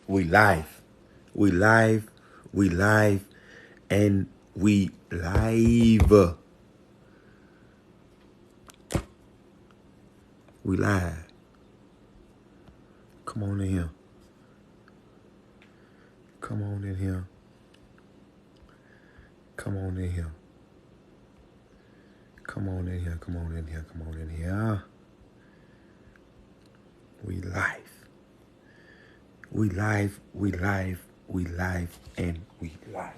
We live. We live. We live. And we live. We live. Come on in here. Come on in here. Come on in here. Come on in here. Come on in here. Come on in here. We live. We live. We live. We live. And we live.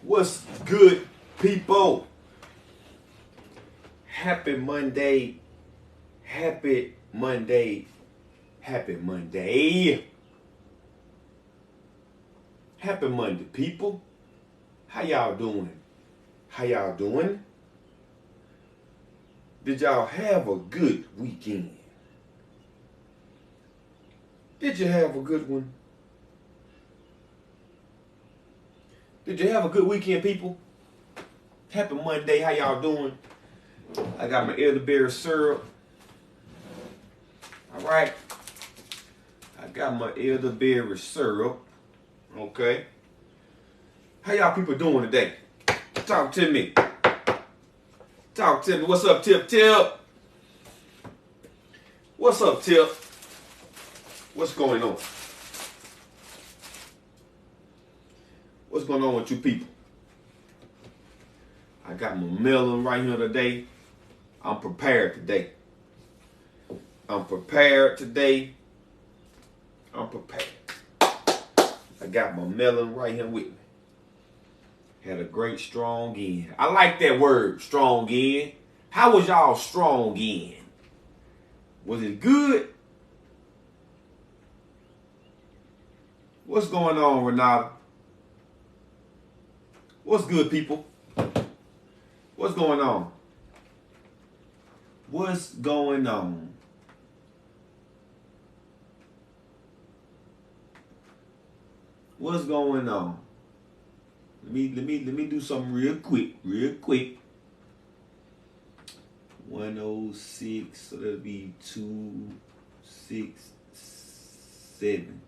What's good, people? Happy Monday. Happy Monday. Happy Monday. Happy Monday, people. How y'all doing? How y'all doing? Did y'all have a good weekend? Did you have a good one? Did you have a good weekend, people? Happy Monday. How y'all doing? I got my elderberry syrup. All right. I got my elderberry syrup. Okay. How y'all people doing today? Talk to me. Talk to me. What's up, Tip? What's up, Tip? What's going on? What's going on with you people? I got my melon right here today. I'm prepared today. I'm prepared today. I'm prepared. I got my melon right here with me. Had a great strong end. I like that word, strong end. How was y'all strong end? Was it good? What's going on, Renata? What's good, people? What's going on? What's going on? What's going on? Let me do something real quick. 106, so that'll be 267.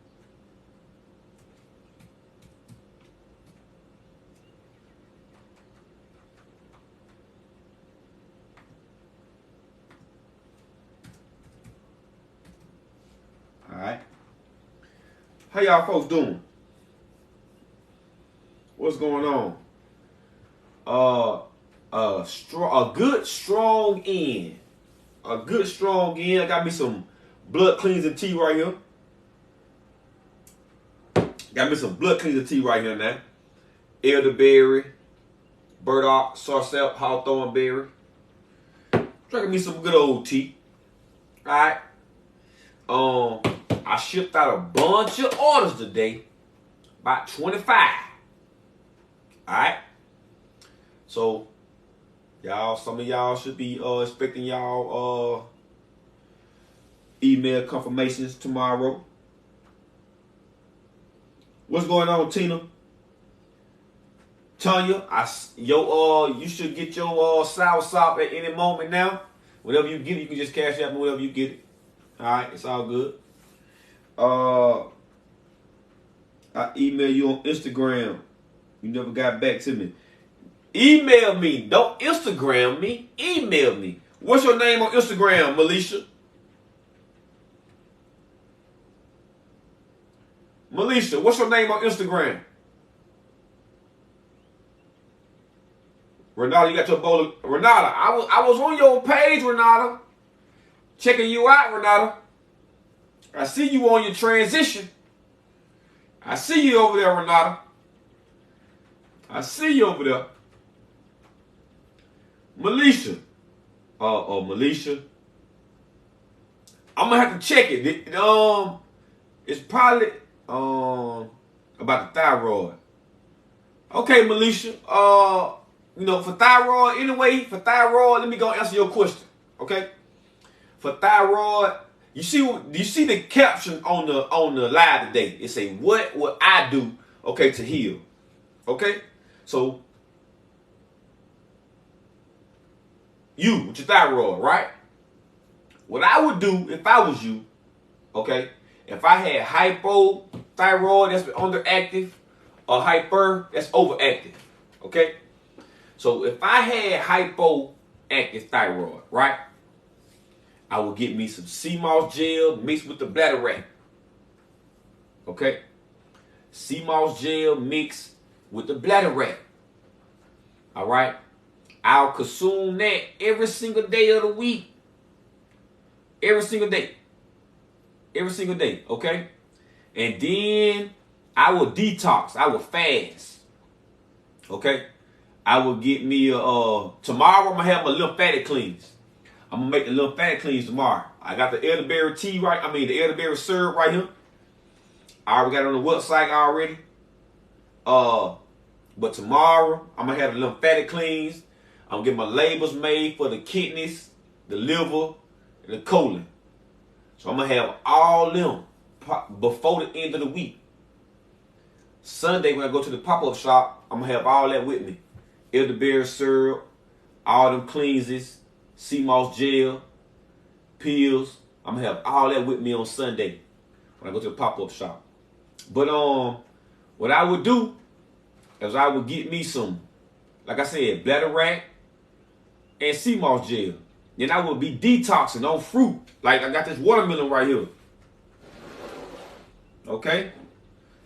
All right. How y'all folks doing? What's going on? A good strong end. A good strong end. I got me some blood cleansing tea right here. Got me some blood cleansing tea right here now. Elderberry, burdock, sarsaparilla, hawthorn berry. Drinking me some good old tea. All right. I shipped out a bunch of orders today. About 25. Alright? So, y'all, some of y'all should be expecting y'all email confirmations tomorrow. What's going on, Tina? Tanya, you should get your soursop at any moment now. Whatever you get, you can just cash out me whatever you get it. Alright, it's all good. I email you on Instagram. You never got back to me. Email me. Don't Instagram me. Email me. What's your name on Instagram, Melisha? Melisha, what's your name on Instagram? Renata, you got your bowl of... Renata, I was on your page, Renata. Checking you out, Renata. I see you on your transition. I see you over there, Renata. I see you over there. Melisha. Melisha. I'm gonna have to check it. It's probably about the thyroid. Okay, Melisha. For thyroid, anyway, let me go answer your question. Okay? For thyroid, you see the caption on the live today. It say, what will I do, okay, to heal? Okay? So you with your thyroid, right? What I would do if I was you, okay, if I had hypothyroid that's underactive or hyper that's overactive, okay? So if I had hypoactive thyroid, right, I would get me some sea moss gel mixed with the bladderwrack, okay? Sea moss gel mixed with the bladderwrack, all right? I'll consume that every single day of the week. Every single day. Every single day, okay? And then I will detox. I will fast. Okay? I will get me tomorrow I'm gonna have my lymphatic cleanse. I'm gonna make the lymphatic cleanse tomorrow. I got the elderberry tea the elderberry syrup right here. I already got it on the website already. But tomorrow I'm gonna have the lymphatic cleanse. I'm gonna get my labels made for the kidneys, the liver, and the colon. So I'm gonna have all them before the end of the week. Sunday when I go to the pop-up shop, I'm gonna have all that with me. Elderberry syrup, all them cleanses, sea moss gel, pills. I'm gonna have all that with me on Sunday when I go to the pop-up shop. But what I would do is I would get me some, like I said, bladderwrack and sea moss gel. Then I would be detoxing on fruit. Like I got this watermelon right here. Okay?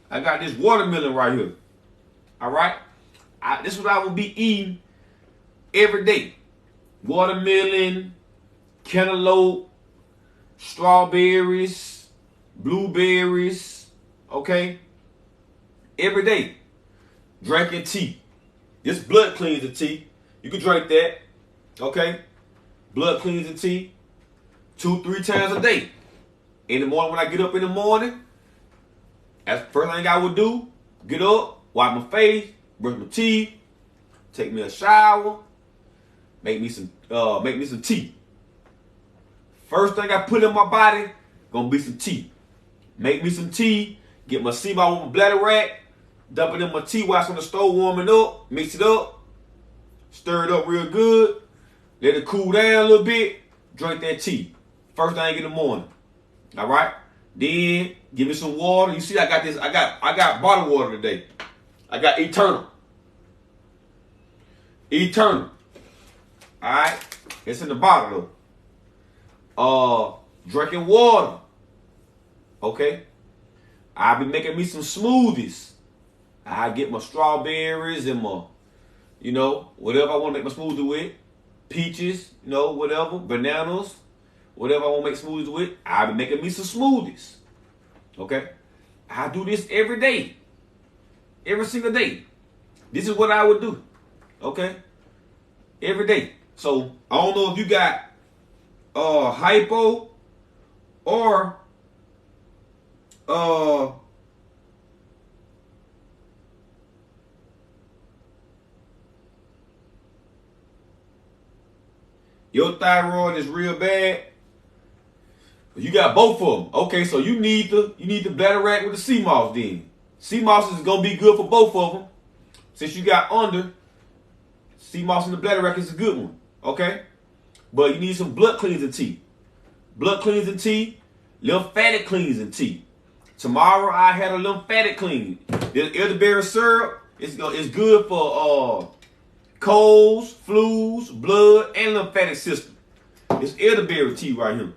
I got this watermelon right here. All right? This is what I would be eating every day. Watermelon, cantaloupe, strawberries, blueberries. Okay? Every day. Drinking tea. This blood cleanser tea. You can drink that. Okay? Blood cleansing tea 2-3 times a day. In the morning when I get up in the morning, that's the first thing I would do. Get up, wipe my face, brush my teeth, take me a shower, make me some tea. First thing I put in my body, gonna be some tea. Make me some tea, get my sea moss with my bladderwrack, dump it in my tea while it's on the stove warming up, mix it up, stir it up real good. Let it cool down a little bit. Drink that tea. First thing in the morning. All right. Then give me some water. You see, I got this. I got bottled water today. I got Eternal. Eternal. All right. It's in the bottle though. Drinking water. Okay. I'll be making me some smoothies. I get my strawberries and my, whatever I want to make my smoothie with. Peaches, whatever, bananas, whatever I want to make smoothies with, I'll be making me some smoothies. Okay? I do this every day. Every single day. This is what I would do. Okay? Every day. So, I don't know if you got hypo or your thyroid is real bad. You got both of them. Okay, so you need the bladderwrack with the sea moss then. Sea moss is gonna be good for both of them. Since you got under, sea moss and the bladderwrack is a good one. Okay? But you need some blood cleansing tea. Blood cleansing tea, lymphatic cleansing tea. Tomorrow I had a lymphatic clean. The elderberry syrup is good for colds, flus, blood, and lymphatic system. It's elderberry tea right here.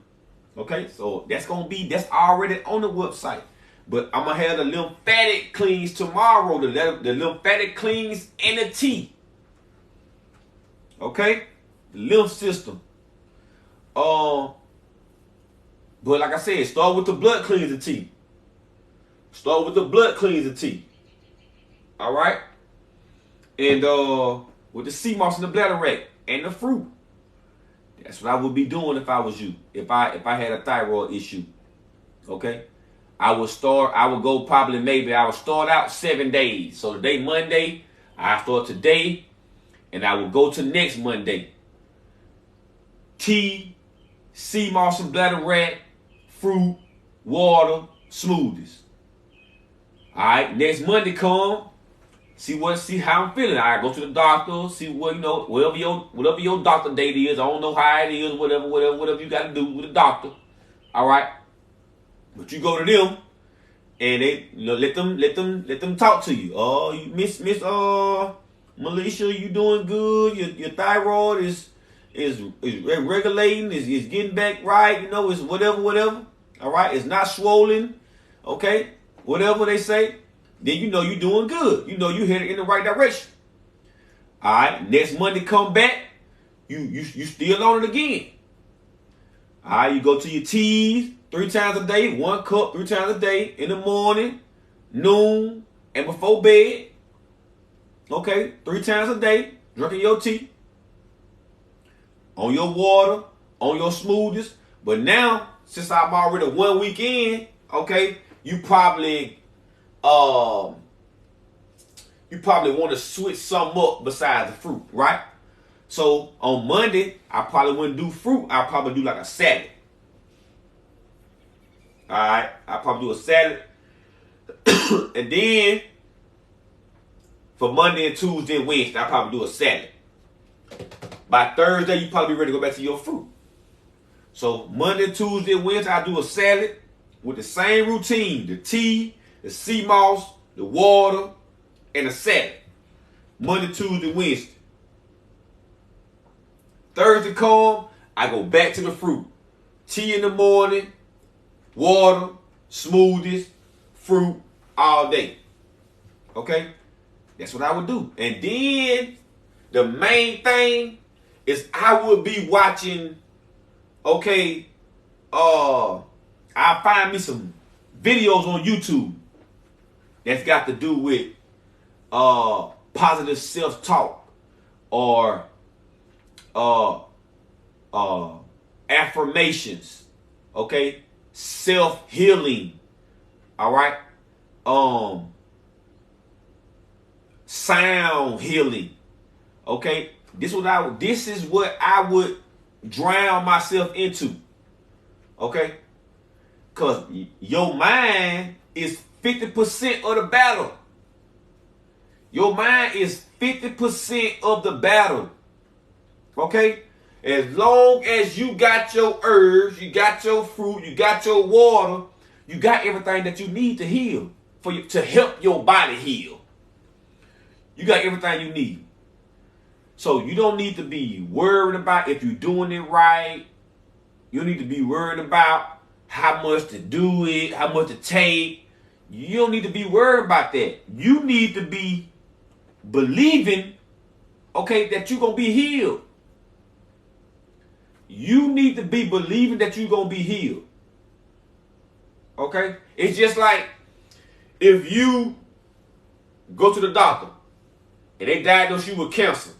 Okay, so that's already on the website. But I'm gonna have the lymphatic cleans tomorrow. The lymphatic cleans and the tea. Okay, the lymph system. But like I said, start with the blood cleansing tea. Start with the blood cleansing tea. All right, and with the sea moss and the bladderwrack and the fruit. That's what I would be doing if I was you. If I had a thyroid issue. Okay? I would start out 7 days. So today, Monday, I start today, and I will go to next Monday. Tea, sea moss and bladderwrack, fruit, water, smoothies. Alright, next Monday come, See how I'm feeling. I go to the doctor, see what, whatever your doctor date is. I don't know how it is, whatever you got to do with the doctor. All right, but you go to them, and they, let them talk to you. Oh, you Miss Militia, you doing good. Your thyroid is regulating, is getting back right. It's whatever. All right, it's not swollen. Okay, whatever they say. Then you're doing good. You headed in the right direction. All right. Next Monday come back, you still on it again. All right. You go to your teas 3 times a day, 1 cup 3 times a day, in the morning, noon, and before bed. Okay, 3 times a day, drinking your tea, on your water, on your smoothies. But now, since I'm already 1 week in, okay, you probably want to switch something up besides the fruit, right? So on Monday, I probably wouldn't do fruit. I'll probably do like a salad. All right, I'll probably do a salad. And then for Monday and Tuesday and Wednesday, I'll probably do a salad. By Thursday, you probably be ready to go back to your fruit. So Monday, Tuesday, Wednesday, I do a salad with the same routine: the tea, the sea moss, the water, and the salad. Monday, Tuesday, Wednesday. Thursday come, I go back to the fruit. Tea in the morning, water, smoothies, fruit, all day. Okay? That's what I would do. And then the main thing is I would be watching, I find me some videos on YouTube that's got to do with positive self-talk or affirmations, okay? Self-healing, all right? Sound healing, okay? This is what I would drown myself into, okay? Because your mind is 50% of the battle. Your mind is 50% of the battle. Okay? As long as you got your herbs, you got your fruit, you got your water, you got everything that you need to heal, to help your body heal. You got everything you need. So you don't need to be worried about if you're doing it right. You don't need to be worried about how much to do it, how much to take. You don't need to be worried about that. You need to be believing, okay, that you're going to be healed. You need to be believing that you're going to be healed. Okay? It's just like if you go to the doctor and they diagnose you with cancer.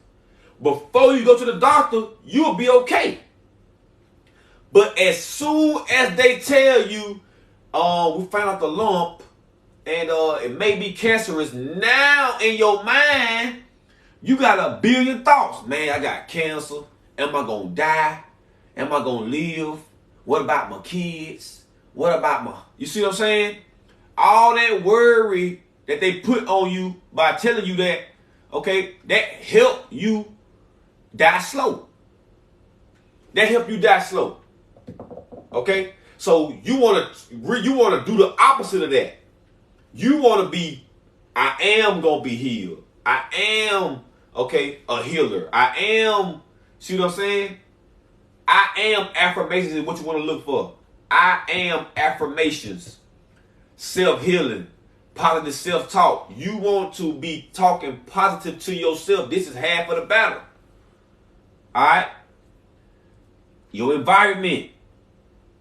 Before you go to the doctor, you'll be okay. But as soon as they tell you, we found out the lump and it may be cancerous, now in your mind, you got a billion thoughts. Man, I got cancer. Am I going to die? Am I going to live? What about my kids? What about you see what I'm saying? All that worry that they put on you by telling you that, okay, that help you die slow. That help you die slow. Okay? So you want to do the opposite of that. You want to be, I am going to be healed. I am, okay, a healer. I am, see what I'm saying? I am affirmations is what you want to look for. I am affirmations. Self-healing. Positive self-talk. You want to be talking positive to yourself. This is half of the battle. Alright? Your environment.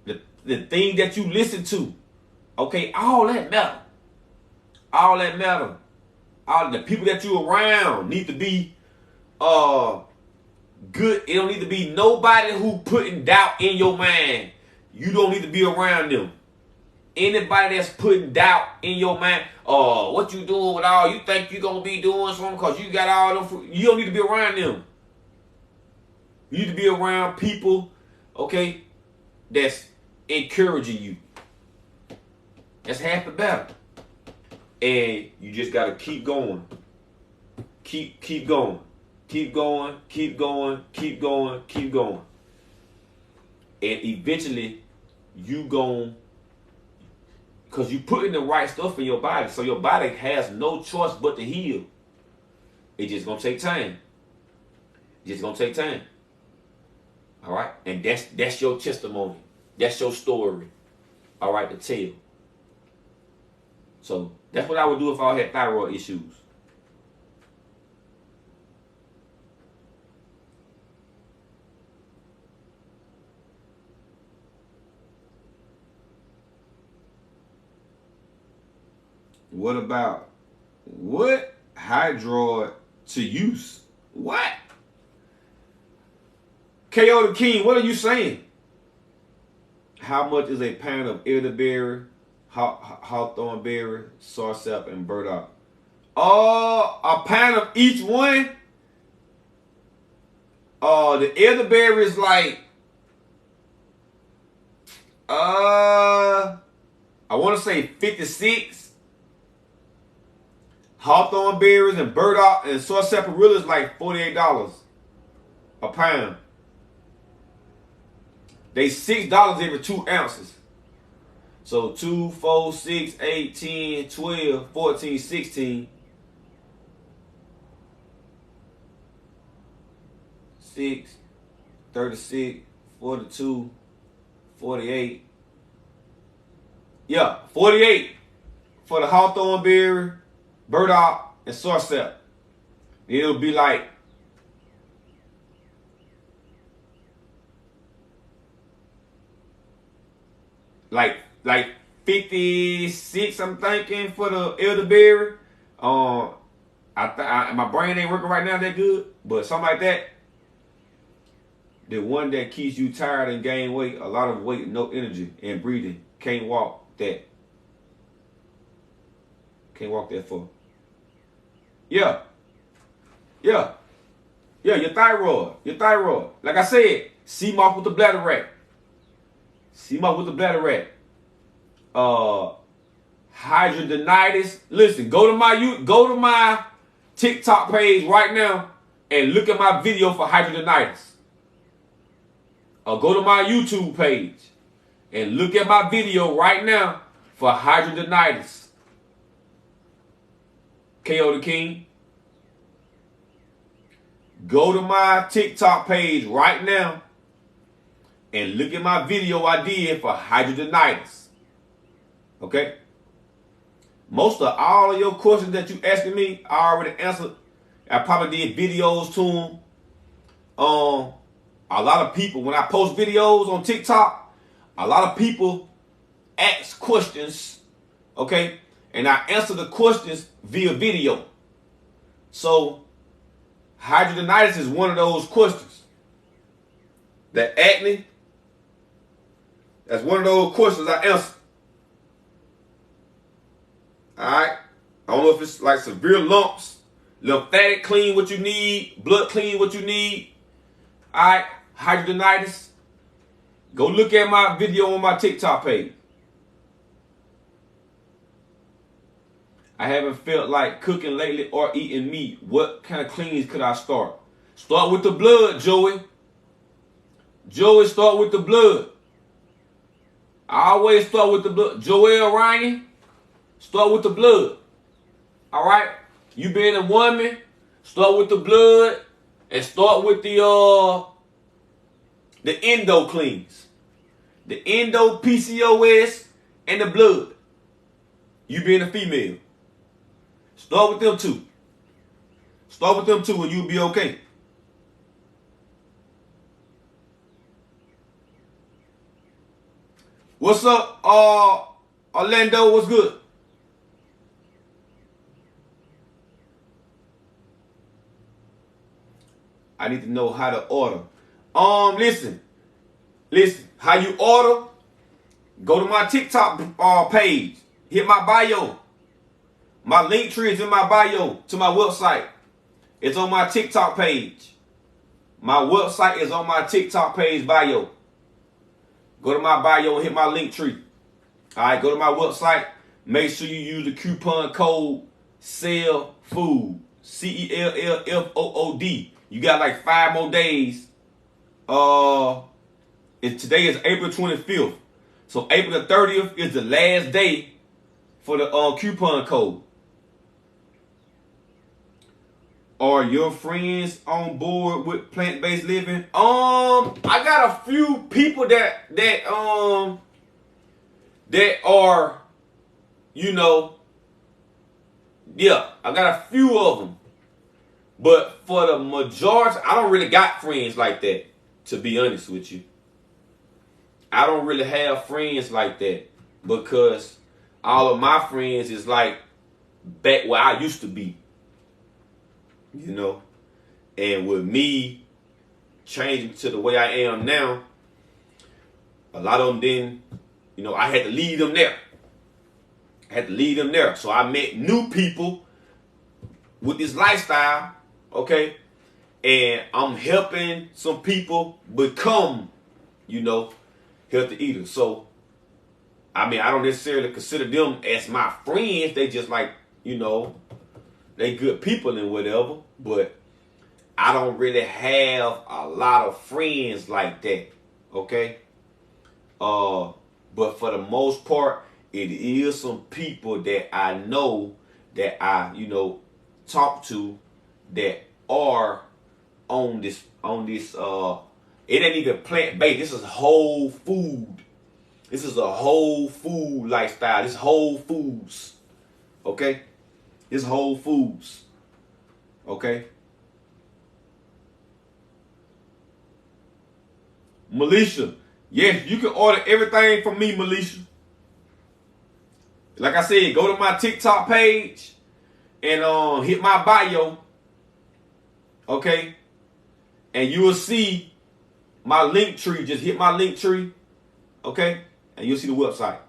The thing that you listen to. Okay, all that matter. All that matter. All the people that you're around need to be good. It don't need to be nobody who putting doubt in your mind. You don't need to be around them. Anybody that's putting doubt in your mind, what you doing with all, you think you gonna be doing something because you got all them, you don't need to be around them. You need to be around people, okay, that's encouraging you. That's half the battle. And you just gotta keep going. keep going. Keep going, keep going, keep going, keep going. And eventually, you gon', because you putting the right stuff in your body, so your body has no choice but to heal. It's just gonna take time. It's just gonna take time. All right? And that's your testimony. That's your story. All right, to tell. So that's what I would do if I had thyroid issues. What about what hydroid to use? What? KO the King, what are you saying? How much is a pound of elderberry, hawthorn berry, sauerkraut, and burdock? A pound of each one. The elderberry is like, I want to say 56. Hawthorn berries and burdock and soy sarsaparilla is like $48 a pound. They $6 every 2 ounces. So 2, 4, 6, 8, 10, 12, 14, 16. 6, 36, 42, 48. Yeah, 48 for the hawthorn berry, burdock, and sauerkraut. It'll be like like 56, I'm thinking, for the elderberry. My brain ain't working right now that good, but something like that. The one that keeps you tired and gain weight, a lot of weight, no energy, and breathing. Can't walk that. Can't walk that far. Yeah, your thyroid. Like I said, sea moth with the bladder rat. Hydradenitis. Listen, go to my TikTok page right now and look at my video for hydradenitis. Or go to my YouTube page and look at my video right now for hydradenitis. KO the King. Go to my TikTok page right now and look at my video I did for hydradenitis. Okay? Most of all of your questions that you asking me, I already answered. I probably did videos to them. A lot of people, when I post videos on TikTok, a lot of people ask questions, okay? And I answer the questions via video. So, hydradenitis is one of those questions. The acne, that's one of those questions I answer. Alright? I don't know if it's like severe lumps, lymphatic clean what you need, blood clean what you need. Alright? Hydradenitis. Go look at my video on my TikTok page. I haven't felt like cooking lately or eating meat. What kind of cleans could I start? Start with the blood, Joey. Start with the blood. I always start with the blood. Joel Ryan, start with the blood. All right? You being a woman, start with the blood and start with the endo cleans. The endo, PCOS, and the blood. You being a female. Start with them two. And you'll be okay. What's up, Orlando? What's good? I need to know how to order. Listen. How you order? Go to my TikTok page. Hit my bio. My link tree is in my bio to my website. It's on my TikTok page. My website is on my TikTok page bio. Go to my bio and hit my link tree. All right, go to my website. Make sure you use the coupon code CELLFOOD. Cellfood. You got like 5 more days. Today is April 25th. So April the 30th is the last day for the coupon code. Are your friends on board with plant-based living? I got a few people that are, yeah, I got a few of them. But for the majority, I don't really got friends like that, to be honest with you. I don't really have friends like that because all of my friends is like back where I used to be. And with me changing to the way I am now, a lot of them didn't, I had to leave them there. So I met new people with this lifestyle, okay? And I'm helping some people become, healthy eaters. So, I don't necessarily consider them as my friends. They just like, they good people and whatever. But I don't really have a lot of friends like that, okay? But for the most part, it is some people that I know that I, talk to that are on this, it ain't even plant-based. This is whole food. This is a whole food lifestyle. This whole foods, okay? This whole foods, okay? Melisha, yes, you can order everything from me, Melisha. Like I said, go to my TikTok page and hit my bio, okay? And you will see my link tree. Just hit my link tree, okay? And you'll see the website.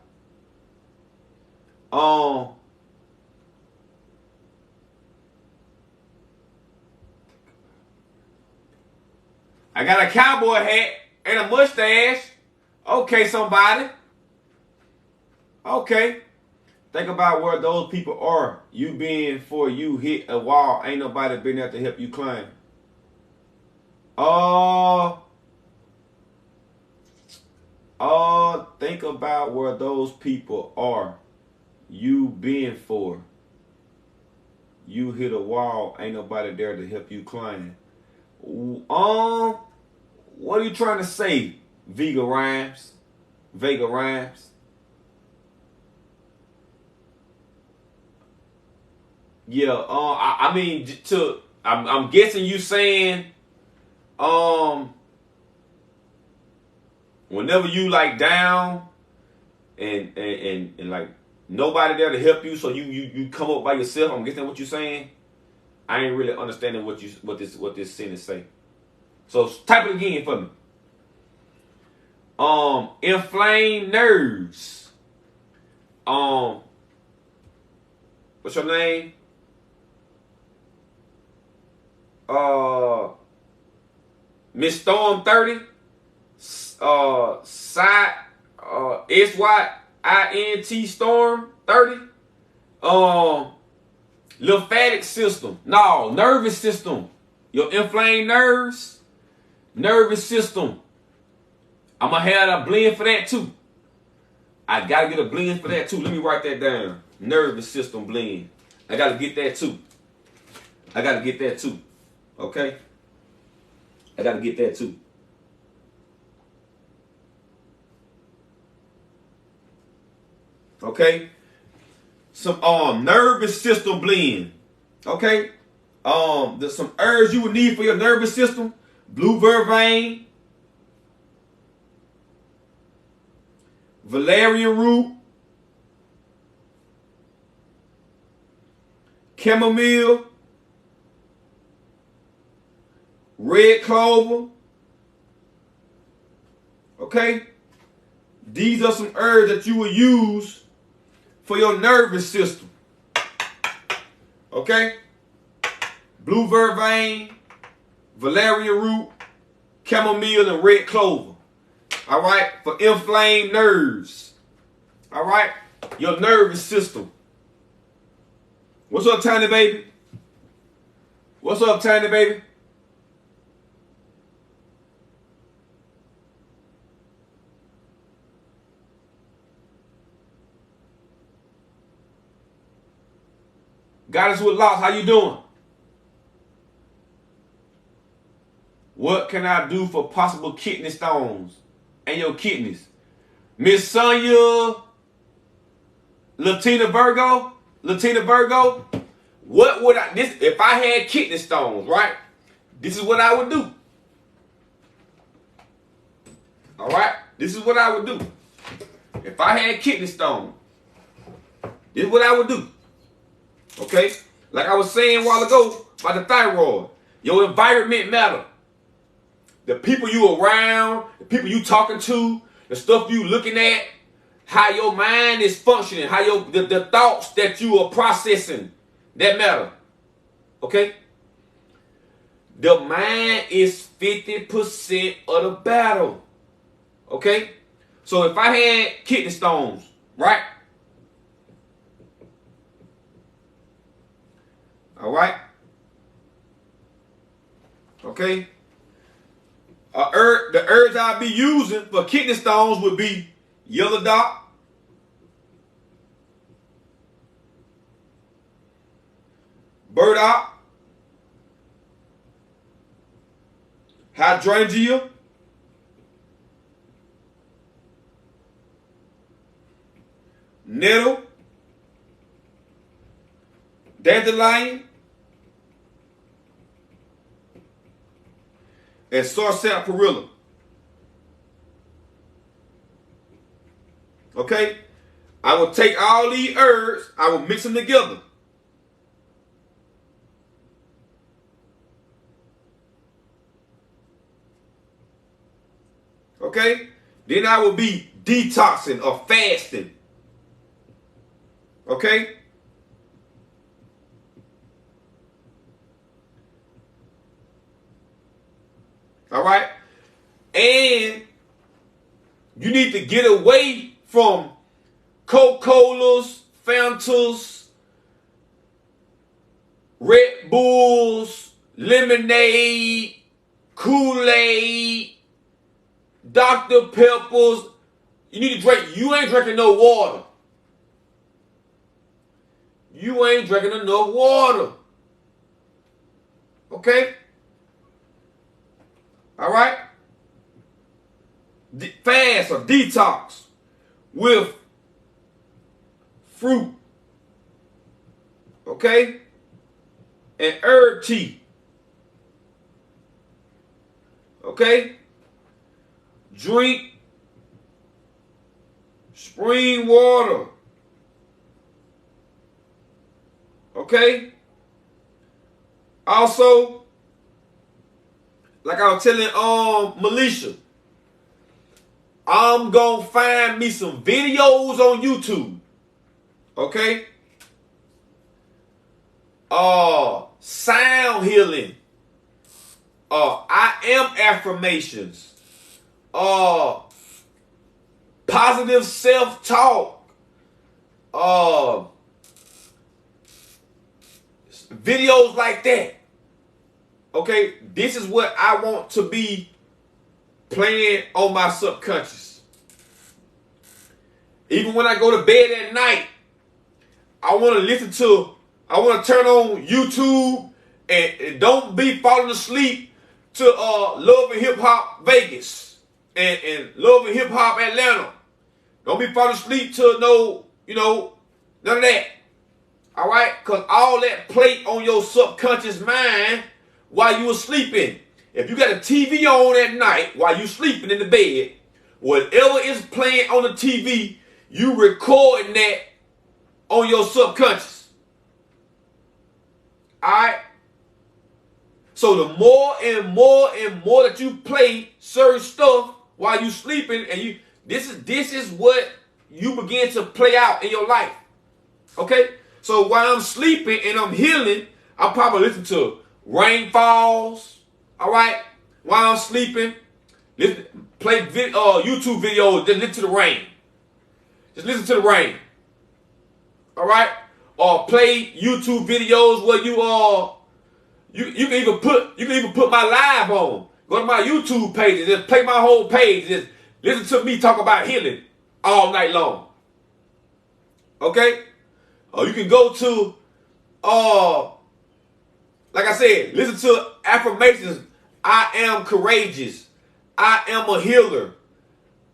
I got a cowboy hat and a mustache. Okay, somebody. Okay. Think about where those people are. You being for you hit a wall. Ain't nobody been there to help you climb. Think about where those people are. You being for. You hit a wall. Ain't nobody there to help you climb. What are you trying to say, Vega Rhymes? Yeah, I'm guessing you saying, whenever you like down and like nobody there to help you, so you come up by yourself. I'm guessing what you're saying. I ain't really understanding what this sentence say. So type it again for me. Inflamed nerves. What's your name? Miss Storm 30. SYINT Storm 30. Lymphatic system. No, nervous system. Your inflamed nerves. Nervous system. I'm going to have a blend for that too. I got to get a blend for that too. Let me write that down. Nervous system blend. I got to get that too. Okay? I got to get that too. Okay? Some nervous system blend. Okay? There's some herbs you would need for your nervous system. Blue vervain, valerian root, chamomile, red clover. Okay? These are some herbs that you will use for your nervous system. Okay? Blue vervain, valerian root, chamomile, and red clover. All right? For inflamed nerves. All right? Your nervous system. What's up, tiny baby? What's up, Tiny baby? Goddess with locks, how you doing? What can I do for possible kidney stones and your kidneys? Miss Sonia, Latina Virgo, what would I, this, if I had kidney stones, right? This is what I would do. All right? This is what I would do. If I had kidney stones, this is what I would do. Okay? Like I was saying a while ago about the thyroid. Your environment matter. The people you around, the people you talking to, the stuff you looking at, how your mind is functioning, how the thoughts that you are processing, that matter. Okay? The mind is 50% of the battle. Okay? So if I had kidney stones, right? All right. Okay. The herbs I'd be using for kidney stones would be yellow dock, burdock, hydrangea, nettle, dandelion, and sarsaparilla. Okay? I will take all these herbs, I will mix them together. Okay? Then I will be detoxing or fasting. Okay? All right? And you need to get away from Coca-Colas, Fantas, Red Bulls, lemonade, Kool-Aid, Dr. Peppers. You need to drink. You ain't drinking no water. You ain't drinking enough water. Okay? All right? Fast or detox with fruit. Okay? And herb tea. Okay? Drink spring water. Okay? Also, like I was telling Melisha, I'm gonna find me some videos on YouTube. Okay? Sound healing. I am affirmations. Positive self-talk. Videos like that. Okay, this is what I want to be playing on my subconscious. Even when I go to bed at night, I want to turn on YouTube and don't be falling asleep to Love and Hip Hop Vegas and Love and Hip Hop Atlanta. Don't be falling asleep to none of that. All right? Because all that play on your subconscious mind while you were sleeping. If you got a TV on at night while you sleeping in the bed, whatever is playing on the TV, you recording that on your subconscious. All right? So the more and more and more that you play certain stuff while you sleeping, and this is what you begin to play out in your life. Okay? So while I'm sleeping and I'm healing, I'll probably listen to Rain Falls. All right? While I'm sleeping, play YouTube videos, just listen to the rain. Just listen to the rain. All right? Or play YouTube videos where You can even put my live on. Go to my YouTube page and just play my whole page. Just listen to me talk about healing all night long. Okay? Or you can go to like I said, listen to affirmations. I am courageous. I am a healer.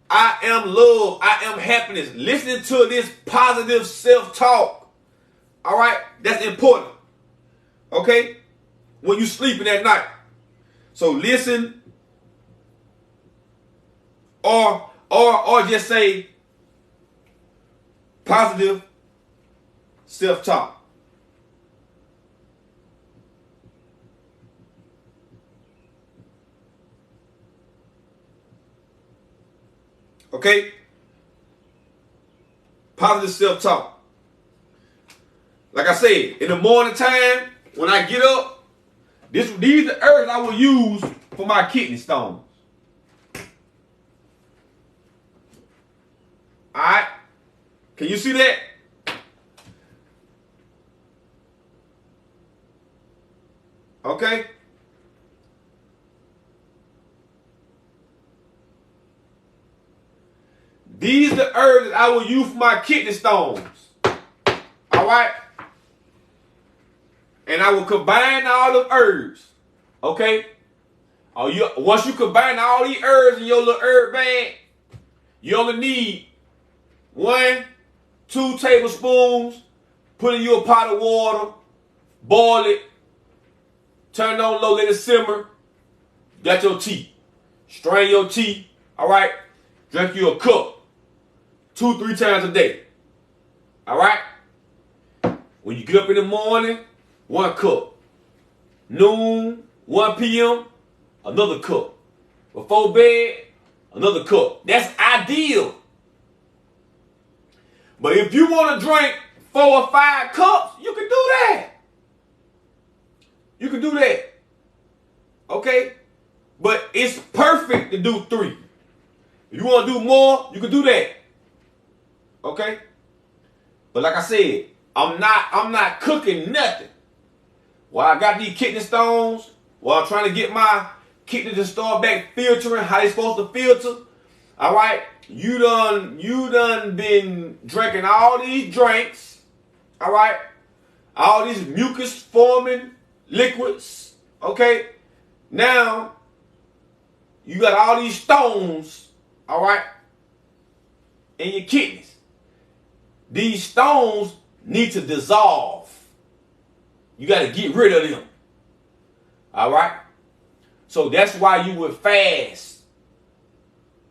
I am love. I am happiness. Listening to this positive self-talk. All right? That's important. Okay? When you sleeping at night. So listen or just say positive self-talk. Okay? Positive self-talk. Like I said, in the morning time, when I get up, these are the herbs I will use for my kidney stones. Alright? Can you see that? Okay? These are the herbs that I will use for my kidney stones. Alright? And I will combine all the herbs. Okay? Once you combine all these herbs in your little herb bag, you only need 1-2 tablespoons. Put in your pot of water. Boil it. Turn it on low, let it simmer. Got your tea. Strain your tea. Alright? Drink you a cup. 2-3 times a day. Alright? When you get up in the morning, 1 cup. Noon, 1 p.m., another cup. Before bed, another cup. That's ideal. But if you want to drink 4 or 5 cups, you can do that. You can do that. Okay? But it's perfect to do 3. If you want to do more, you can do that. Okay? But like I said, I'm not cooking nothing. While I got these kidney stones, while I'm trying to get my kidney to start back filtering how they supposed to filter. All right? You done been drinking all these drinks. All right? All these mucus forming liquids. Okay? Now, you got all these stones, all right, in your kidneys. These stones need to dissolve. You got to get rid of them. All right? So that's why you would fast.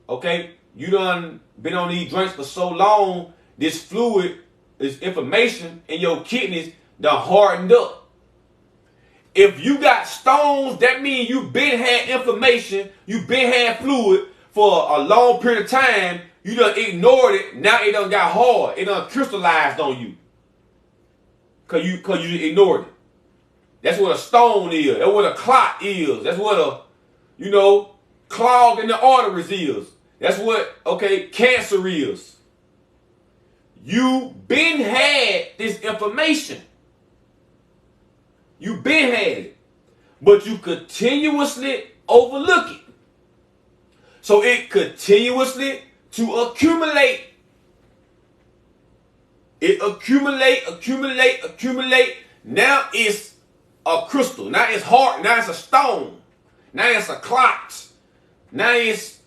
Okay? You done been on these drinks for so long, this fluid, this inflammation in your kidneys done hardened up. If you got stones, that means you been had inflammation, you been had fluid for a long period of time. You done ignored it. Now it done got hard. It done crystallized on you. Cause you ignored it. That's what a stone is. That's what a clot is. That's what a, clog in the arteries is. That's what, cancer is. You been had this inflammation. You been had it. But you continuously overlook it. So it continuously to accumulate. It accumulate. Now it's a crystal. Now it's hard. Now it's a stone. Now it's a clot. Now it's,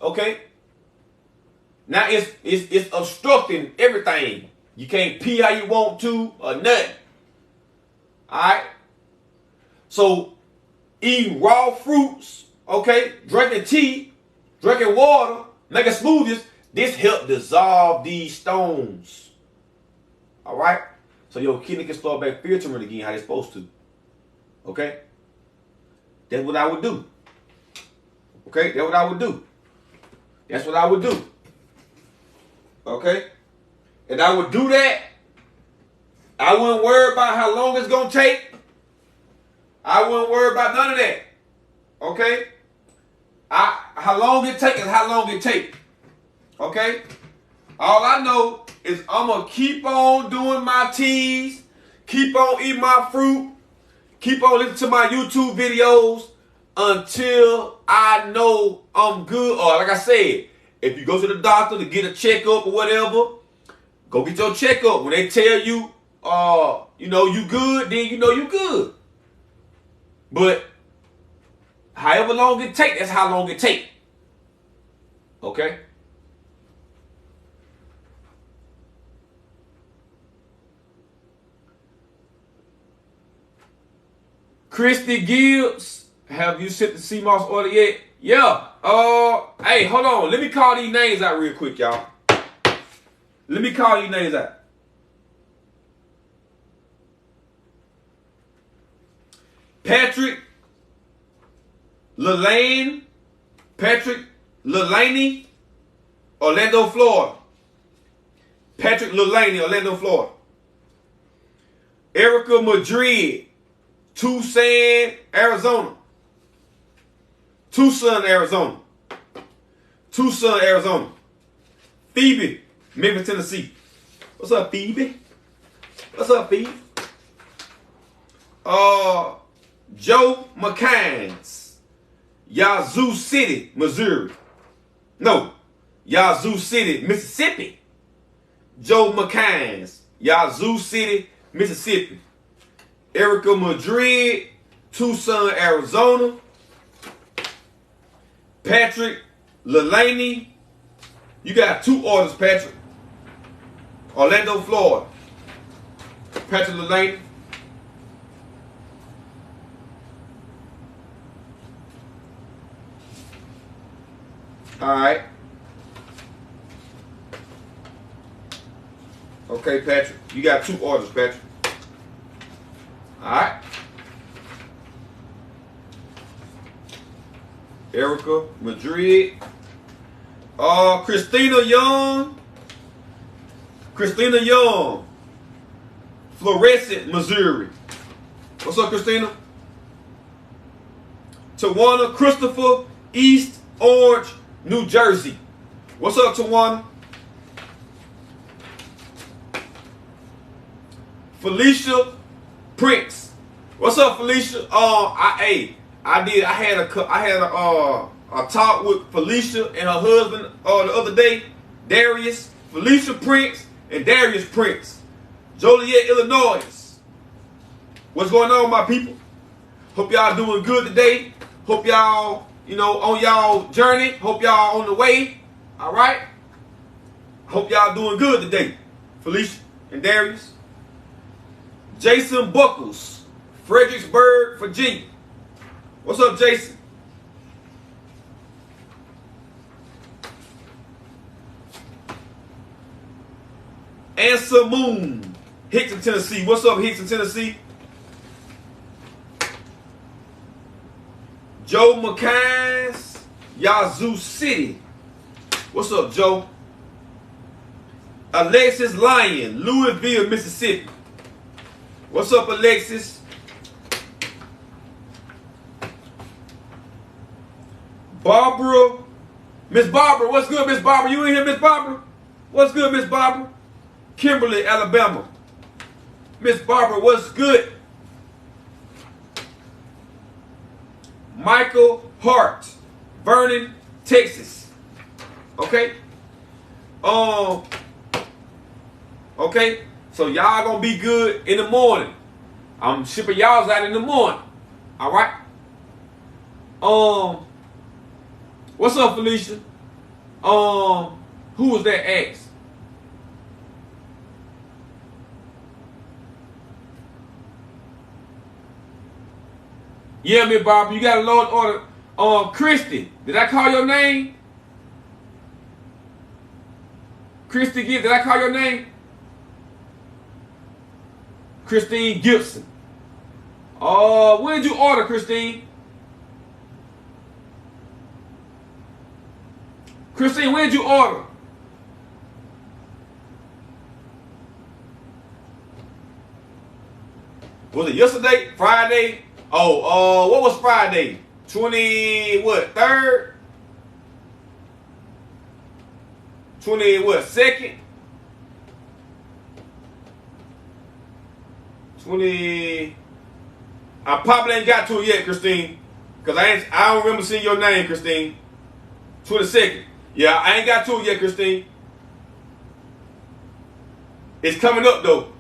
now it's obstructing everything. You can't pee how you want to or nothing. Alright? So eating raw fruits, drinking tea, drinking water, making smoothies, this help dissolve these stones. Alright? So your kidney can start back filtering again how they're supposed to. Okay? That's what I would do. Okay? That's what I would do. That's what I would do. Okay? And I would do that. I wouldn't worry about how long it's going to take. I wouldn't worry about none of that. Okay? How long it take is how long it take. Okay? All I know is I'm going to keep on doing my teas, keep on eating my fruit, Keep on listening to my YouTube videos until I know I'm good. Or like I said, if you go to the doctor to get a checkup or whatever, go get your checkup. When they tell you, you good, then you know you good. But however long it take, that's how long it take. Okay? Christy Gibbs, have you sent the CMOS order yet? Yeah. Hey, hold on. Let me call these names out real quick, y'all. Let me call these names out. Patrick Lelaney, Orlando, Florida. Patrick Lelaney, Orlando, Florida. Erica Madrid, Tucson, Arizona. Tucson, Arizona. Phoebe, Memphis, Tennessee. What's up, Phoebe? Joe McCains, Yazoo City, Missouri. No, Yazoo City, Mississippi. Joe McCains, Yazoo City, Mississippi. Erica Madrid, Tucson, Arizona. Patrick Lelaney. You got 2 orders, Patrick. Orlando, Florida. Patrick Lelaney. All right. Okay, Patrick. You got 2 orders, Patrick. All right. Erica Madrid. Christina Young. Florissant, Missouri. What's up, Christina? Tawana Christopher, East Orange, New Jersey. What's up, Tawana? Felicia Prince. What's up, Felicia? I had a talk with Felicia and her husband the other day, Darius. Felicia Prince and Darius Prince, Joliet, Illinois. What's going on, my people? Hope y'all doing good today. Hope y'all, on y'all journey. Hope y'all on the way. All right. Hope y'all doing good today, Felicia and Darius. Jason Buckles, Fredericksburg, Virginia. What's up, Jason? Ansa Moon, Hickson, Tennessee. What's up, Hickson, Tennessee? Joe McCains, Yazoo City. What's up, Joe? Alexis Lyon, Louisville, Mississippi. What's up, Alexis? Barbara. Miss Barbara, what's good, Miss Barbara? You in here, Miss Barbara? What's good, Miss Barbara? Kimberly, Alabama. Miss Barbara, what's good? Michael Hart, Vernon, Texas. Okay? Okay? So y'all gonna be good in the morning. I'm shipping y'all out in the morning. Alright? What's up, Felicia? Who was that ex? Yeah, Miss Barbara, you got a load order. Christy, did I call your name? Christy, did I call your name? Christine Gibson. When did you order, Christine? Christine, when did you order? Was it yesterday? Friday? What was Friday? 3rd? 2nd? 20. I probably ain't got to it yet, Christine. Because I don't remember seeing your name, Christine. 22nd. Yeah, I ain't got to it yet, Christine. It's coming up though.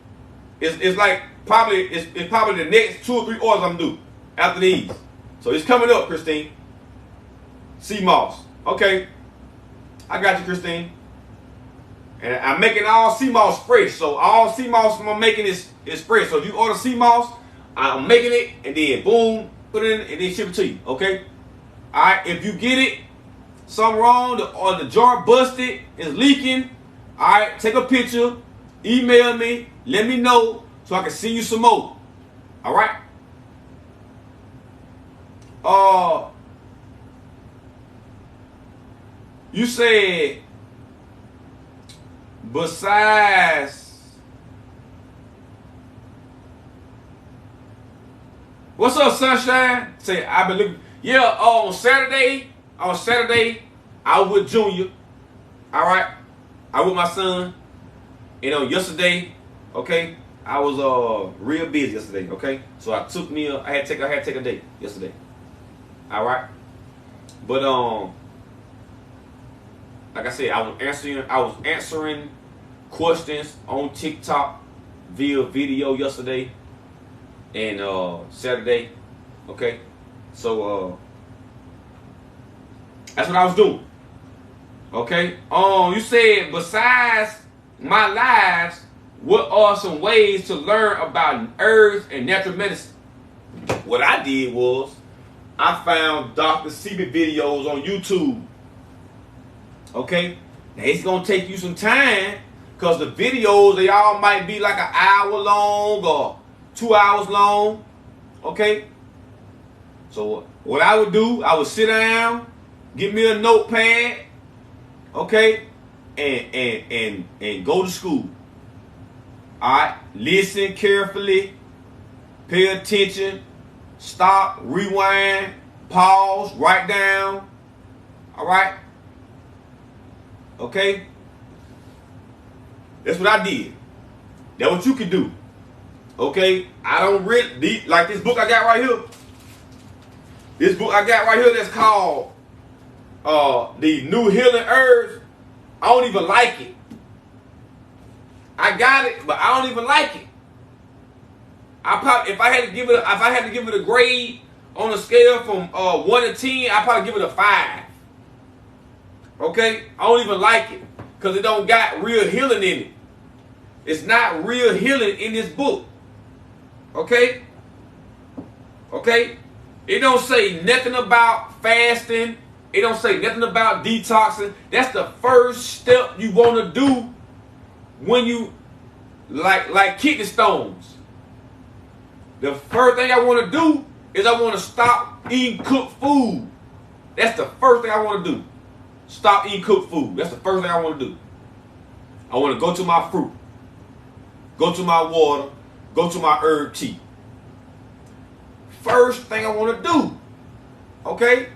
It's like probably the next 2 or 3 orders I'm due after these. So it's coming up, Christine. Sea moss. Okay. I got you, Christine. And I'm making all sea moss fresh. So all sea moss I'm making is fresh. So if you order sea moss, I'm making it and then boom, put it in and then ship it to you. Okay? Alright, if you get it, something wrong, or the jar busted, is leaking, alright, take a picture, email me, let me know so I can send you some more. Alright? You said besides, what's up, Sunshine? Say I've been looking. Yeah, on Saturday, I was with Junior. All right, I was with my son. You know, yesterday, okay, I was real busy yesterday. Okay, so I took me. I had to take a day yesterday. All right, but like I said, I was answering questions on TikTok via video yesterday and Saturday. Okay, so that's what I was doing. Okay. You said besides my lives, what are some ways to learn about herbs and natural medicine? What I did was I found Dr. Sebi videos on YouTube. Okay, now it's gonna take you some time because the videos, they all might be like an hour long or 2 hours long. Okay, so what I would do, I would sit down, get me a notepad, okay, and go to school. All right, listen carefully, pay attention, stop, rewind, pause, write down. All right. Okay? That's what I did. That's what you can do. Okay? I don't really, like this book I got right here. This book I got right here that's called The New Healing Herbs. I don't even like it. I got it, but I don't even like it. If I had to give it a grade on a scale from 1 to 10, I probably give it a 5. Okay? I don't even like it because it don't got real healing in it. It's not real healing in this book. Okay? Okay? It don't say nothing about fasting. It don't say nothing about detoxing. That's the first step you want to do when you like kidney stones. The first thing I want to do is I want to stop eating cooked food. That's the first thing I want to do. Stop eating cooked food. That's the first thing I want to do. I want to go to my fruit, go to my water, go to my herb tea. First thing I want to do. Okay?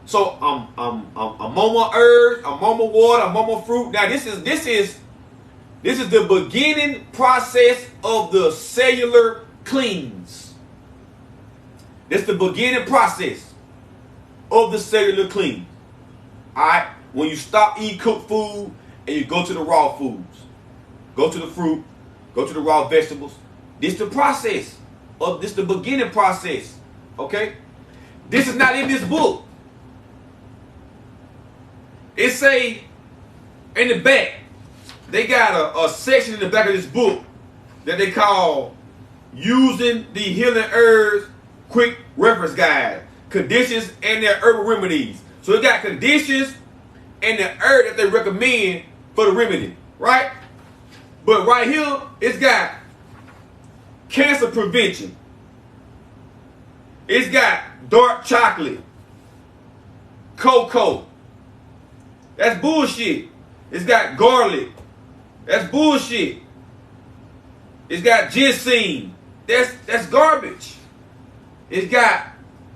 So I'm on my herbs, I'm on my water, I'm on my fruit. Now this is the beginning process of the cellular cleanse. This is the beginning process of the cellular cleanse. Alright? When you stop eating cooked food and you go to the raw foods, go to the fruit, go to the raw vegetables. This is the process. This is the beginning process. Okay? This is not in this book. It say in the back, they got a section in the back of this book that they call Using the Healing Herbs Quick Reference Guide. Conditions and their herbal remedies. So it got conditions and the herb that they recommend for the remedy, right? But right here, it's got cancer prevention. It's got dark chocolate, cocoa. That's bullshit. It's got garlic. That's bullshit. It's got ginseng. That's garbage. It's got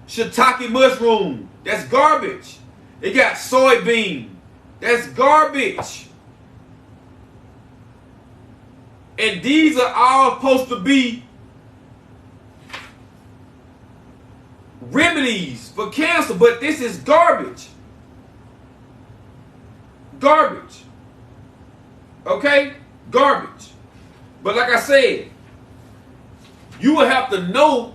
shiitake mushroom. That's garbage. It got soybean. That's garbage. And these are all supposed to be remedies for cancer, but this is garbage. Garbage. Okay? Garbage. But like I said, you will have to know,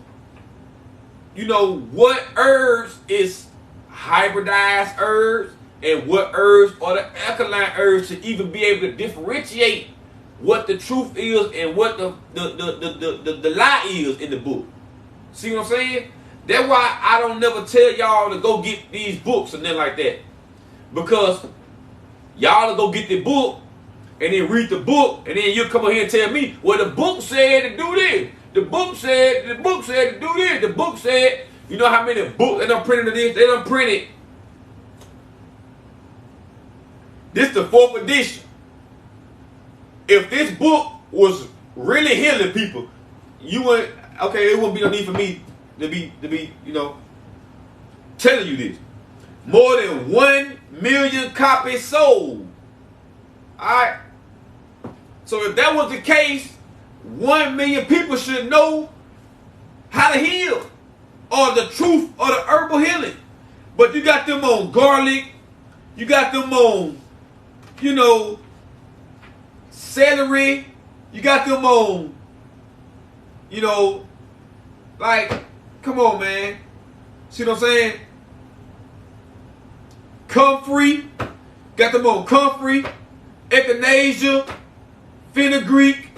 what herbs is hybridized herbs and what herbs are the alkaline herbs to even be able to differentiate what the truth is and what the lie is in the book. See what I'm saying? That's why I don't never tell y'all to go get these books and then like that. Because y'all to go get the book and then read the book and then you'll come over here and tell me, well, the book said to do this. The book said to do this. The book said, you know how many books they done printed this? They done printed. This the 4th edition. If this book was really healing people, it wouldn't be no need for me to be, telling you this. More than 1 million copies sold. Alright? So if that was the case, 1 million people should know how to heal or the truth or the herbal healing. But you got them on garlic, you got them on, celery, you got them on, like, come on, man. See what I'm saying? Comfrey, got them on comfrey, echinacea, fenugreek.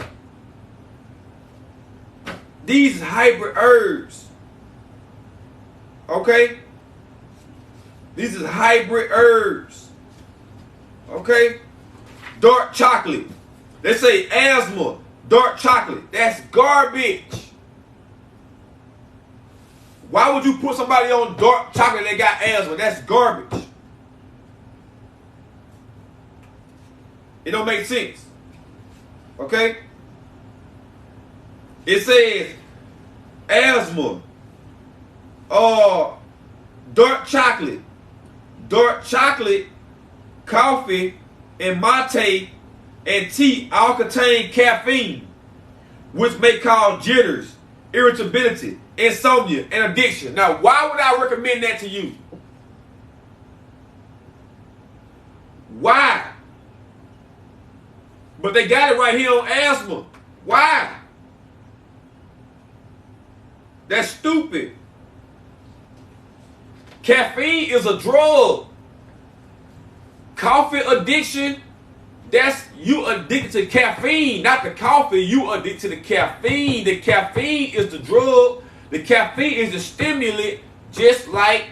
These hybrid herbs. Okay? These is hybrid herbs. Okay? Dark chocolate. They say asthma, dark chocolate. That's garbage. Why would you put somebody on dark chocolate that got asthma? That's garbage. It don't make sense. Okay? It says asthma, dark chocolate, coffee, and mate and tea all contain caffeine, which may cause jitters, irritability, insomnia, and addiction. Now, why would I recommend that to you? Why? But they got it right here on asthma. Why? That's stupid. Caffeine is a drug. Coffee addiction, that's you addicted to caffeine, not the coffee. You addicted to the caffeine. The caffeine is the drug. The caffeine is the stimulant, just like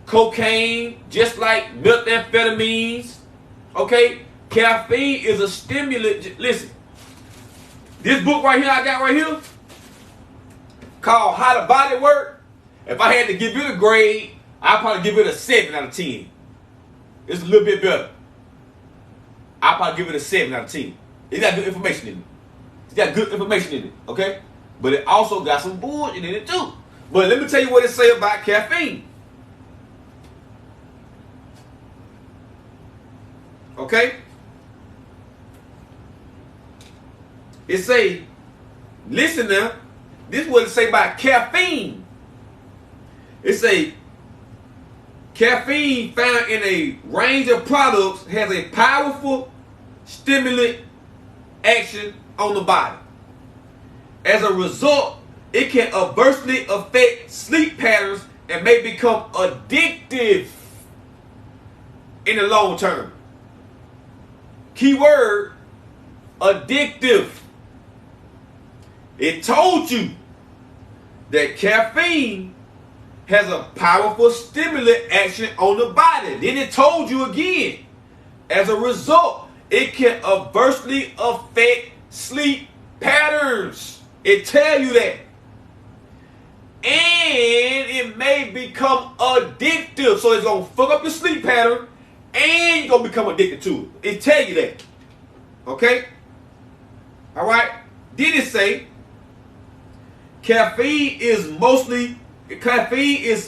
cocaine, just like methamphetamines. Okay? Caffeine is a stimulant. Listen, this book right here I got right here, called How the Body Work. If I had to give it a grade, I'd probably give it a 7 out of 10. It's a little bit better. I'd probably give it a 7 out of 10. It got good information in it. It's got good information in it, okay? But it also got some bullshit in it too. But let me tell you what it say about caffeine. Okay? It say, listen now, this is what it say about caffeine. It say, caffeine found in a range of products has a powerful stimulant action on the body. As a result, it can adversely affect sleep patterns and may become addictive in the long term. Keyword, addictive. It told you that caffeine has a powerful stimulant action on the body. Then it told you again, as a result, it can adversely affect sleep patterns. It tell you that. And it may become addictive. So it's going to fuck up your sleep pattern and you're going to become addicted to it. It tell you that. Okay? All right? Then it say, caffeine is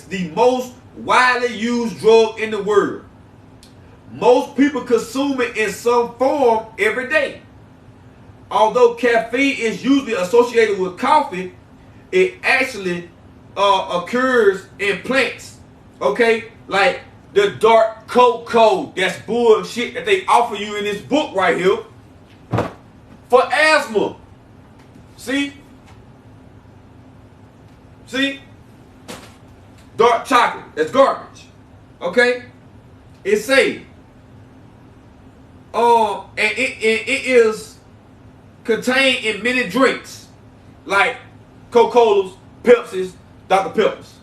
the most widely used drug in the world. Most people consume it in some form every day. Although caffeine is usually associated with coffee, it actually occurs in plants. Okay, like the dark cocoa. That's bullshit that they offer you in this book right here for asthma. See? Dark chocolate. That's garbage. Okay? It say, and it is contained in many drinks like Coca-Colas, Pepsis, Dr. Peppers.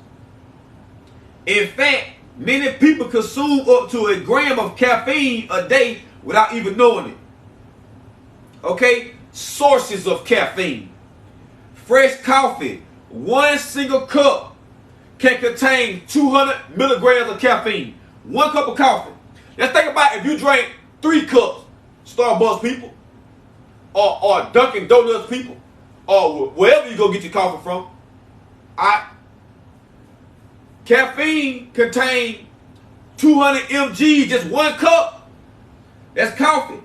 In fact, many people consume up to a gram of caffeine a day without even knowing it. Okay? Sources of caffeine. Fresh coffee. One single cup can contain 200 milligrams of caffeine. One cup of coffee. Let's think about if you drank 3 cups, Starbucks people, or Dunkin' Donuts people, or wherever you go get your coffee from. Caffeine contains 200 mg, just 1 cup. That's coffee.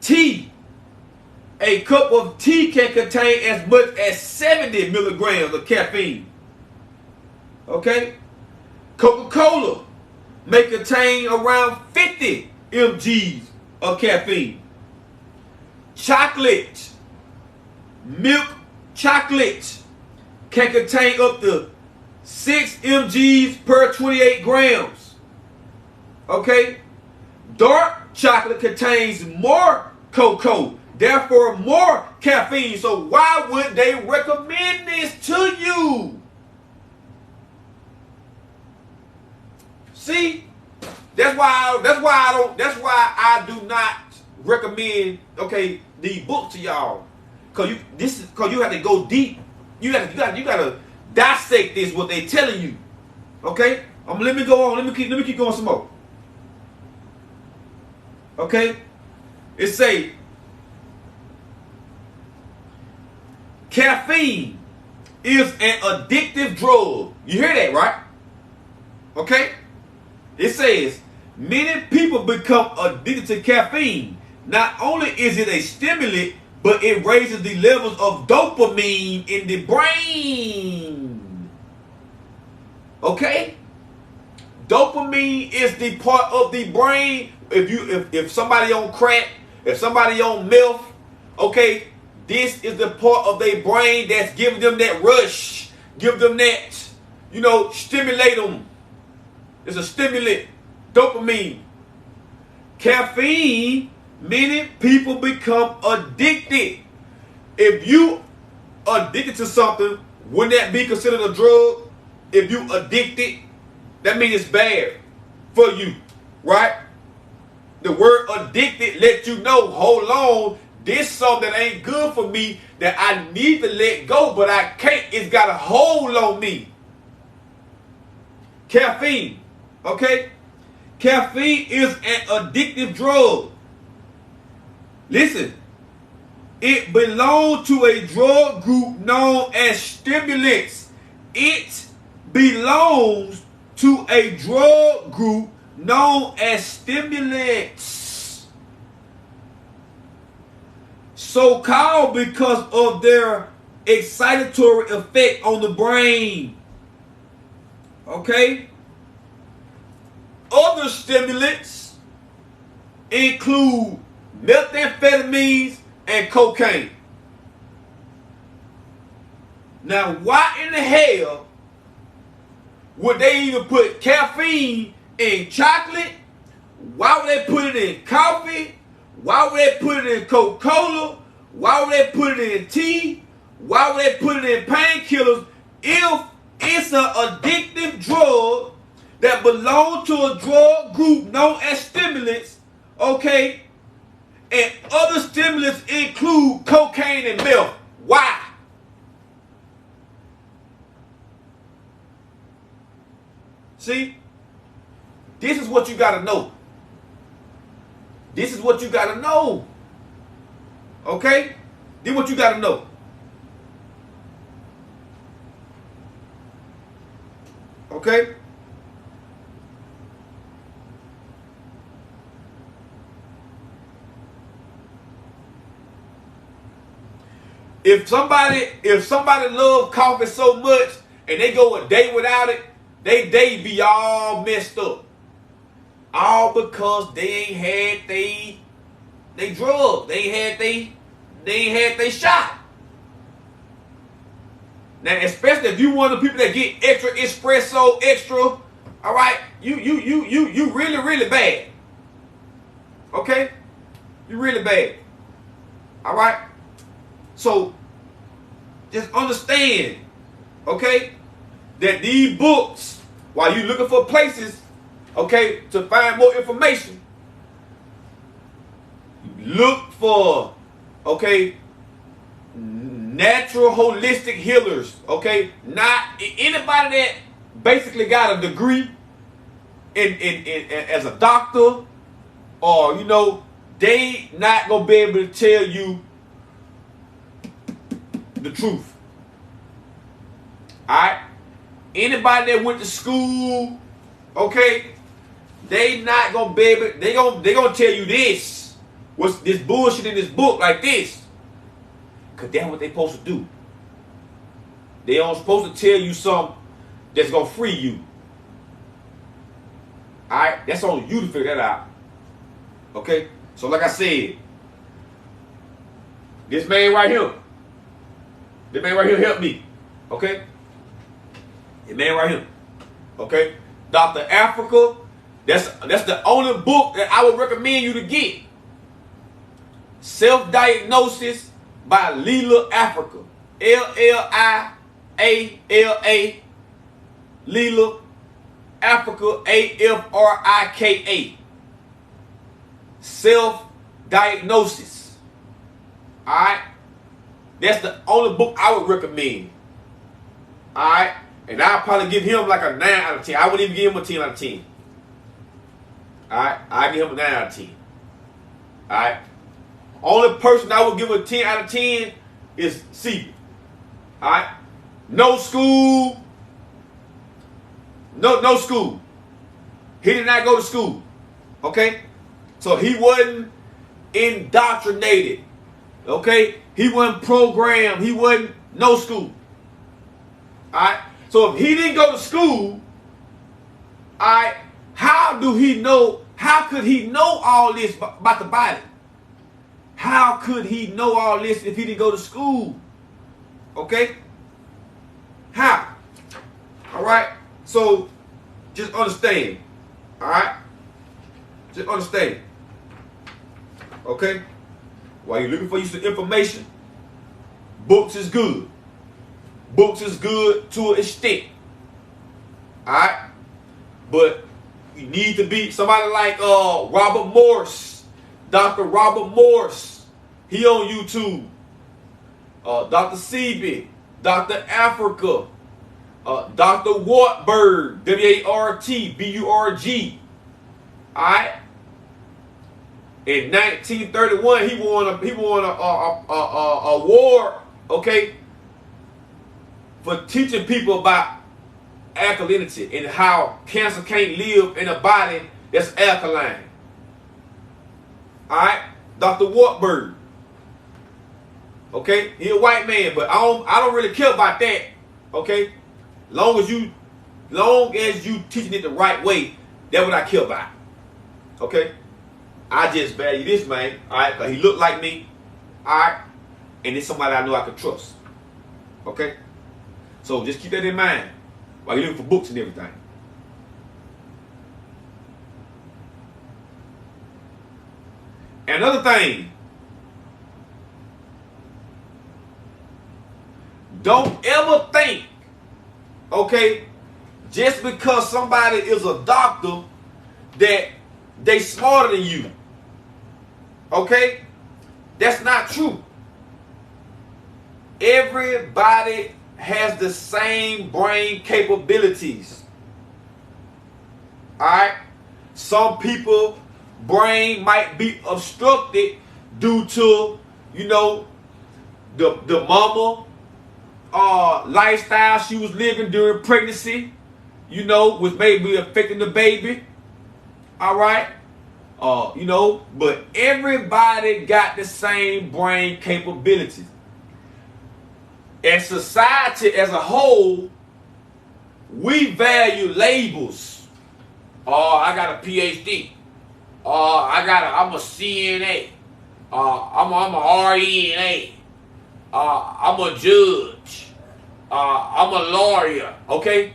Tea. A cup of tea can contain as much as 70 milligrams of caffeine. Okay? Coca-Cola may contain around 50 mg of caffeine. Chocolate, milk chocolate can contain up to 6 mg per 28 grams. Okay? Dark chocolate contains more cocoa, therefore more caffeine. So why would they recommend this to you? See? That's why I do not recommend, okay, these books to y'all. Cause you have to go deep. You gotta dissect this, what they telling you. Okay? Let me go on. Let me keep going some more. Okay? It say caffeine is an addictive drug. You hear that, right? Okay? It says many people become addicted to caffeine. Not only is it a stimulant, but it raises the levels of dopamine in the brain. Okay? Dopamine is the part of the brain. If somebody on crack, if somebody on meth, okay, this is the part of their brain that's giving them that rush, give them that, stimulate them. It's a stimulant, dopamine. Caffeine, many people become addicted. If you addicted to something, wouldn't that be considered a drug? If you addicted, that means it's bad for you, right? The word addicted lets you know, hold on, this something that ain't good for me that I need to let go, but I can't. It's got a hold on me. Caffeine, okay? Caffeine is an addictive drug. Listen, it belongs to a drug group known as stimulants. It belongs to a drug group known as stimulants. So called because of their excitatory effect on the brain. Okay? Other stimulants include methamphetamines and cocaine. Now, why in the hell would they even put caffeine in chocolate? Why would they put it in coffee? Why would they put it in Coca-Cola? Why would they put it in tea? Why would they put it in painkillers if it's an addictive drug that belongs to a drug group known as stimulants, okay? And other stimulants include cocaine and meth. Why? See? This is what you got to know. This is what you got to know. Okay? This is what you got to know. Okay? If somebody loves coffee so much and they go a day without it, they be all messed up. All because they ain't had they drug. They ain't had they shot. Now, especially if you one of the people that get extra espresso, extra, all right, you really, really bad. Okay? You really bad. All right? So, just understand, okay, that these books, while you're looking for places, okay, to find more information, look for, okay, natural holistic healers, okay? Not anybody that basically got a degree in as a doctor, or, you know, they not gonna be able to tell you the truth. Alright? Anybody that went to school, okay, they not gonna be able, they gonna tell you this. What's this bullshit in this book like this? Cause that's what they supposed to do. They aren't supposed to tell you something that's gonna free you. Alright? That's on you to figure that out. Okay? So like I said, this man right here helped me. Okay? This man right here. Okay? Dr. Africa, that's the only book that I would recommend you to get. Self-Diagnosis by Lila Africa. L-L-I-A-L-A. Lila Africa. A-F-R-I-K-A. Self-Diagnosis. Alright? That's the only book I would recommend. Alright? And I'll probably give him like a 9 out of 10. I wouldn't even give him a 10 out of 10. Alright? I'll give him a 9 out of 10. Alright? Only person I would give a 10 out of 10 is C. Alright? No school. No school. He did not go to school. Okay? So he wasn't indoctrinated. Okay? He wasn't programmed. He wasn't no school. Alright? So if he didn't go to school, alright, how could he know all this about the body? How could he know all this if he didn't go to school? Okay? How? Alright? So, just understand. Alright? Just understand. Okay? While you're looking for you some information, books is good. Books is good to an extent. Alright? But you need to be somebody like Robert Morse. Dr. Robert Morse, he on YouTube. Dr. Sebi, Dr. Africa, Dr. Wartburg, W-A-R-T-B-U-R-G. Alright? In 1931, he won a award, okay, for teaching people about alkalinity and how cancer can't live in a body that's alkaline. Alright, Dr. Wartburg. Okay, he a white man, but I don't really care about that. Okay, long as you teaching it the right way, that's what I care about. Okay, I just value this man. Alright, because he looked like me. Alright, and it's somebody I know I can trust. Okay, so just keep that in mind while you're looking for books and everything. Another thing, don't ever think, okay, just because somebody is a doctor that they smarter than you. Okay? That's not true. Everybody has the same brain capabilities. Alright? Some people brain might be obstructed due to, you know, the mama lifestyle she was living during pregnancy, you know, which may be affecting the baby. All right, you know, but everybody got the same brain capabilities. as society as a whole, we value labels. Oh, I got a PhD. I'm a CNA. I'm a RENA. I'm a judge. I'm a lawyer. Okay?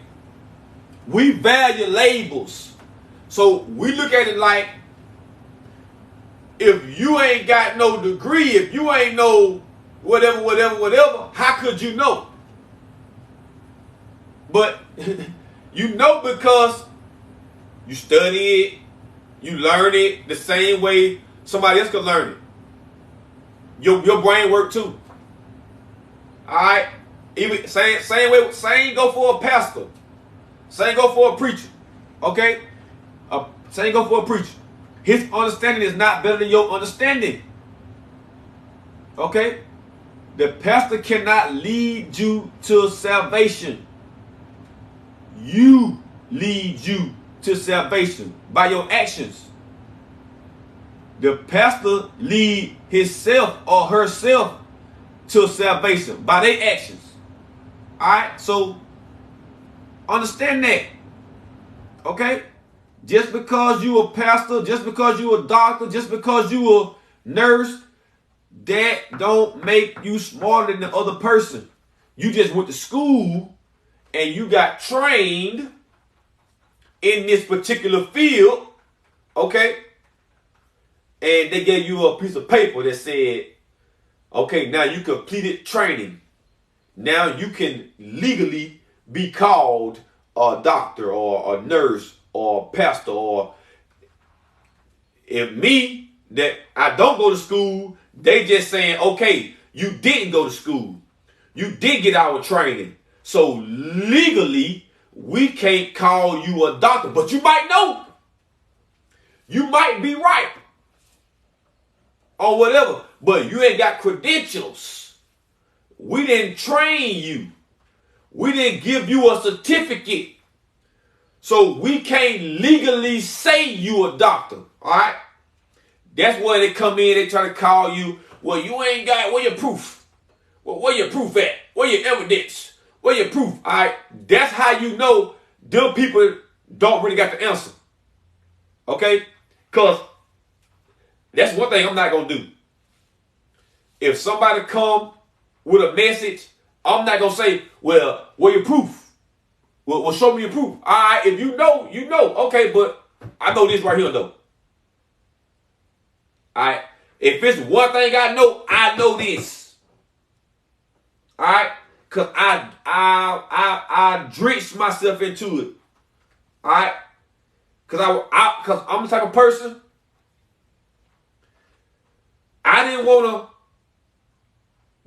We value labels. So we look at it like, if you ain't got no degree, if you ain't no whatever, how could you know? But you know because you study it, you learn it the same way somebody else could learn it. Your brain work too. Alright? Even same go for a pastor. Same go for a preacher. Okay? Same go for a preacher. His understanding is not better than your understanding. Okay? The pastor cannot lead you to salvation. You lead you to salvation by your actions. The pastor lead himself or herself to salvation by their actions. Alright? So understand that. Okay? Just because you a pastor, just because you a doctor, just because you a nurse, that don't make you smarter than the other person. You just went to school and you got trained in this particular field, okay? And they gave you a piece of paper that said, okay, now you completed training. Now you can legally be called a doctor or a nurse or a pastor. Or if me, that I don't go to school, they just saying, okay, you didn't go to school. You did get our training. So legally, we can't call you a doctor. But you might know. You might be right. Or whatever. But you ain't got credentials. We didn't train you. We didn't give you a certificate. So we can't legally say you a doctor. Alright? That's where they come in, they try to call you, well, you ain't got, where your proof? Well, where your proof at? Where your evidence? Where your proof? Alright? That's how you know them people don't really got the answer. Okay? Because that's one thing I'm not going to do. If somebody come with a message, I'm not going to say, well, where your proof? Well, show me your proof. Alright, if you know, you know. Okay, but I know this right here, though. Alright? If it's one thing I know this. Alright? Because I drenched myself into it. Alright? Because I'm the type of person, I didn't want to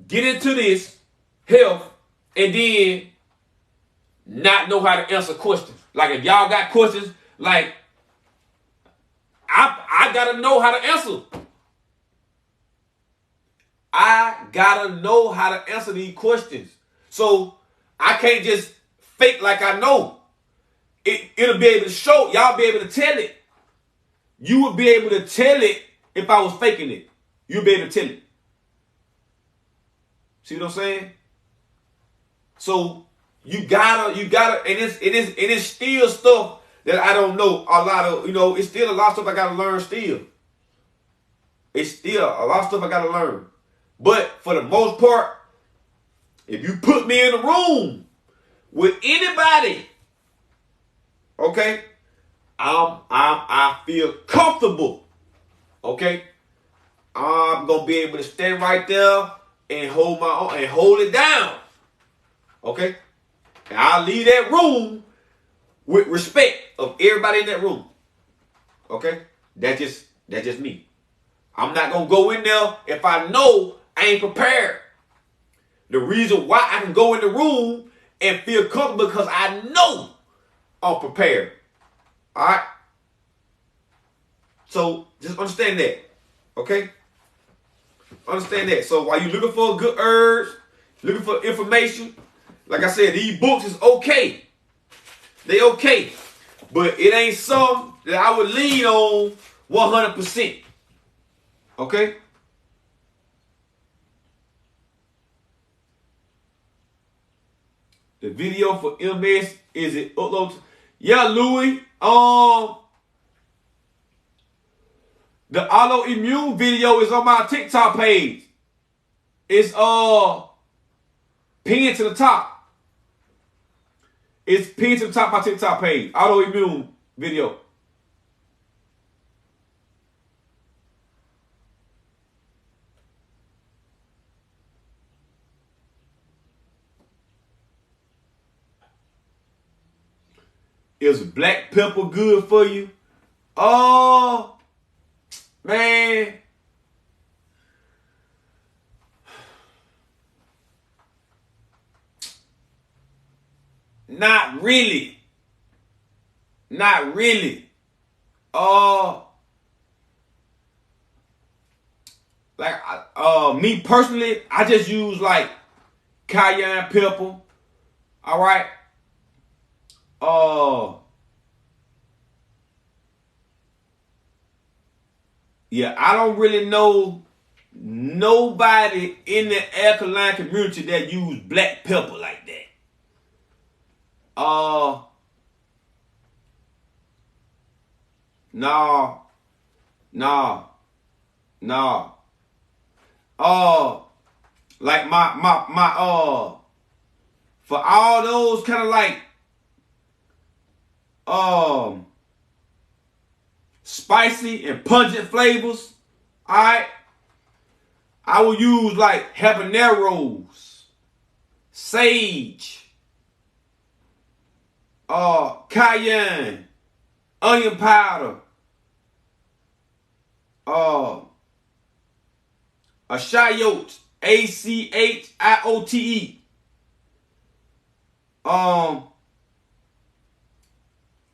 get into this health and then not know how to answer questions. Like if y'all got questions, like I gotta know how to answer. I gotta know how to answer these questions. So I can't just fake like I know. It'll be able to show, y'all be able to tell it. You would be able to tell it if I was faking it. You'll be able to tell it. See what I'm saying? So you gotta, and it is still stuff that I don't know a lot of, it's still a lot of stuff I gotta learn still. It's still a lot of stuff I gotta learn. But for the most part, if you put me in a room with anybody, okay, I feel comfortable. Okay, I'm gonna be able to stand right there and hold my own and hold it down. Okay, and I'll leave that room with respect of everybody in that room. Okay, that's just me. I'm not gonna go in there if I know I ain't prepared. The reason why I can go in the room and feel comfortable because I know I'm prepared. All right. So just understand that. Okay. Understand that. So while you're looking for good herbs, looking for information, like I said, these books is okay. They okay. But it ain't something that I would lean on 100%. Okay? The video for MS is it upload? Yeah, Louis. The autoimmune video is on my TikTok page. It's pinned to the top. It's pinned to the top of my TikTok page. Autoimmune video. Is black pepper good for you? Oh, man. Not really. Not really. Me personally, I just use like cayenne pepper. All right. Yeah, I don't really know nobody in the alkaline community that use black pepper like that. No. Like my for all those kind of like spicy and pungent flavors, I will use like habaneros, sage, cayenne, onion powder, achiote, achiote.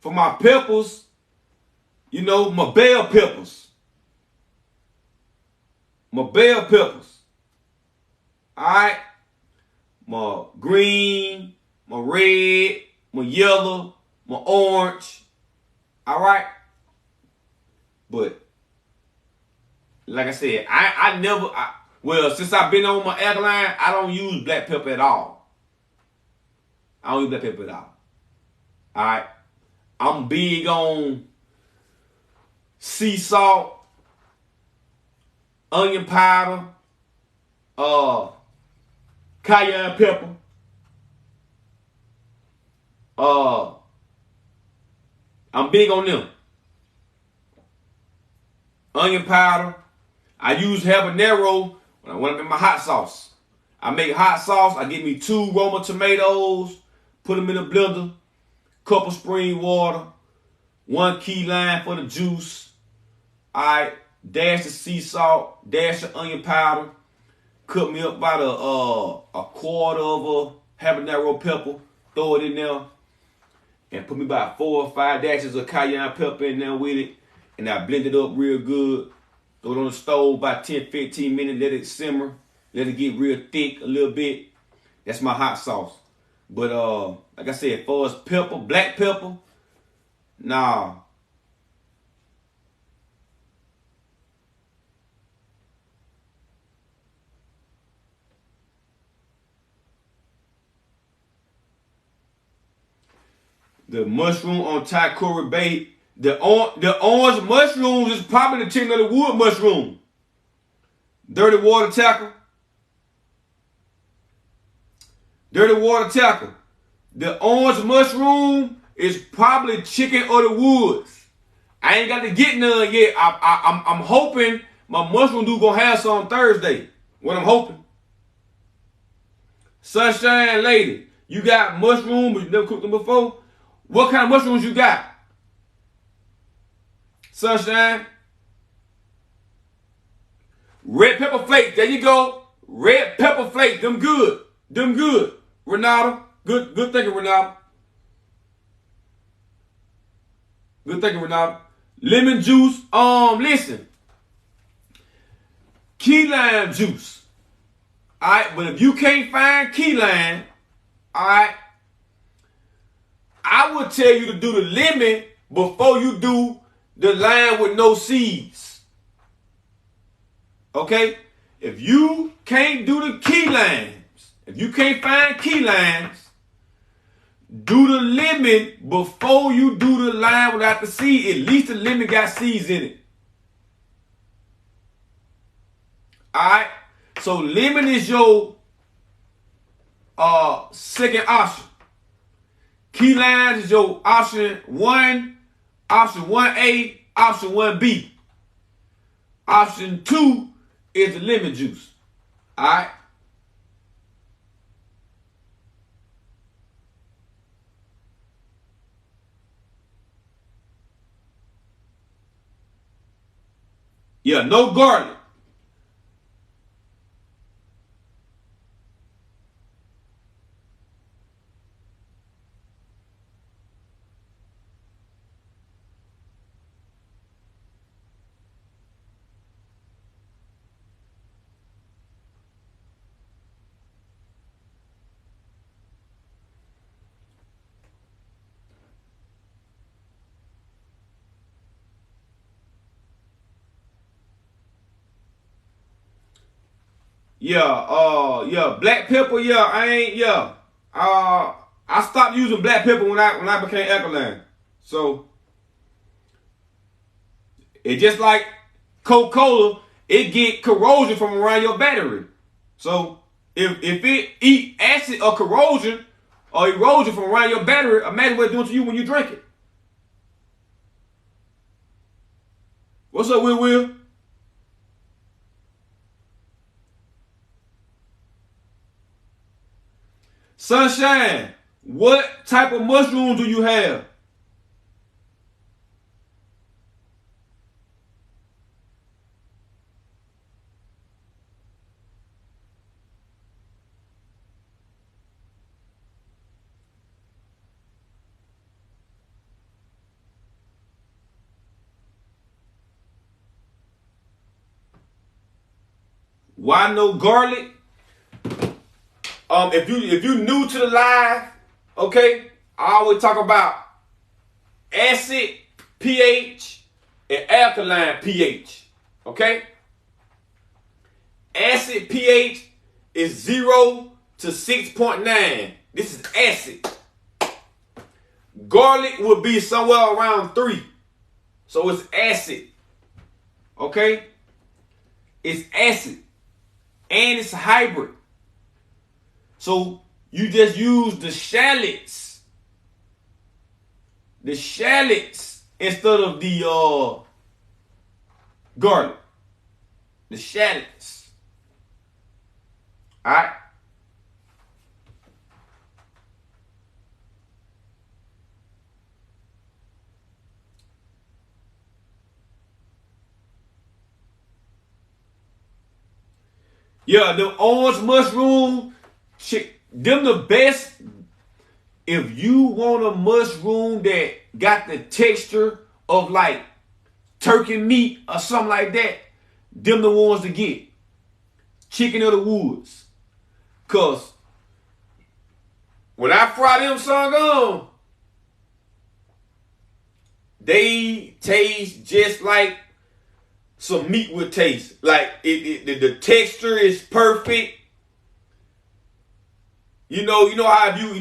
For my peppers, you know, my bell peppers. Alright? My green, my red, my yellow, my orange. Alright? But, like I said, since I've been on my alkaline, I don't use black pepper at all. Alright? I'm big on sea salt, onion powder, cayenne pepper, I'm big on them. Onion powder. I use habanero when I'm in my hot sauce. I make hot sauce. I get me 2 Roma tomatoes, put them in a blender, cup of spring water, 1 key lime for the juice. I dash the sea salt, dash the onion powder, cut me up about a quarter of a habanero pepper, throw it in there, and put me about 4 or 5 dashes of cayenne pepper in there with it, and I blend it up real good. Throw it on the stove about 10-15 minutes, let it simmer, let it get real thick a little bit. That's my hot sauce. But like I said, as far as pepper, black pepper, nah. The mushroom on Taikori Bay, the orange mushrooms is probably the chicken of the wood mushroom. Dirty water tackle. The orange mushroom is probably chicken of the woods. I ain't got to get none yet. I'm hoping my mushroom dude gonna have some Thursday. What I'm hoping. Sunshine lady, you got mushroom, but you never cooked them before? What kind of mushrooms you got? Sunshine. Red pepper flakes. There you go. Red pepper flakes. Them good. Renata. Good thinking, Renata. Lemon juice. Listen. Key lime juice. Alright, but if you can't find key lime, alright, I would tell you to do the lemon before you do the lime with no seeds. Okay? If you can't do the key limes, if you can't find key limes, do the lemon before you do the lime without the seed. At least the lemon got seeds in it. Alright? So lemon is your second option. Key limes is your option 1, option 1A, option 1B. Option 2 is the lemon juice. Alright? Yeah, no garlic. Yeah, black pepper, I stopped using black pepper when I became alkaline. So it just like Coca-Cola, it get corrosion from around your battery. So if it eat acid or corrosion or erosion from around your battery, imagine what it's doing to you when you drink it. What's up, Will? Sunshine, what type of mushroom do you have? Why no garlic? If you new to the live, okay, I always talk about acid pH and alkaline pH. Okay? Acid pH is 0 to 6.9. This is acid. Garlic would be somewhere around 3. So it's acid. Okay? It's acid. And it's a hybrid. So you just use the shallots. The shallots instead of the garlic. The shallots. Alright? Yeah, the orange mushroom, them the best. If you want a mushroom that got the texture of like turkey meat or something like that, them the ones to get. Chicken of the woods. Cause when I fry them song they taste just like some meat would taste. Like the texture is perfect. You know how if you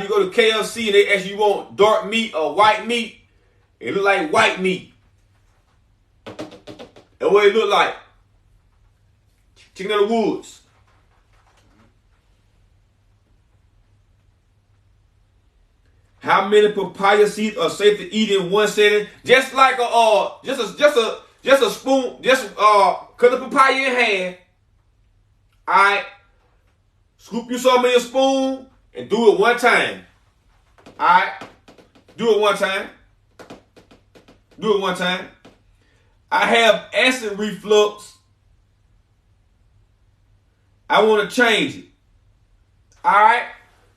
go to KFC and they ask you want dark meat or white meat, it look like white meat. That's what it look like. Chicken of the woods. How many papaya seeds are safe to eat in one setting? Just like just a spoon, cut the papaya in half. Alright. Scoop you some in your spoon and do it one time. Alright? Do it one time. Do it one time. I have acid reflux. I want to change it. Alright?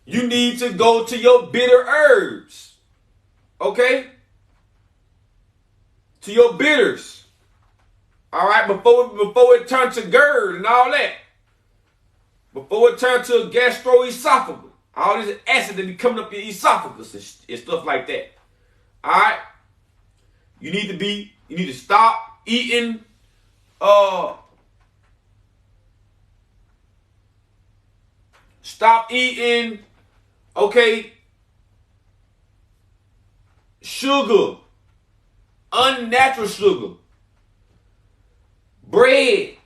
You need to go to your bitter herbs. Okay? To your bitters. Alright? Before it turns to GERD and all that. Before it turns to a gastroesophagus. All this acid that be coming up your esophagus and stuff like that. Alright? You need to stop eating okay, sugar, unnatural sugar, bread,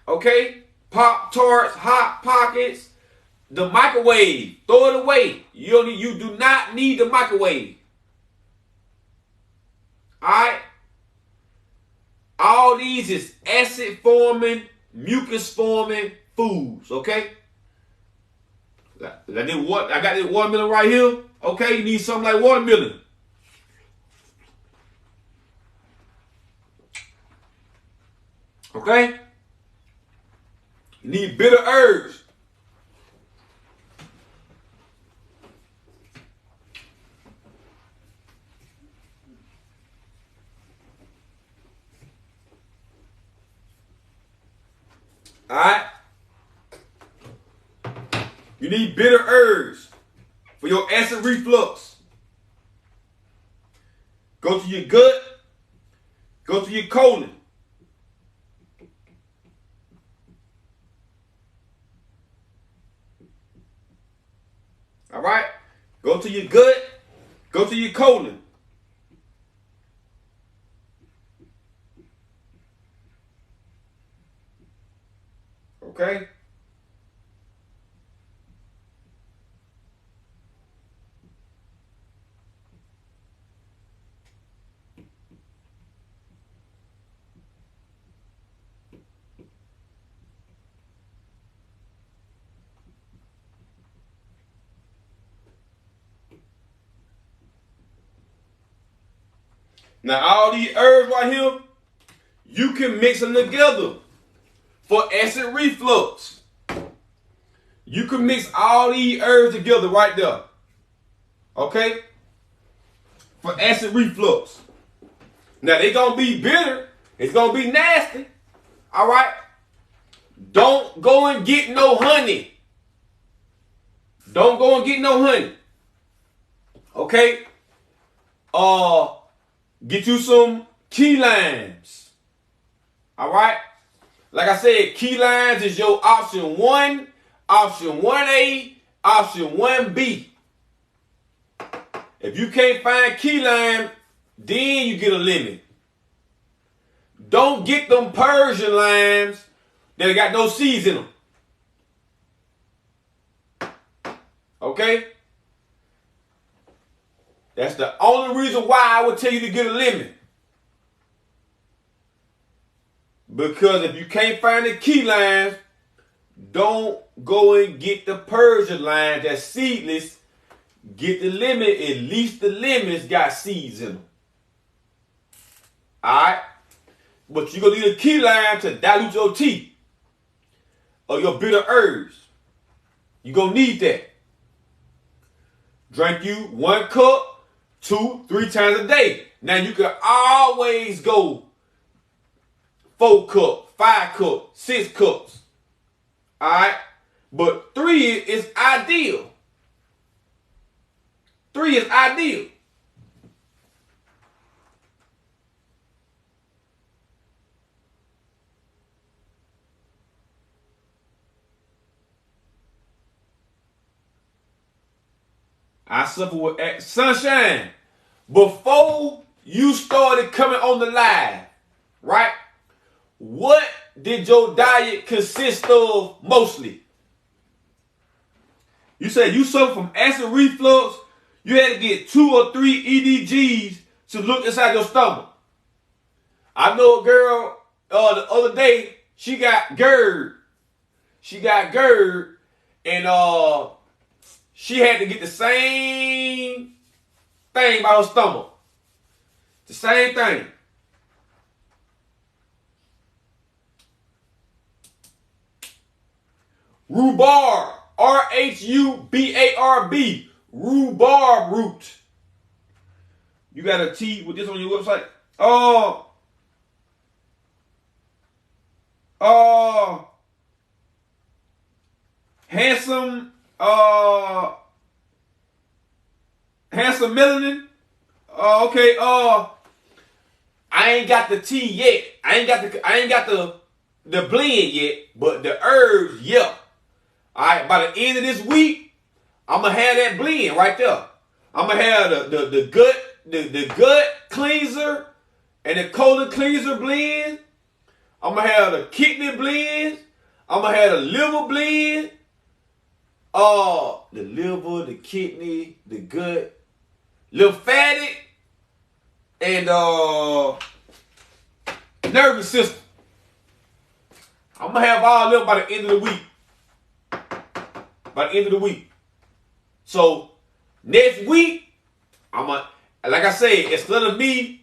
okay, Pop-Tarts, Hot Pockets, the microwave, throw it away. You do not need the microwave. Alright? All these is acid forming, mucus forming foods, okay? I got this watermelon right here. Okay, you need something like watermelon. Okay? You need bitter herbs. Alright? You need bitter herbs for your acid reflux. Go to your gut. Go to your colon. Alright? Go to your gut. Go to your colon. Okay? Now all these herbs right here, you can mix them together for acid reflux. You can mix all these herbs together right there. Okay? For acid reflux. Now they're going to be bitter. It's going to be nasty. Alright? Don't go and get no honey. Don't go and get no honey. Okay? Get you some key limes. Alright? Like I said, key limes is your option 1, option 1A, option 1B. If you can't find key lime, then you get a lemon. Don't get them Persian limes that got no seeds in them. Okay? That's the only reason why I would tell you to get a lemon. Because if you can't find the key limes, don't go and get the Persian limes that's seedless. Get the lemon, at least the lemons got seeds in them. Alright? But you're going to need a key lime to dilute your tea or your bitter herbs. You're going to need that. Drink you 1 cup, 2, 3 times a day. Now you can always go 4 cups, 5 cups, 6 cups. Alright? But 3 is ideal. 3 is ideal. I suffer with sunshine. Before you started coming on the live, right? What did your diet consist of mostly? You said you suffer from acid reflux. You had to get 2 or 3 EDGs to look inside your stomach. I know a girl the other day, she got GERD. And she had to get the same thing by her stomach. The same thing. Rhubarb. RHUBARB. Rhubarb root. You got a tea with this on your website? Handsome melanin. Okay. I ain't got the tea yet. I ain't got the blend yet, but the herbs, yeah. All right. By the end of this week, I'm gonna have that blend right there. I'm gonna have the gut the gut cleanser and the colon cleanser blend. I'm going to have the kidney blend. I'm going to have the liver blend. The liver, the kidney, the gut, lymphatic, and nervous system. I'm going to have all of them by the end of the week. By the end of the week. So, next week, like I said, instead of me,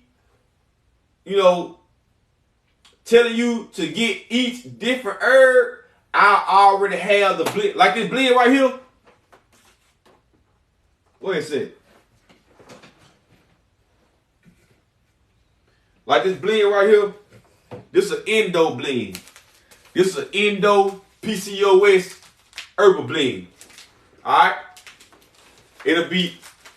telling you to get each different herb, I already have the blend. Like this blend right here. What is it? Like this blend right here. This is an endo blend. This is an endo PCOS herbal blend. Alright?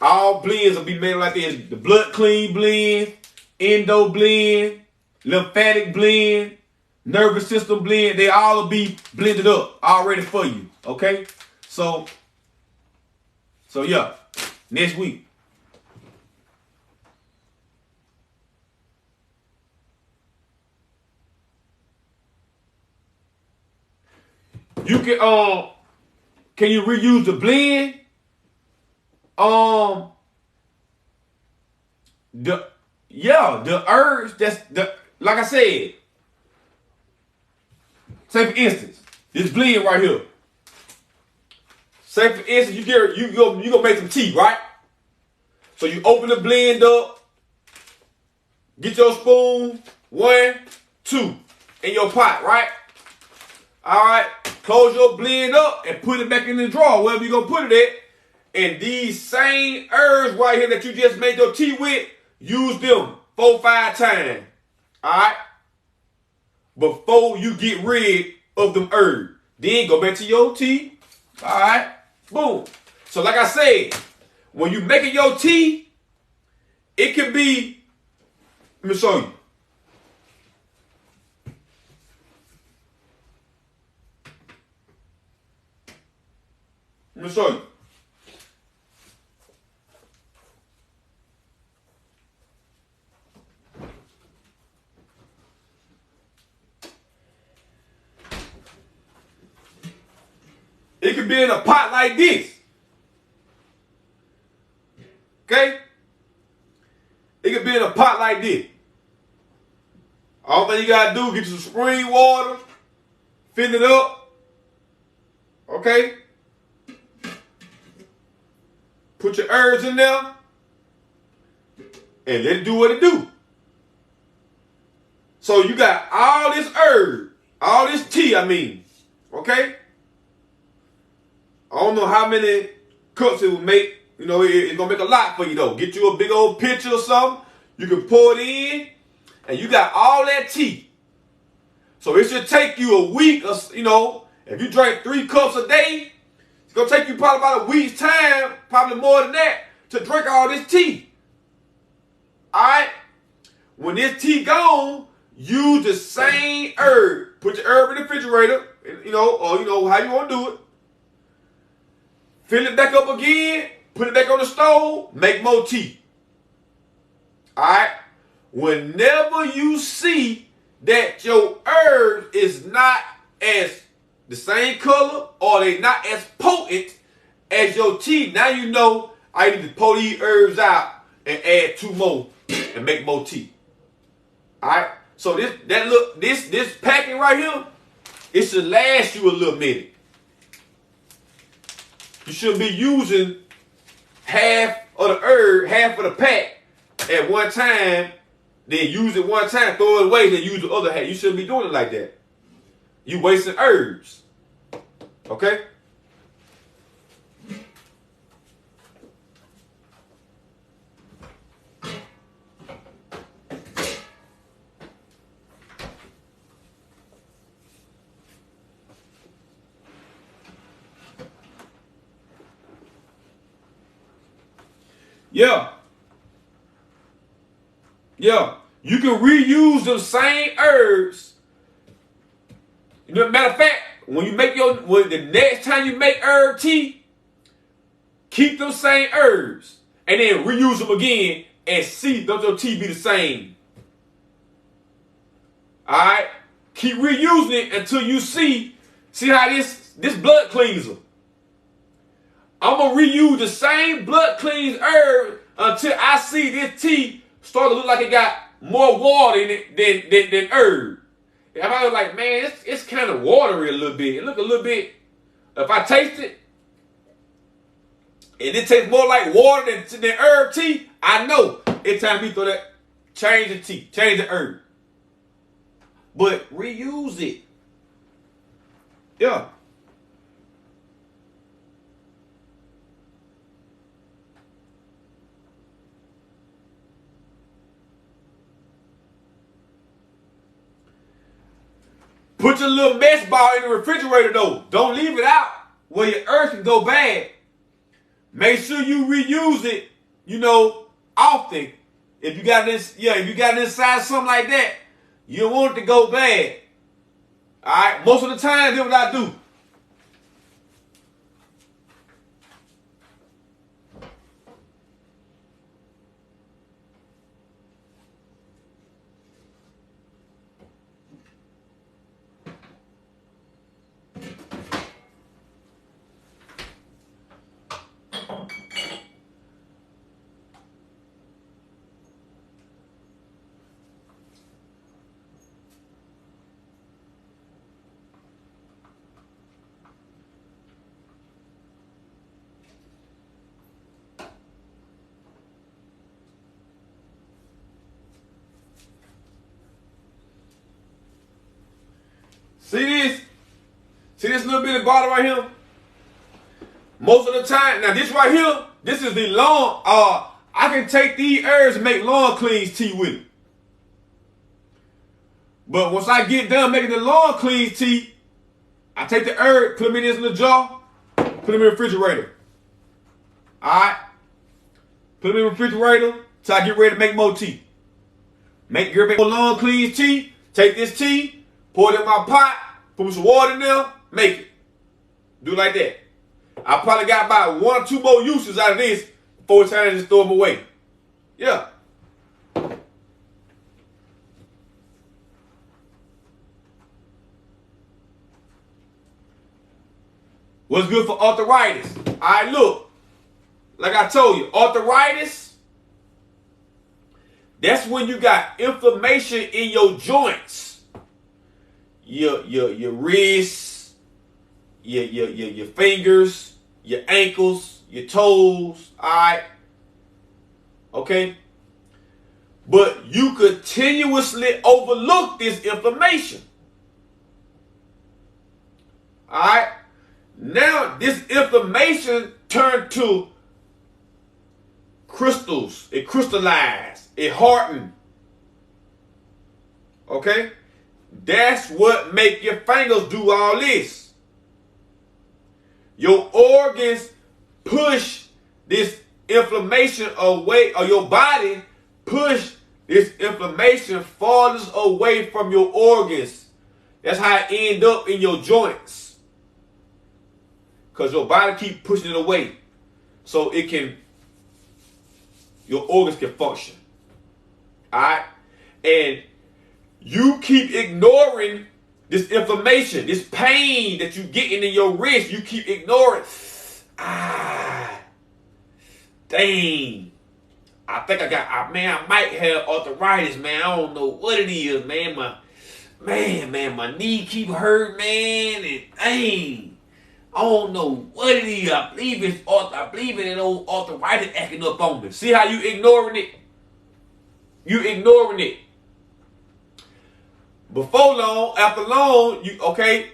All blends will be made like this. The blood clean blend, endo blend, lymphatic blend, nervous system blend. They all will be blended up already for you. Okay? So yeah. Next week. You can you reuse the blend? The herbs like I said. Say for instance, this blend right here. Say for instance, you go make some tea, right? So you open the blend up, get your spoon, 1, 2, in your pot, right? All right, close your blend up and put it back in the drawer, wherever you're gonna put it at. And these same herbs right here that you just made your tea with, use them 4-5 times. All right? Before you get rid of them herbs. Then go back to your tea. All right? Boom. So like I said, when you making your tea, it can be, let me show you. Let me show you. It could be in a pot like this. Okay? It could be in a pot like this. All thing you gotta do, get you some spring water, fill it up. Okay? Put your herbs in there and let it do what it do. So you got all this herb, all this tea, okay? I don't know how many cups it will make. It's going to make a lot for you, though. Get you a big old pitcher or something. You can pour it in, and you got all that tea. So it should take you a week, if you drink 3 cups a day, it's going to take you probably about a week's time, probably more than that, to drink all this tea. All right? When this tea gone, use the same herb. Put your herb in the refrigerator, or how you want to do it. Fill it back up again, put it back on the stove, make more tea. Alright? Whenever you see that your herb is not as the same color or they not as potent as your tea, now you know I need to pull these herbs out and add 2 more and make more tea. Alright? So this packing right here, it should last you a little minute. You shouldn't be using half of the herb, half of the pack at one time, then use it one time, throw it away, then use the other half. You shouldn't be doing it like that. You wasting herbs. Okay? Yeah. You can reuse the same herbs. Matter of fact, when the next time you make herb tea, keep those same herbs and then reuse them again and see, don't your tea be the same. Alright? Keep reusing it until you see how this blood cleanser. I'm going to reuse the same blood cleanse herb until I see this tea start to look like it got more water in it than herb. If I was like, man, it's kind of watery a little bit. It look a little bit, if I taste it, and it tastes more like water than herb tea, I know it's time for me to throw that, change the tea, change the herb. But reuse it. Yeah. Put your little mesh ball in the refrigerator though. Don't leave it out where your earth can go bad. Make sure you reuse it, often. If you got this, if you got it inside something like that, you don't want it to go bad. Alright? Most of the time, that's what I do. See this? See this little bitty bottle right here? Most of the time, now this right here, this is the lawn. I can take these herbs and make lawn cleanse tea with it. But once I get done making the lawn cleanse tea, I take the herb, put them in this little jar, put them in the refrigerator. Alright? Put them in the refrigerator till I get ready to make more tea. Make more lawn cleanse tea, take this tea, pour it in my pot, put some water in there, make it. Do it like that. I probably got about 1 or 2 more uses out of this before it's time to just throw them away. Yeah. What's good for arthritis? Alright, look. Like I told you, arthritis, that's when you got inflammation in your joints. Your wrists, your fingers, your ankles, your toes, alright? Okay? But you continuously overlook this inflammation. Alright? Now this inflammation turned to crystals. It crystallized. It hardened. Okay? That's what make your fingers do all this. Your organs push this inflammation away, or your body push this inflammation farthest away from your organs. That's how it ends up in your joints. Because your body keep pushing it away. So your organs can function. Alright? And you keep ignoring this inflammation, this pain that you getting in your wrist. You keep ignoring. Dang. I think I might have arthritis, man. I don't know what it is, man. My knee keep hurting, man. And dang. I don't know what it is. I believe it's that old arthritis acting up on me. See how you ignoring it? You ignoring it. Before long, after long, you gonna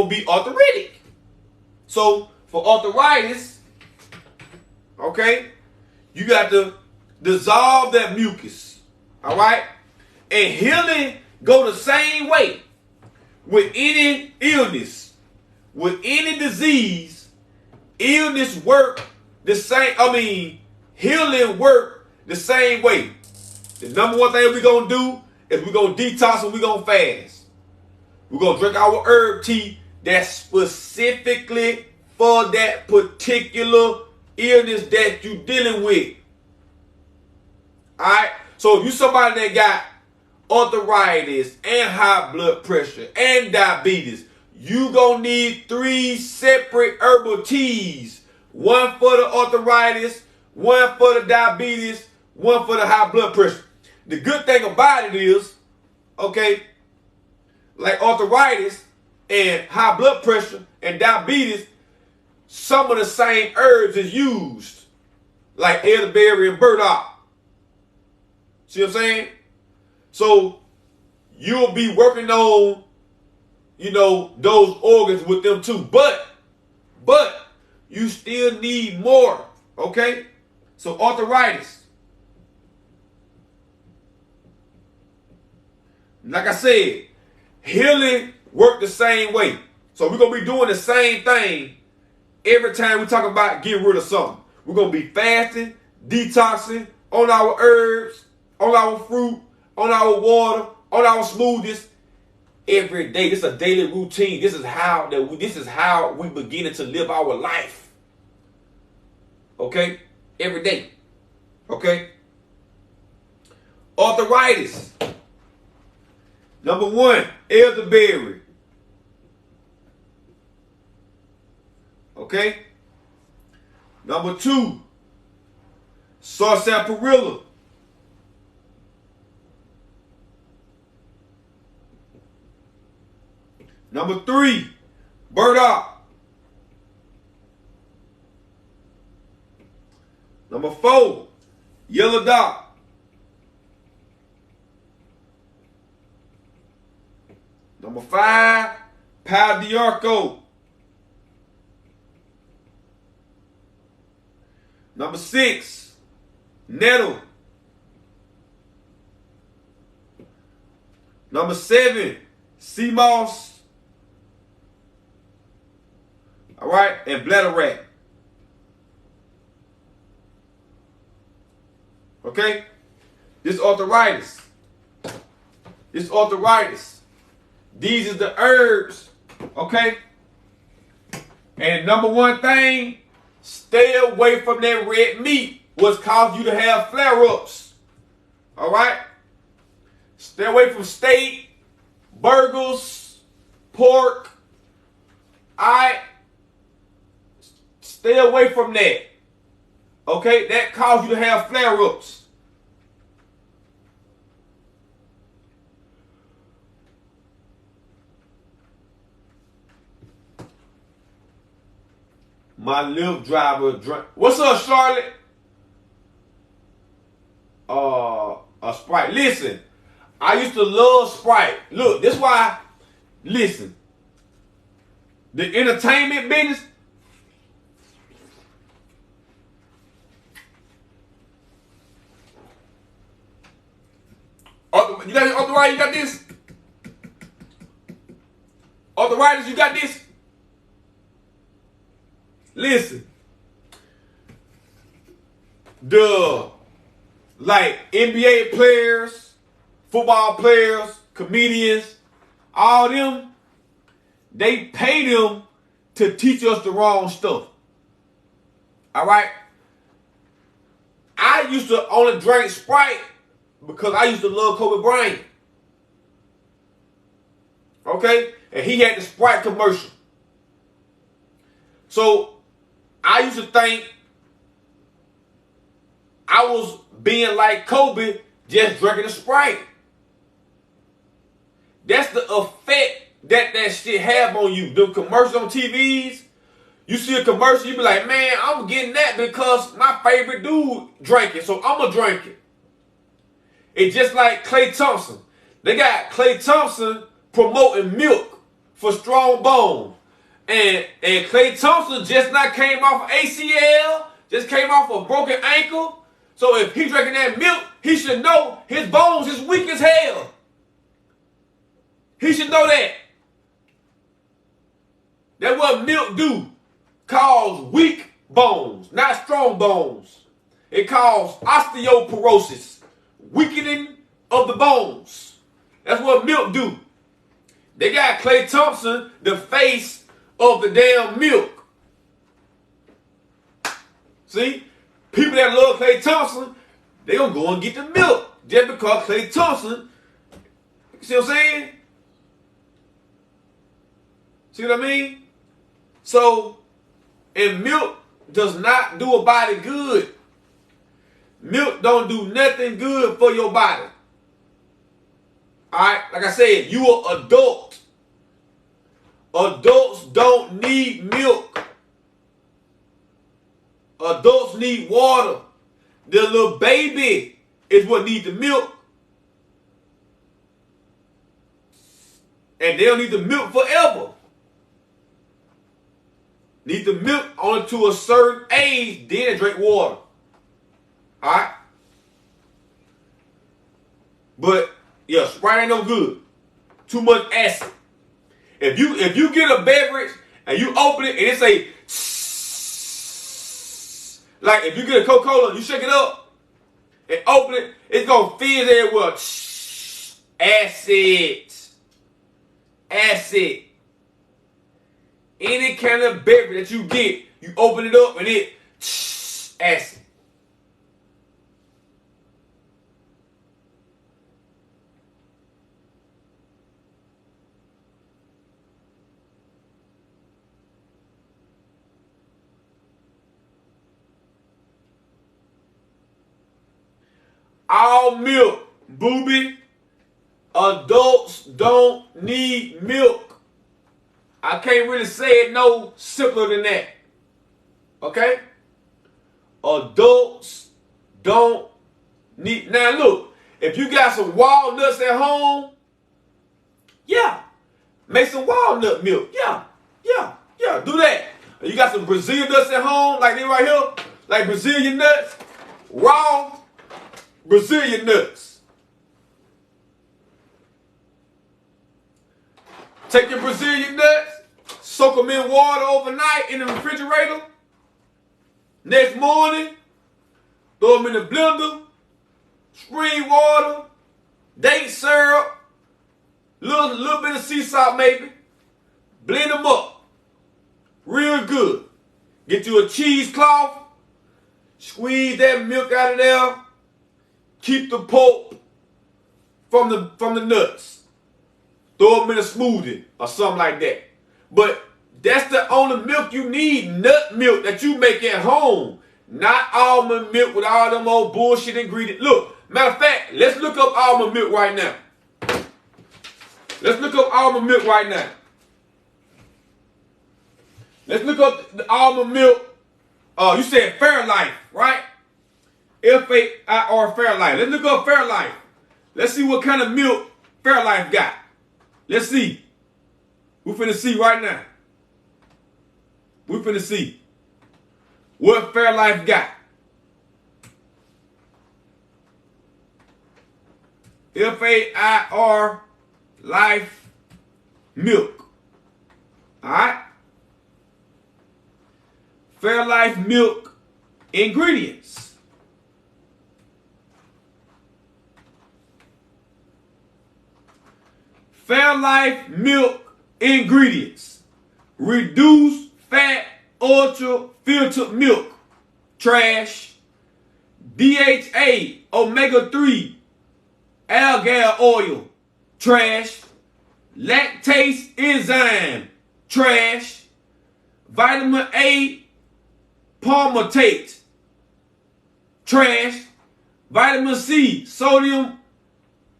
be arthritic. So for arthritis, okay, you got to dissolve that mucus. Alright? And healing go the same way. With any illness, with any disease, illness work the same. Healing work the same way. The number one thing we're gonna do is we're going to detox and we're going to fast. We're going to drink our herb tea that's specifically for that particular illness that you're dealing with. Alright? So if you somebody that got arthritis and high blood pressure and diabetes, you gonna need 3 separate herbal teas. One for the arthritis, one for the diabetes, one for the high blood pressure. The good thing about it is, okay, like arthritis and high blood pressure and diabetes, some of the same herbs is used, like elderberry and burdock. See what I'm saying? So you'll be working on, you know, those organs with them too. But you still need more, okay? So arthritis. Like I said, healing work the same way. So we're going to be doing the same thing every time we talk about getting rid of something. We're going to be fasting, detoxing on our herbs, on our fruit, on our water, on our smoothies every day. This is a daily routine. This is how we begin to live our life. Okay? Every day. Okay? Arthritis. Number 1, elderberry. Okay? Number 2, sarsaparilla. Number 3, burdock. Number 4, yellow dock. Number 5, pau d'arco. Number 6, nettle. Number 7, sea moss. All right, and bladderwrack. Okay, this arthritis. This arthritis. These is the herbs, okay? And number 1 thing, stay away from that red meat, what's caused you to have flare-ups. All right? Stay away from steak, burgers, pork. All right? Stay away from that. Okay? That caused you to have flare-ups. My Lyft driver drank. What's up, Charlotte? A Sprite. Listen, I used to love Sprite. Look, this why. Listen, the entertainment business. You got arthritis? You got this. Arthritis? You got this. Listen, the NBA players, football players, comedians, all them, they pay them to teach us the wrong stuff. All right? I used to only drink Sprite because I used to love Kobe Bryant. Okay? And he had the Sprite commercial. So I used to think I was being like Kobe, just drinking a Sprite. That's the effect that shit have on you. The commercials on TVs, you see a commercial, you be like, man, I'm getting that because my favorite dude drank it, so I'm going to drink it. It's just like Klay Thompson. They got Klay Thompson promoting milk for strong bones. And Klay Thompson just not came off of ACL, just came off a broken ankle. So if he drinking that milk, he should know his bones is weak as hell. He should know that. That's what milk do. Cause weak bones, not strong bones. It causes osteoporosis, weakening of the bones. That's what milk do. They got Klay Thompson, the face of the damn milk. See? People that love Klay Thompson, they gonna go and get the milk just because Klay Thompson. See what I'm saying? See what I mean? So, and milk does not do a body good. Milk don't do nothing good for your body. Alright, like I said, you are adult. Adults don't need milk. Adults need water. The little baby is what needs the milk. And they don't need the milk forever. Need the milk only to a certain age, then drink water. Alright? But yeah, Sprite ain't no good. Too much acid. If you get a beverage and you open it and it say like if you get a Coca-Cola and you shake it up and open it, it's gonna fizz everywhere. Acid. Acid. Any kind of beverage that you get, you open it up and it acid. All milk, booby. Adults don't need milk. I can't really say it no simpler than that. Okay? Adults don't need. Now look, if you got some walnuts at home, yeah, make some walnut milk. Yeah, do that. You got some Brazilian nuts at home, like they right here, like Brazilian nuts, raw Brazilian nuts. Take your Brazilian nuts, soak them in water overnight in the refrigerator. Next morning, throw them in the blender, spring water, date syrup, little bit of sea salt maybe. Blend them up real good. Get you a cheesecloth, squeeze that milk out of there. Keep the pulp from the nuts. Throw them in a smoothie or something like that. But that's the only milk you need, nut milk that you make at home. Not almond milk with all them old bullshit ingredients. Look, matter of fact, let's look up almond milk right now. Let's look up almond milk right now. Let's look up the almond milk. You said Fairlife, right? F-A-I-R Fairlife. Let's look up Fairlife. Let's see what kind of milk Fairlife got. Let's see. We're finna see right now. We're finna see what Fairlife got. F-A-I-R Life milk. Alright? Fairlife milk ingredients. Fairlife milk ingredients. Reduced fat, ultra filtered milk. Trash. DHA, omega-3, algal oil. Trash. Lactase enzyme. Trash. Vitamin A palmitate. Trash. Vitamin C, sodium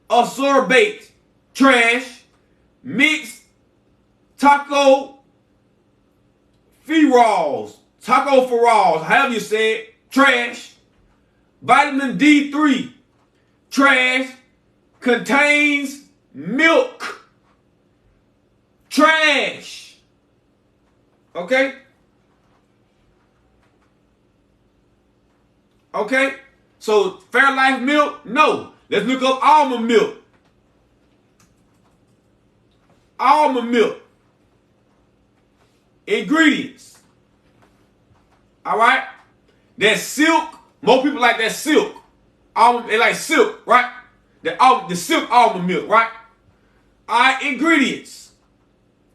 ascorbate. Trash. Mixed tocopherols, however you say it. Trash. Vitamin D3. Trash. Contains milk. Trash. Okay? Okay? So, Fairlife milk? No. Let's look up almond milk. Almond milk. Ingredients. Alright? That's silk. Most people like that silk. Almond, they like silk, right? The silk almond milk, right? Alright, ingredients.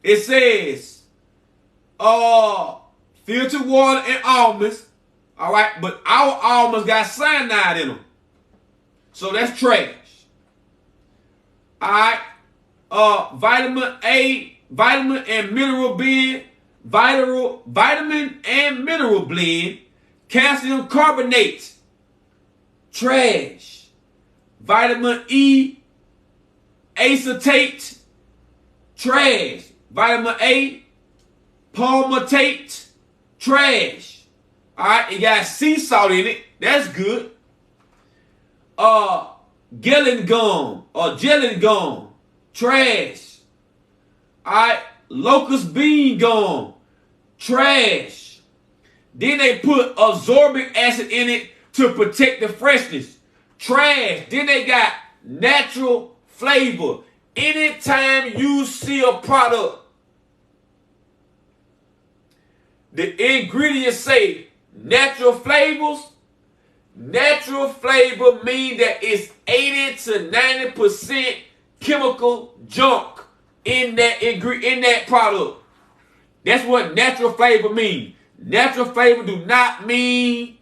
It says filtered water and almonds. Alright, but our almonds got cyanide in them. So that's trash. Alright. Vitamin A, vitamin and mineral blend, vitamin and mineral blend, calcium carbonate, trash. Vitamin E, acetate, trash. Vitamin A, palmitate, trash. Alright, it got sea salt in it. That's good. Gelling gum or gelling gum, trash. Alright, locust bean gum, trash. Then they put ascorbic acid in it to protect the freshness, trash. Then they got natural flavor. Anytime you see a product, the ingredients say natural flavors. Natural flavor mean that it's 80 to 90% chemical junk in that product. That's what natural flavor means. Natural flavor do not mean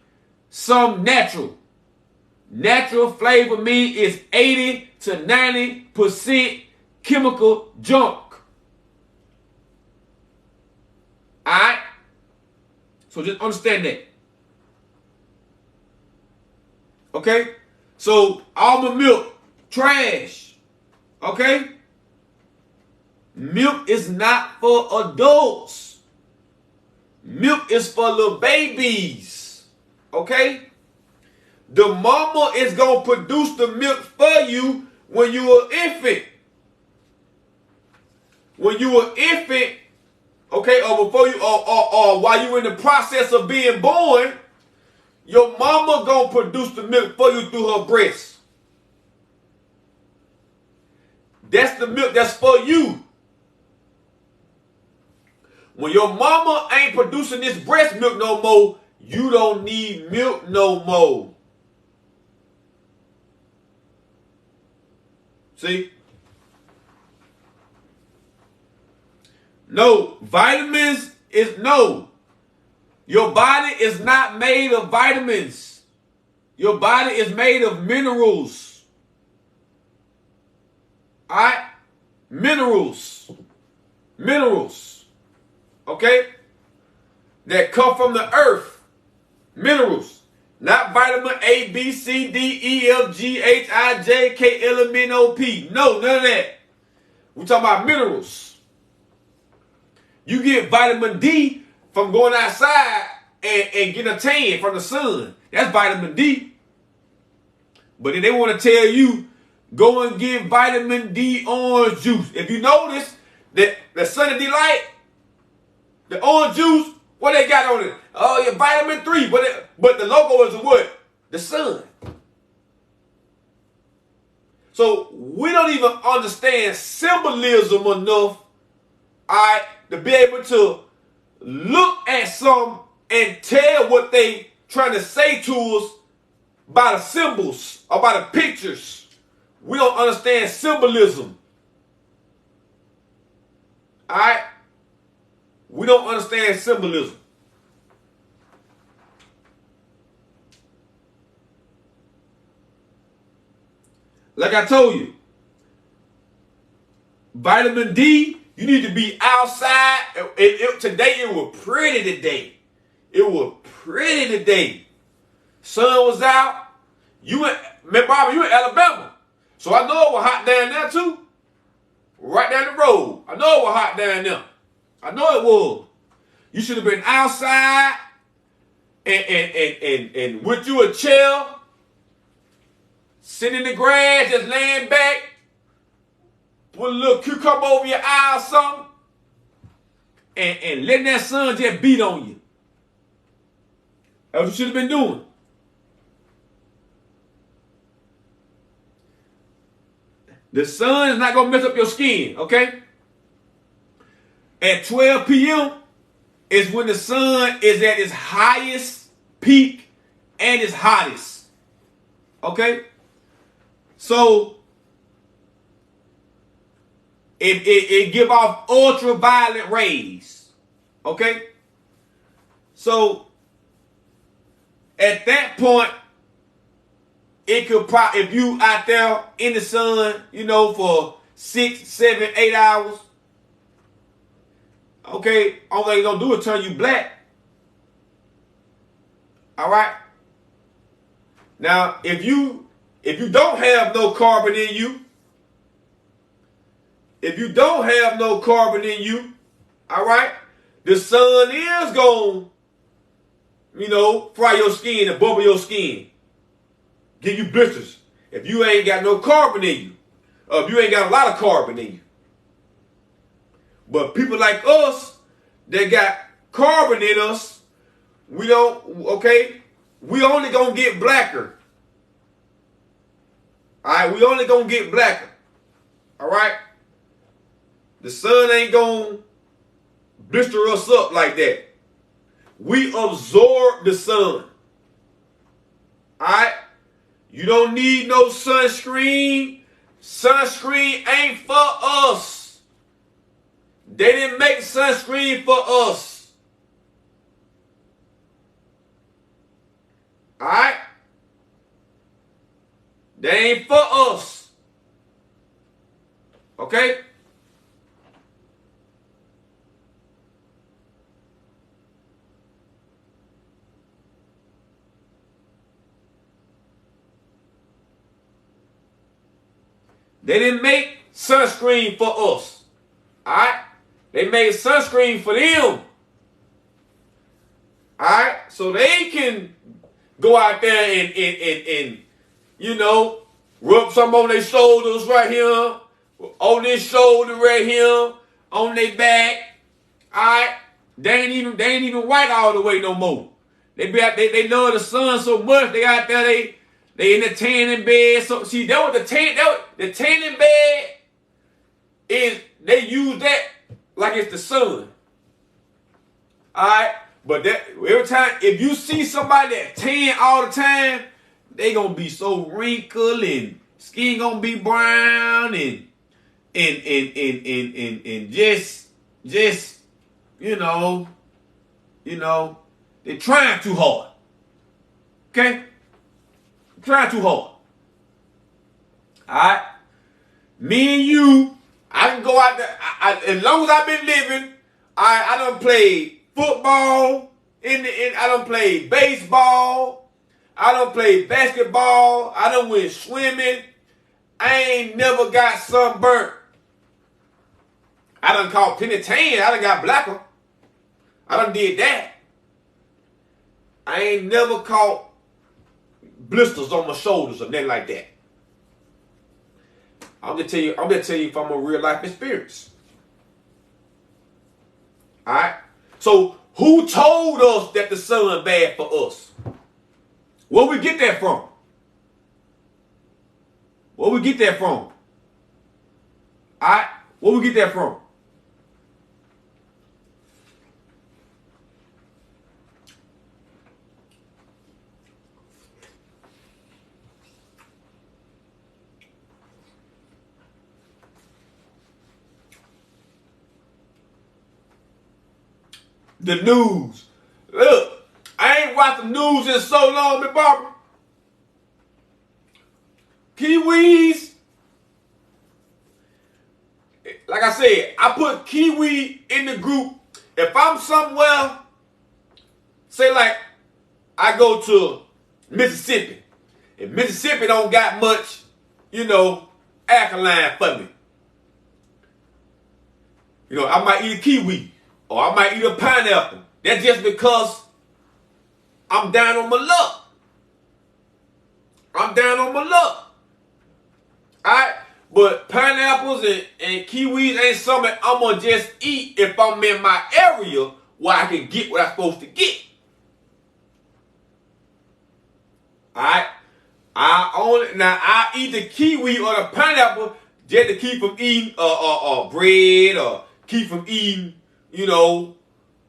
some natural. Natural flavor means it's 80 to 90% chemical junk. Alright? So just understand that. Okay? So almond milk, trash. Okay? Milk is not for adults. Milk is for little babies. Okay? The mama is going to produce the milk for you when you're an infant. When you're an infant, okay, or before you, or while you're in the process of being born, your mama gonna produce the milk for you through her breast. That's the milk that's for you. When your mama ain't producing this breast milk no more, you don't need milk no more. See? No, vitamins is no. Your body is not made of vitamins. Your body is made of minerals. Alright? Minerals. Minerals. Okay? That come from the earth. Minerals. Not vitamin A, B, C, D, E, F, G, H, I, J, K, L, M, N, O, P. No, none of that. We're talking about minerals. You get vitamin D from going outside and getting a tan from the sun. That's vitamin D. But then they want to tell you, go and get vitamin D orange juice. If you notice that the Sunny Delight, the orange juice, what they got on it? Oh, yeah, vitamin 3. But the logo is what? The sun. So we don't even understand symbolism enough, all right, to be able to look at some and tell what they trying to say to us by the symbols or by the pictures. We don't understand symbolism. Alright? We don't understand symbolism. Like I told you, vitamin D, you need to be outside. Today it was pretty today. It was pretty today. Sun was out. Barbara, you in Alabama. So I know it was hot down there too. Right down the road. I know it was hot down there. I know it was. You should have been outside and with you a chair, sitting in the grass, just laying back, put a little cucumber over your eye or something, and letting that sun just beat on you. That's what you should have been doing. The sun is not going to mess up your skin, okay? At 12 p.m. is when the sun is at its highest peak and its hottest, okay? So it give off ultraviolet rays, okay? So at that point, it could probably, if you out there in the sun, for 6, 7, 8 hours, okay, all thing it's gonna do is turn you black. All right. Now, if you don't have no carbon in you, all right, the sun is gonna, fry your skin and bubble your skin, give you blisters. If you ain't got no carbon in you, or if you ain't got a lot of carbon in you. But people like us that got carbon in us, we only gonna get blacker. All right, we only gonna get blacker. All right, the sun ain't gonna blister us up like that. We absorb the sun. All right, you don't need no sunscreen. Sunscreen ain't for us. They didn't make sunscreen for us. All right? They ain't for us. Okay? They didn't make sunscreen for us. All right? They made sunscreen for them. All right? So they can go out there and rub some on their shoulders right here, on their shoulder right here, on their back. All right? They ain't even white all the way no more. They love the sun so much. They out there, they in the tanning bed. So see, the tanning bed is, they use that like it's the sun. Alright? But that every time, if you see somebody that tan all the time, they gonna be so wrinkled and skin gonna be brown and just they're trying too hard. Okay? Trying too hard. Alright? Me and you, I can go out there. As long as I've been living, I done played football. I done played baseball. I done played basketball. I done went swimming. I ain't never got sunburnt. I done caught plenty tan. I done got blacker. I done did that. I ain't never caught blisters on my shoulders or nothing like that. I'm gonna tell you from a real life experience. Alright? So who told us that the sun bad for us? Where we get that from? Where we get that from? Alright? Where we get that from? The news. Look, I ain't watched the news in so long, Miss Barbara. Kiwis. Like I said, I put kiwi in the group. If I'm somewhere, say like I go to Mississippi. If Mississippi don't got much, alkaline for me. I might eat a kiwi. Or I might eat a pineapple. That's just because I'm down on my luck. I'm down on my luck. Alright? But pineapples and kiwis ain't something I'm going to just eat if I'm in my area where I can get what I'm supposed to get. Alright? I eat the kiwi or the pineapple just to keep from eating bread or keep from eating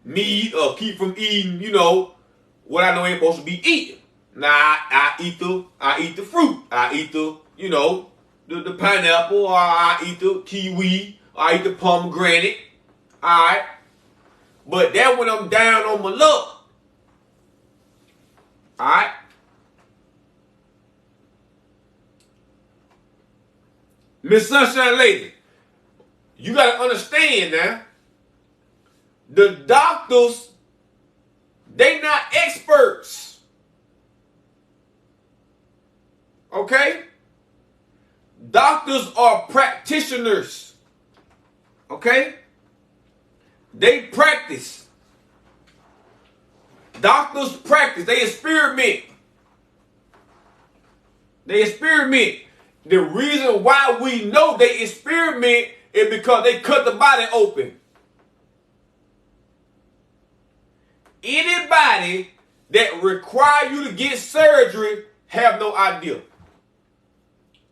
meat, or keep from eating, what I know ain't supposed to be eating. Now I eat the fruit. I eat the pineapple, or I eat the kiwi, or I eat the pomegranate. Alright. But that when I'm down on my luck. Alright. Miss Sunshine Lady, you got to understand now, the doctors, they not experts. Okay? Doctors are practitioners. Okay? They practice. Doctors practice. They experiment. They experiment. The reason why we know they experiment is because they cut the body open. Anybody that require you to get surgery have no idea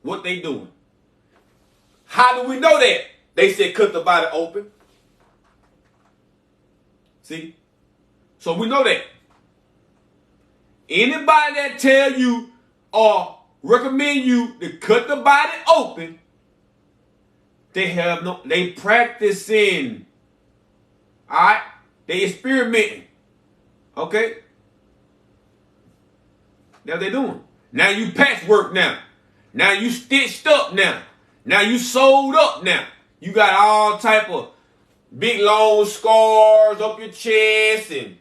what they doing. How do we know that? They said cut the body open. See? So we know that. Anybody that tell you or recommend you to cut the body open, they practicing. Alright? They experimenting. Okay? That's what they doing. Now you patchwork now. Now you stitched up now. Now you sewed up now. You got all type of big long scars up your chest and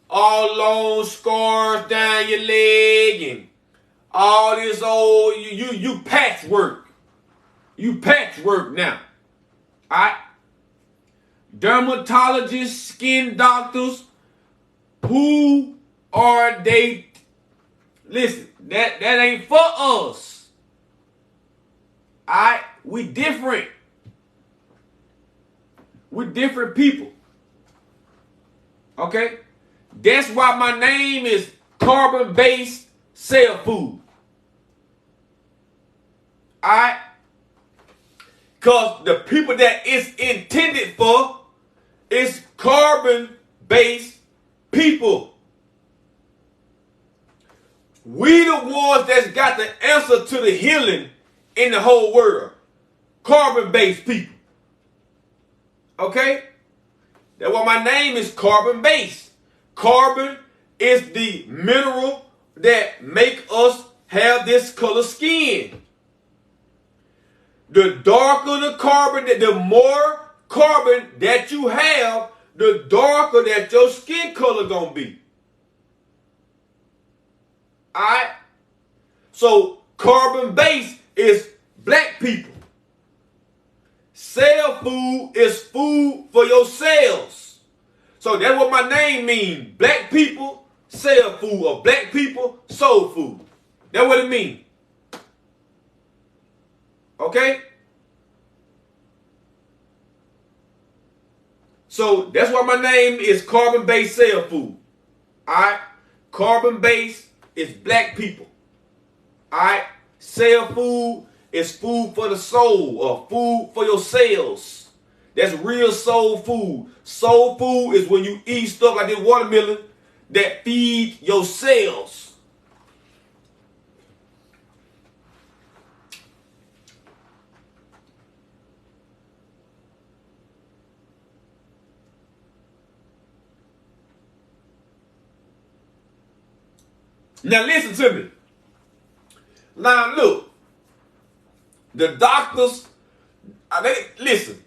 all long scars down your leg and all this old you patchwork. You patchwork now. Alright? Dermatologists, skin doctors, who are they? Listen, that ain't for us. Alright? We different. We're different people. Okay? That's why my name is Carbon-Based Cellfood. Alright? Because the people that it's intended for is carbon-based people. We the ones that's got the answer to the healing in the whole world. Carbon-based people. Okay? That's why my name is carbon-based. Carbon is the mineral that make us have this color skin. The darker the carbon, the more carbon that you have, the darker that your skin color gonna be. Alright? So carbon-based is black people. Cell food is food for your cells. So that's what my name means. Black people, cell food, or black people, soul food. That's what it means. Okay? So that's why my name is Carbon-Based Cellfood. Alright? Carbon-based is black people. Alright? Cell food is food for the soul, or food for your cells. That's real soul food. Soul food is when you eat stuff like this watermelon that feed your cells. Now listen to me. Now look, the doctors, listen,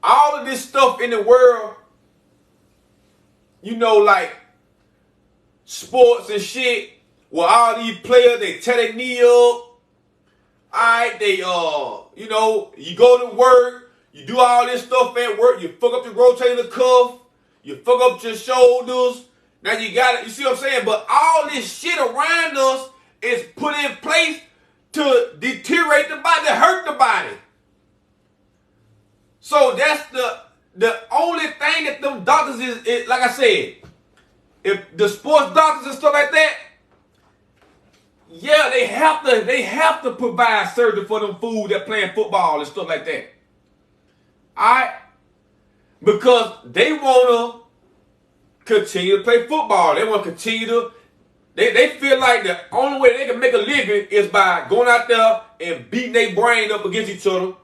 all of this stuff in the world, you know, like sports and shit, where all these players, they tear their knee up. Alright, they, you know, you go to work, you do all this stuff at work, you fuck up your rotator cuff, you fuck up your shoulders. Now you got it, you see what I'm saying? But all this shit around us is put in place to deteriorate the body, to hurt the body. So that's the only thing that them doctors is like I said, if the sports doctors and stuff like that, yeah, they have to provide surgery for them fools that playing football and stuff like that. Alright? Because they wanna continue to play football. They want to continue to, they feel like the only way they can make a living is by going out there and beating their brain up against each other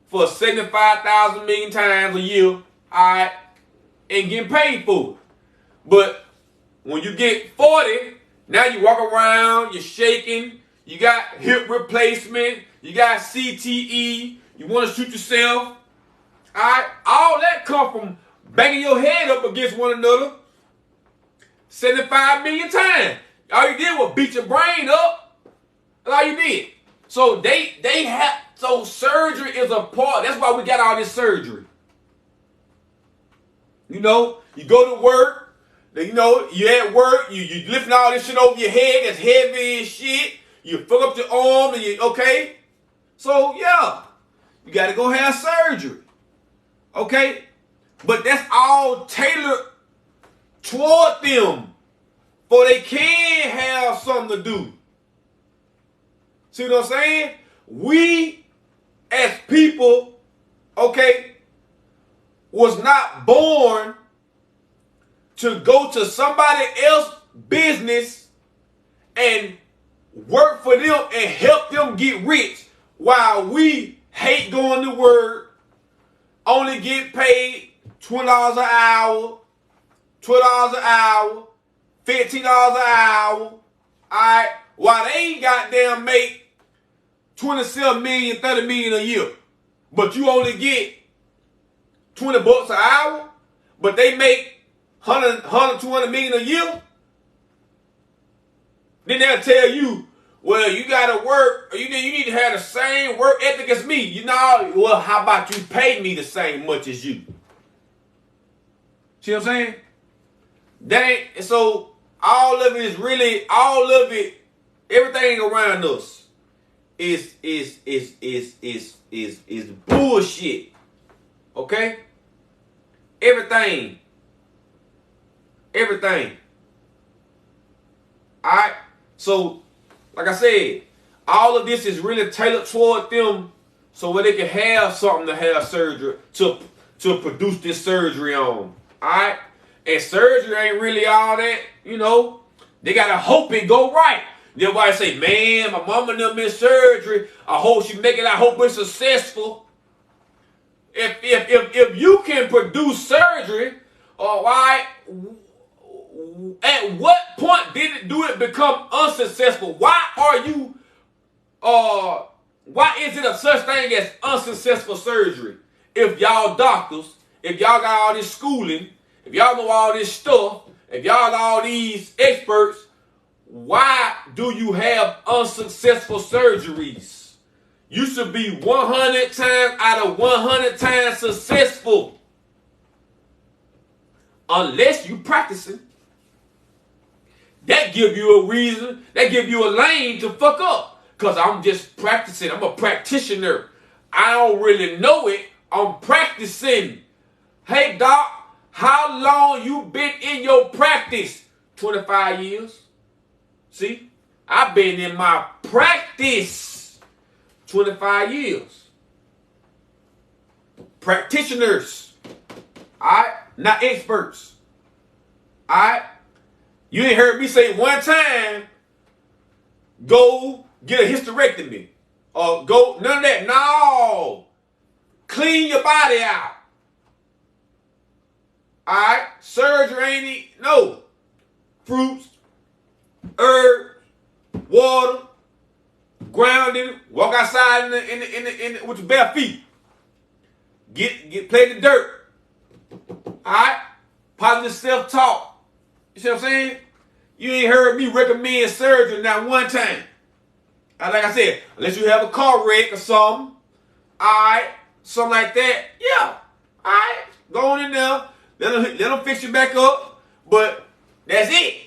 for 75,000 million times a year, alright, and getting paid for it. But when you get 40, now you walk around, you're shaking, you got hip replacement, you got CTE, you want to shoot yourself. Alright? All that come from banging your head up against one another 75 million times. All you did was beat your brain up. That's all you did. So they have, so surgery is a part. That's why we got all this surgery. You know, you go to work, you know, you at work, you lifting all this shit over your head that's heavy as shit. You fuck up your arm and you, okay? So, yeah, you got to go have surgery. Okay? But that's all tailored toward them for they can have something to do. See what I'm saying? We, as people, okay, was not born to go to somebody else's business and work for them and help them get rich while we hate going to work, only get paid $20 an hour, $12 an hour, $15 an hour, all right, while they goddamn make 27 million, 30 million a year. But you only get 20 bucks an hour, but they make 200 million a year. Then they'll tell you, well, you gotta work, or you need to have the same work ethic as me. You know, well, how about you pay me the same much as you? See what I'm saying? That ain't, so all of it is really, all of it, everything around us is bullshit. Okay? Everything. Alright? So, like I said, all of this is really tailored toward them so where they can have something to have surgery, to produce this surgery on. Alright? And surgery ain't really all that, you know. They gotta hope it go right. Everybody say, man, my mama done been surgery. I hope she make it. I hope it's successful. If you can produce surgery, why? At what point did it become unsuccessful? Why are you? Why is it a such thing as unsuccessful surgery? If y'all doctors, if y'all got all this schooling, if y'all know all this stuff, if y'all got all these experts, why do you have unsuccessful surgeries? You should be 100 times out of 100 times successful. Unless you practicing. That give you a reason, that give you a lane to fuck up. Because I'm just practicing. I'm a practitioner. I don't really know it. I'm practicing. Hey, doc, how long you been in your practice? 25 years. See, I've been in my practice 25 years. Practitioners. Alright? Not experts. Alright? You ain't heard me say one time, go get a hysterectomy. Or go, none of that. No. Clean your body out. Alright? Surgery ain't no. Fruits, herbs, water, grounding, walk outside in with your bare feet. Play the dirt. Alright? Positive self-talk. You see what I'm saying? You ain't heard me recommend surgery not one time. Like I said, unless you have a car wreck or something. Alright? Something like that. Yeah. Alright? Go on in there. Let them fix you back up. But that's it.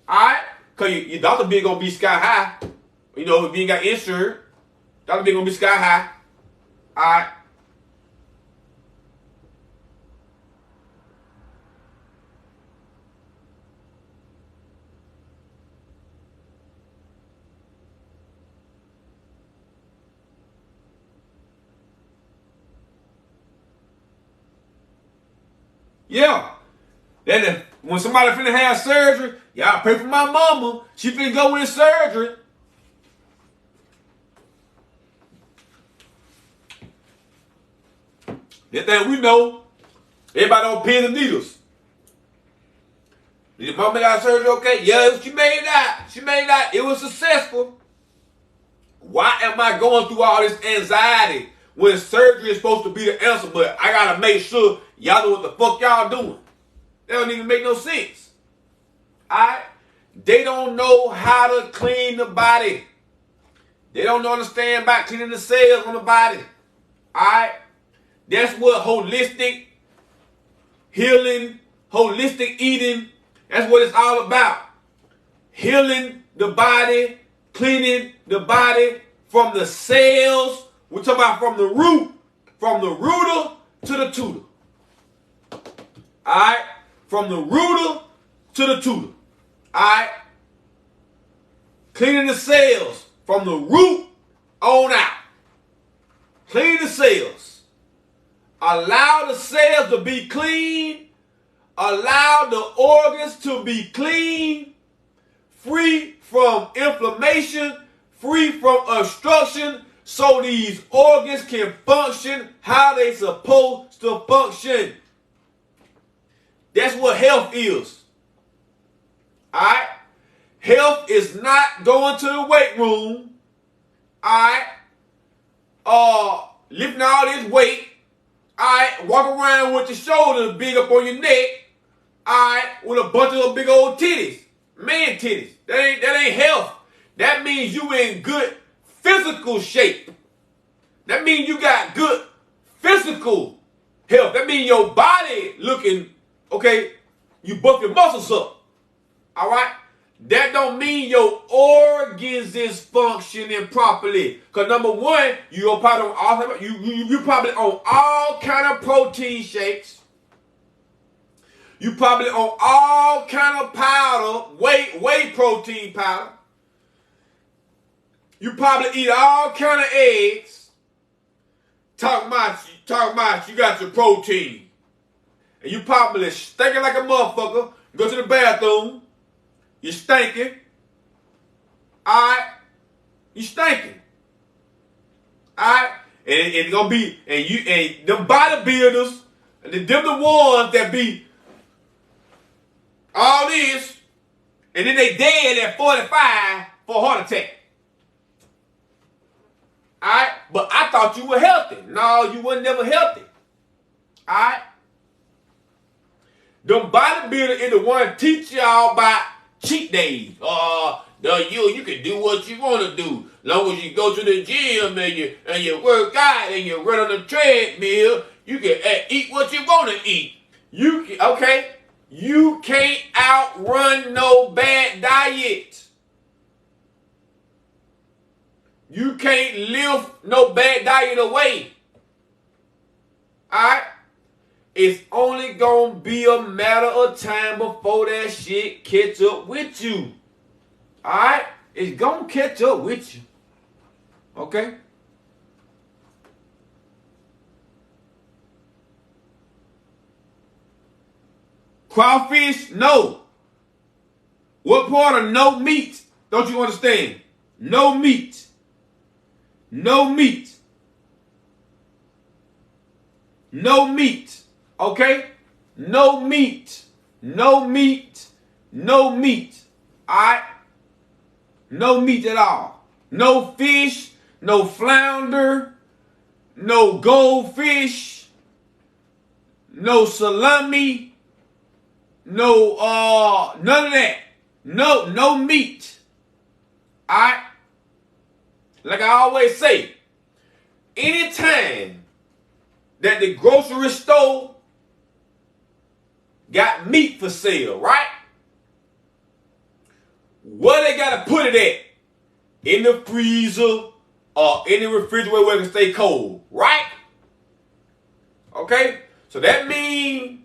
Alright? Because your doctor bill going to be sky high. You know, if you ain't got insurance, doctor bill going to be sky high. Alright? Yeah. Then when somebody finna have surgery, y'all pray for my mama. She finna go in surgery. That thing we know, everybody on pins and needles. Did your mama got surgery okay? Yeah, she made it out. She made it out. It was successful. Why am I going through all this anxiety when surgery is supposed to be the answer, but I gotta make sure y'all know what the fuck y'all doing? That don't even make no sense. Alright? They don't know how to clean the body. They don't understand about cleaning the cells on the body. Alright? That's what holistic healing, holistic eating, that's what it's all about. Healing the body, cleaning the body from the cells. We're talking about from the root, from the rooter to the tutor. Alright? From the rooter to the tutor. Alright? Cleaning the cells from the root on out. Clean the cells. Allow the cells to be clean. Allow the organs to be clean. Free from inflammation. Free from obstruction. So these organs can function how they supposed to function. That's what health is. Alright? Health is not going to the weight room. Alright? Lifting all this weight. Alright? Walk around with your shoulders big up on your neck. Alright? With a bunch of big old titties. Man titties. That ain't health. That means you in good physical shape. That means you got good physical health. That means your body looking, okay, you buff your muscles up. All right? That don't mean your organs is functioning properly. Because number one, you're probably on all kind of protein shakes. You probably on all kind of powder, whey protein powder. You probably eat all kind of eggs. Talk about you got your protein. And you probably stinking like a motherfucker. Go to the bathroom. You stinking. Alright? You stinking. Alright? And it's gonna be, and them bodybuilders, and them the ones that be all this, and then they dead at 45 for a heart attack. Alright? But I thought you were healthy. No, you were never healthy. Alright? Them bodybuilders is the one teach y'all about cheat days. You can do what you want to do. Long as you go to the gym and you work out and you run on the treadmill, you can eat what you want to eat. You can't outrun no bad diet. You can't lift no bad diet away. Alright? It's only gonna be a matter of time before that shit catch up with you. Alright? It's gonna catch up with you. Okay? Crawfish? No. What part of no meat don't you understand? No meat. No meat. No meat. Okay? No meat. No meat. No meat. Alright? No meat at all. No fish. No flounder. No goldfish. No salami. No, none of that. No meat. Alright? Like I always say, anytime that the grocery store got meat for sale, right? Where they gotta put it at? In the freezer or in the refrigerator where it can stay cold, right? Okay? So that means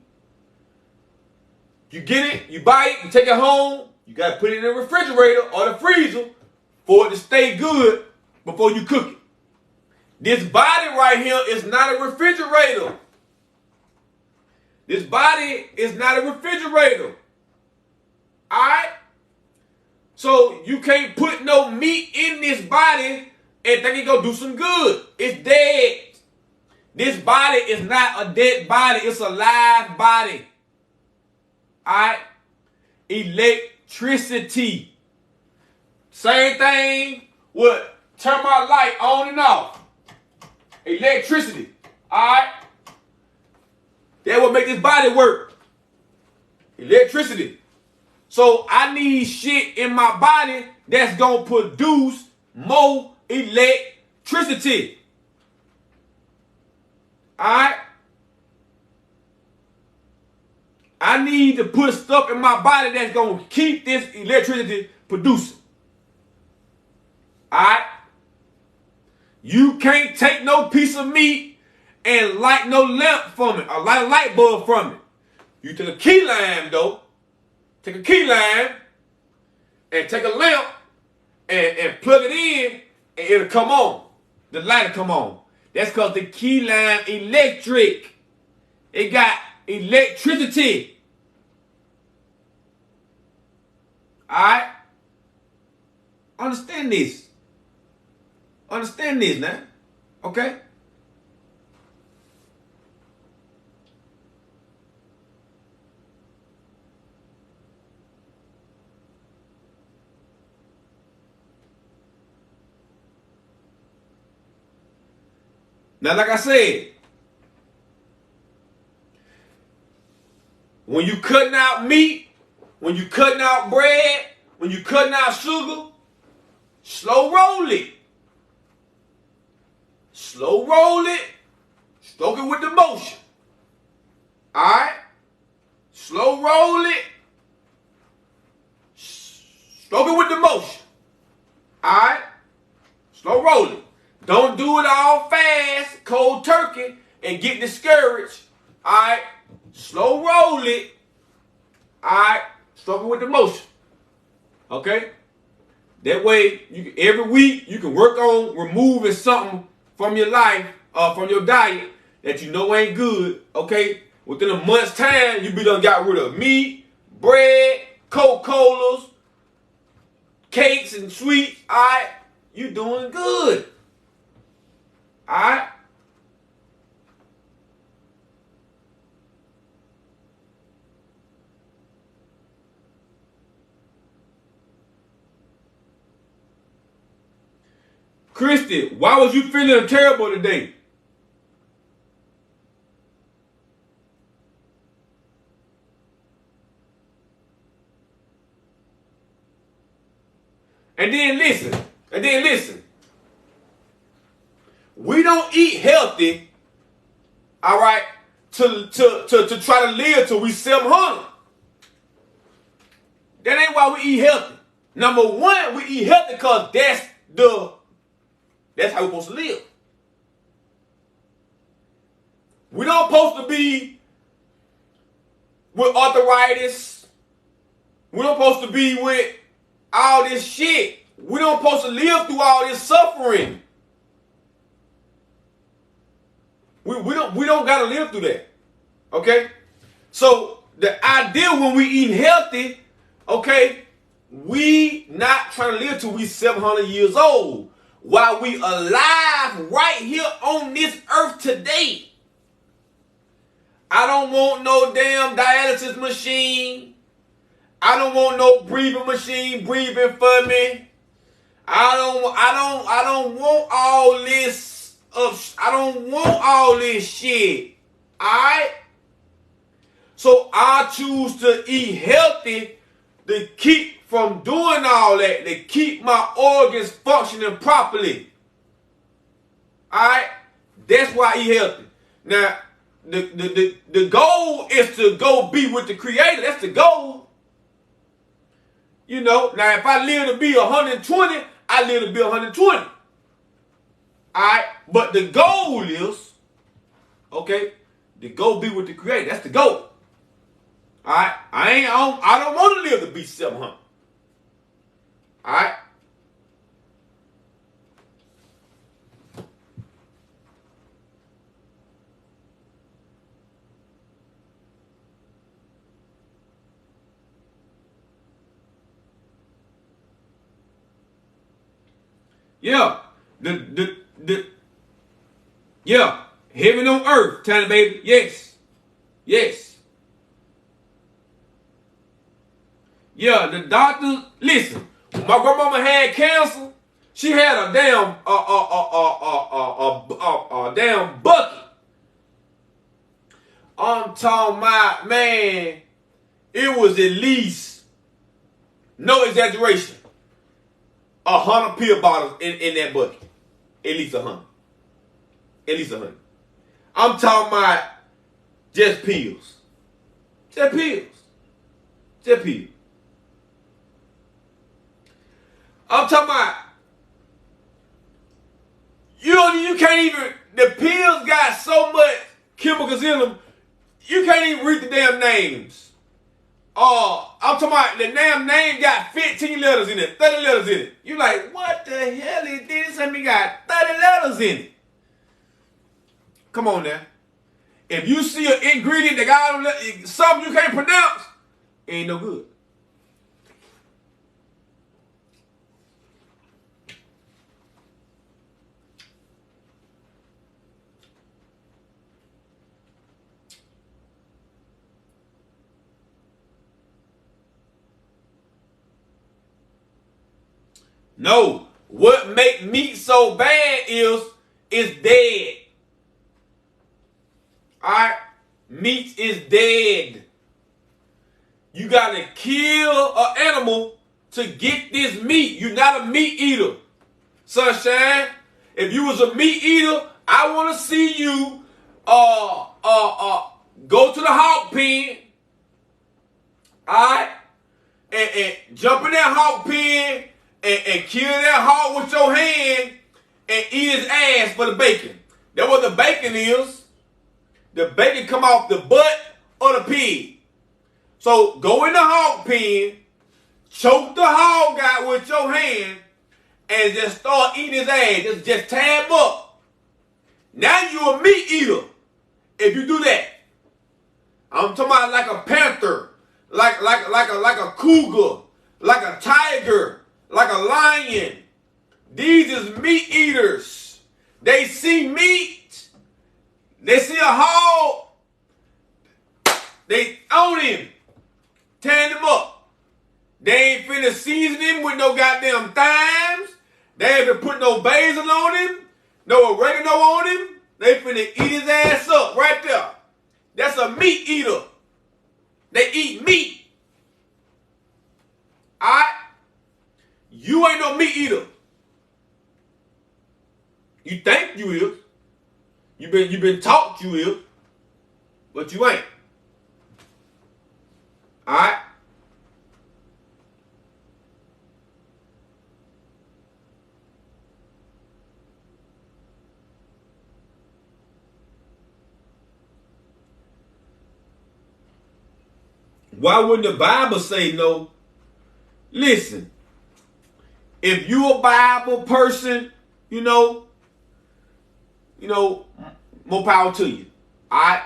you get it, you buy it, you take it home, you gotta put it in the refrigerator or the freezer for it to stay good before you cook it. This body right here is not a refrigerator. This body is not a refrigerator. Alright? So you can't put no meat in this body and think it's gonna do some good. It's dead. This body is not a dead body, it's a live body. Alright? Electricity. Same thing with turn my light on and off. Electricity. Alright? That will make this body work. Electricity. So I need shit in my body that's gonna produce more electricity. Alright? I need to put stuff in my body that's gonna keep this electricity producing. Alright? You can't take no piece of meat and light no lamp from it, or light a light bulb from it. You take a key lime though, take a key lime and take a lamp and plug it in and it'll come on. The light will come on. That's because the key lime electric. It got electricity. Alright? Understand this. Understand this now. Okay? Now, like I said, when you cutting out meat, when you cutting out bread, when you cutting out sugar, slow roll it. Slow roll it. Stroke it with the motion. Alright? Slow roll it. Stroke it with the motion. Alright? Slow roll it. Don't do it all fast, cold turkey, and get discouraged. Alright? Slow roll it. Alright? Stroke it with the motion. Okay? That way, every week, you can work on removing something from your life, from your diet, that you know ain't good. Okay? Within a month's time, you be done got rid of meat, bread, Coca-Colas, cakes and sweets. Alright? You doing good. Alright? Christy, why was you feeling terrible today? And then listen. We don't eat healthy, all right, to try to live till we 700. That ain't why we eat healthy. Number one, we eat healthy because that's how we're supposed to live. We don't supposed to be with arthritis. We don't supposed to be with all this shit. We don't supposed to live through all this suffering. We don't gotta live through that. Okay? So the idea when we eating healthy, okay, we not trying to live till we 700 years old. While we alive right here on this earth today. I don't want no damn dialysis machine. I don't want no breathing machine breathing for me. I don't want all this. I don't want all this shit. Alright? So I choose to eat healthy to keep from doing all that, to keep my organs functioning properly. Alright? That's why I eat healthy. Now, the goal is to go be with the Creator. That's the goal. You know, now if I live to be 120, I live to be 120. Alright? But the goal is, okay, to go be with the Creator. That's the goal. Alright? I don't want to live to be 700. Alright? Yeah. Yeah. Heaven on earth, tiny baby. Yes. Yes. Yeah, the doctor, listen. My grandmama had cancer. She had a damn damn bucket. I'm talking about, man, it was at least, no exaggeration, 100 pill bottles in that bucket. At least 100. At least 100. I'm talking about just pills. Just pills. Just pills. I'm talking about, you can't even, the pills got so much chemicals in them, you can't even read the damn names. I'm talking about the damn name got 15 letters in it, 30 letters in it. You like, what the hell is this? And we got 30 letters in it. Come on now. If you see an ingredient that got something you can't pronounce, it ain't no good. No, what make meat so bad is it's dead. Alright? Meat is dead. You gotta kill an animal to get this meat. You're not a meat eater. Sunshine, if you was a meat eater, I wanna see you go to the hog pen. Alright? And jump in that hog pen and kill that hog with your hand and eat his ass for the bacon. That's what the bacon is. The bacon come off the butt of the pig. So go in the hog pen, choke the hog out with your hand, and just start eating his ass. Just tear him up. Now you a meat eater if you do that. I'm talking about like a panther, like a cougar, like a tiger, like a lion. These is meat eaters. They see meat. They see a hog. They own him. Tearing him up. They ain't finna season him with no goddamn thymes. They ain't finna put no basil on him. No oregano on him. They finna eat his ass up right there. That's a meat eater. They eat meat. Alright? You ain't no meat eater. You think you is. You been taught you is. But you ain't. Alright? Why wouldn't the Bible say no? Listen, if you a Bible person, you know, more power to you. Alright?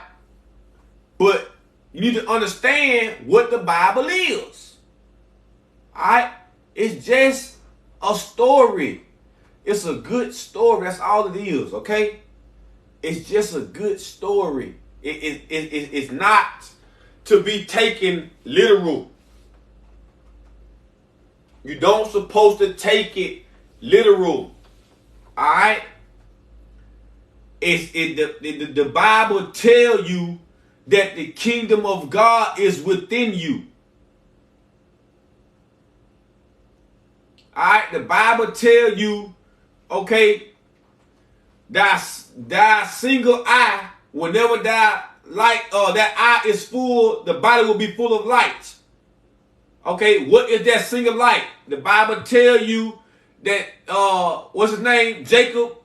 But you need to understand what the Bible is. Alright? It's just a story. It's a good story. That's all it is, okay? It's just a good story. It's not to be taken literal. You don't supposed to take it literal. Alright? The Bible tell you that the kingdom of God is within you. Alright? The Bible tell you, okay, thy single eye will never die. Like that eye is full, the body will be full of light. Okay, what is that single light? The Bible tell you that what's his name? Jacob,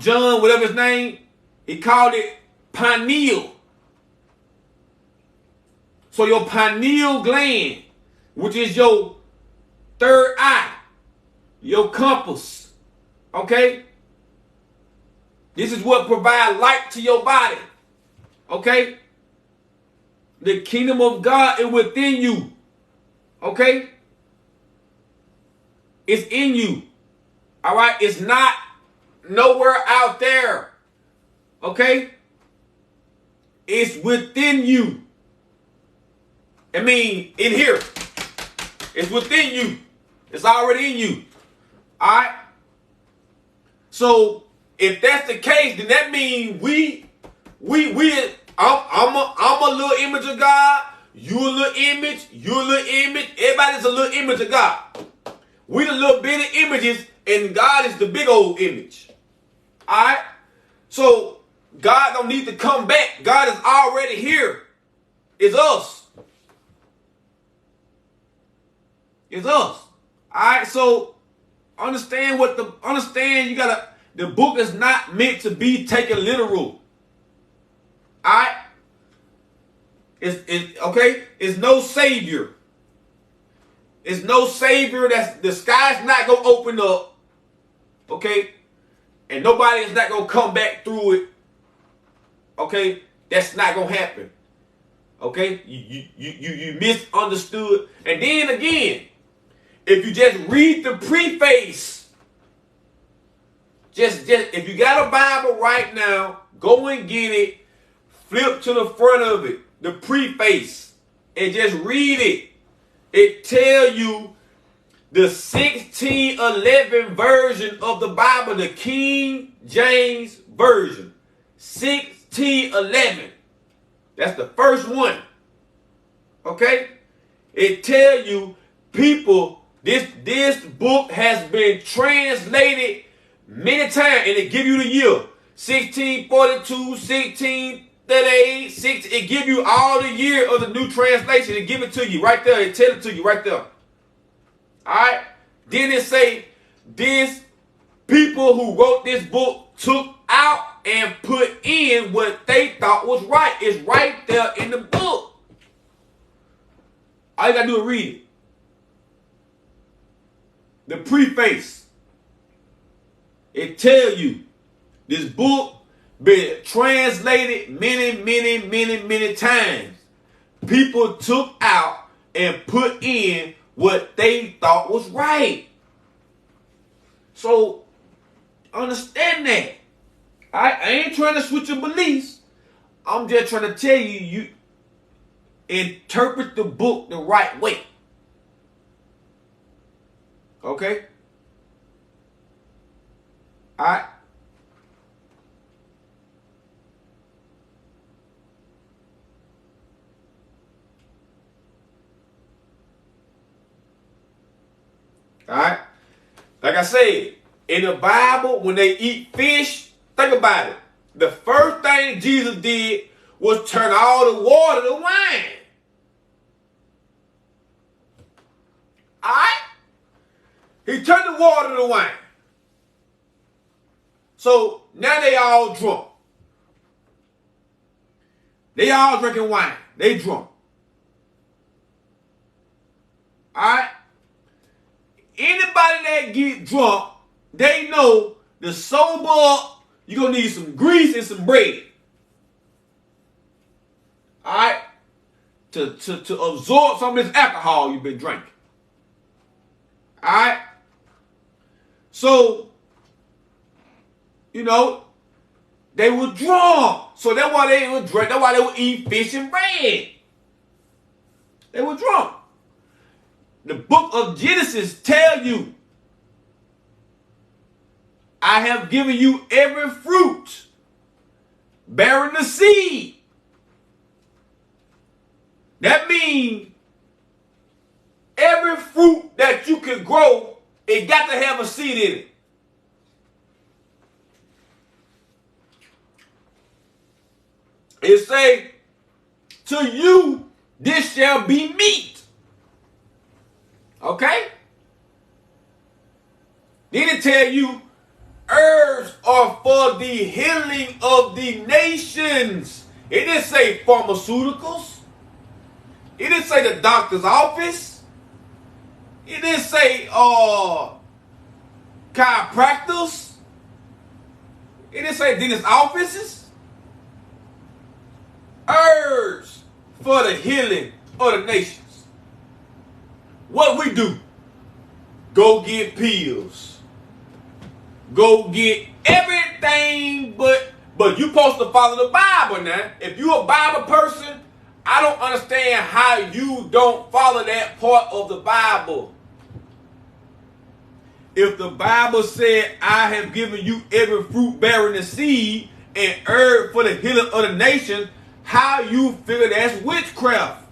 John, whatever his name, he called it pineal. So your pineal gland, which is your third eye, your compass. Okay? This is what provides light to your body. Okay? The kingdom of God is within you. Okay? It's in you. Alright? It's not nowhere out there. Okay? It's within you. I mean, in here. It's within you. It's already in you. Alright? So if that's the case, then that means I'm a little image of God. You a little image. You a little image. Everybody's a little image of God. We the little bitty images, and God is the big old image. All right. So God don't need to come back. God is already here. It's us. It's us. All right. So understand you gotta. The book is not meant to be taken literal. All right. It's okay. It's no savior. It's no savior. That's the sky's not gonna open up. Okay. And nobody is not gonna come back through it. Okay. That's not gonna happen. Okay. You misunderstood. And then again, if you just read the preface, just if you got a Bible right now, go and get it. Flip to the front of it, the preface, and just read it. It tell you the 1611 version of the Bible, the King James Version. 1611. That's the first one. Okay? It tell you, people, this book has been translated many times, and it give you the year. 1642, 1638, it give you all the year of the new translation. It give it to you right there. It tell it to you right there. All right. Then it say this people who wrote this book took out and put in what they thought was right. It's right there in the book. All you gotta do is read it. The preface. It tell you this book been translated many times. People took out and put in what they thought was right. So understand that. I ain't trying to switch your beliefs. I'm just trying to tell you, you interpret the book the right way. Okay? All right? All right? Like I said, in the Bible, when they eat fish, think about it. The first thing Jesus did was turn all the water to wine. All right? He turned the water to wine. So now they all drunk. They all drinking wine. They drunk. All right? Anybody that get drunk, they know to sober up, you're going to need some grease and some bread. All right? To absorb some of this alcohol you've been drinking. All right? So, you know, they were drunk. So that's why they would drink. That's why they would eat fish and bread. They were drunk. The book of Genesis tell you, I have given you every fruit bearing the seed. That means every fruit that you can grow, it got to have a seed in it. It say, to you this shall be meat. Okay? Then it tell you, herbs are for the healing of the nations. It didn't say pharmaceuticals. It didn't say the doctor's office. It didn't say chiropractors. It didn't say dentist offices. Herbs for the healing of the nations. What we do? Go get pills. Go get everything but you're supposed to follow the Bible now. If you're a Bible person, I don't understand how you don't follow that part of the Bible. If the Bible said, I have given you every fruit bearing the seed and herb for the healing of the nation, how you figure that's witchcraft?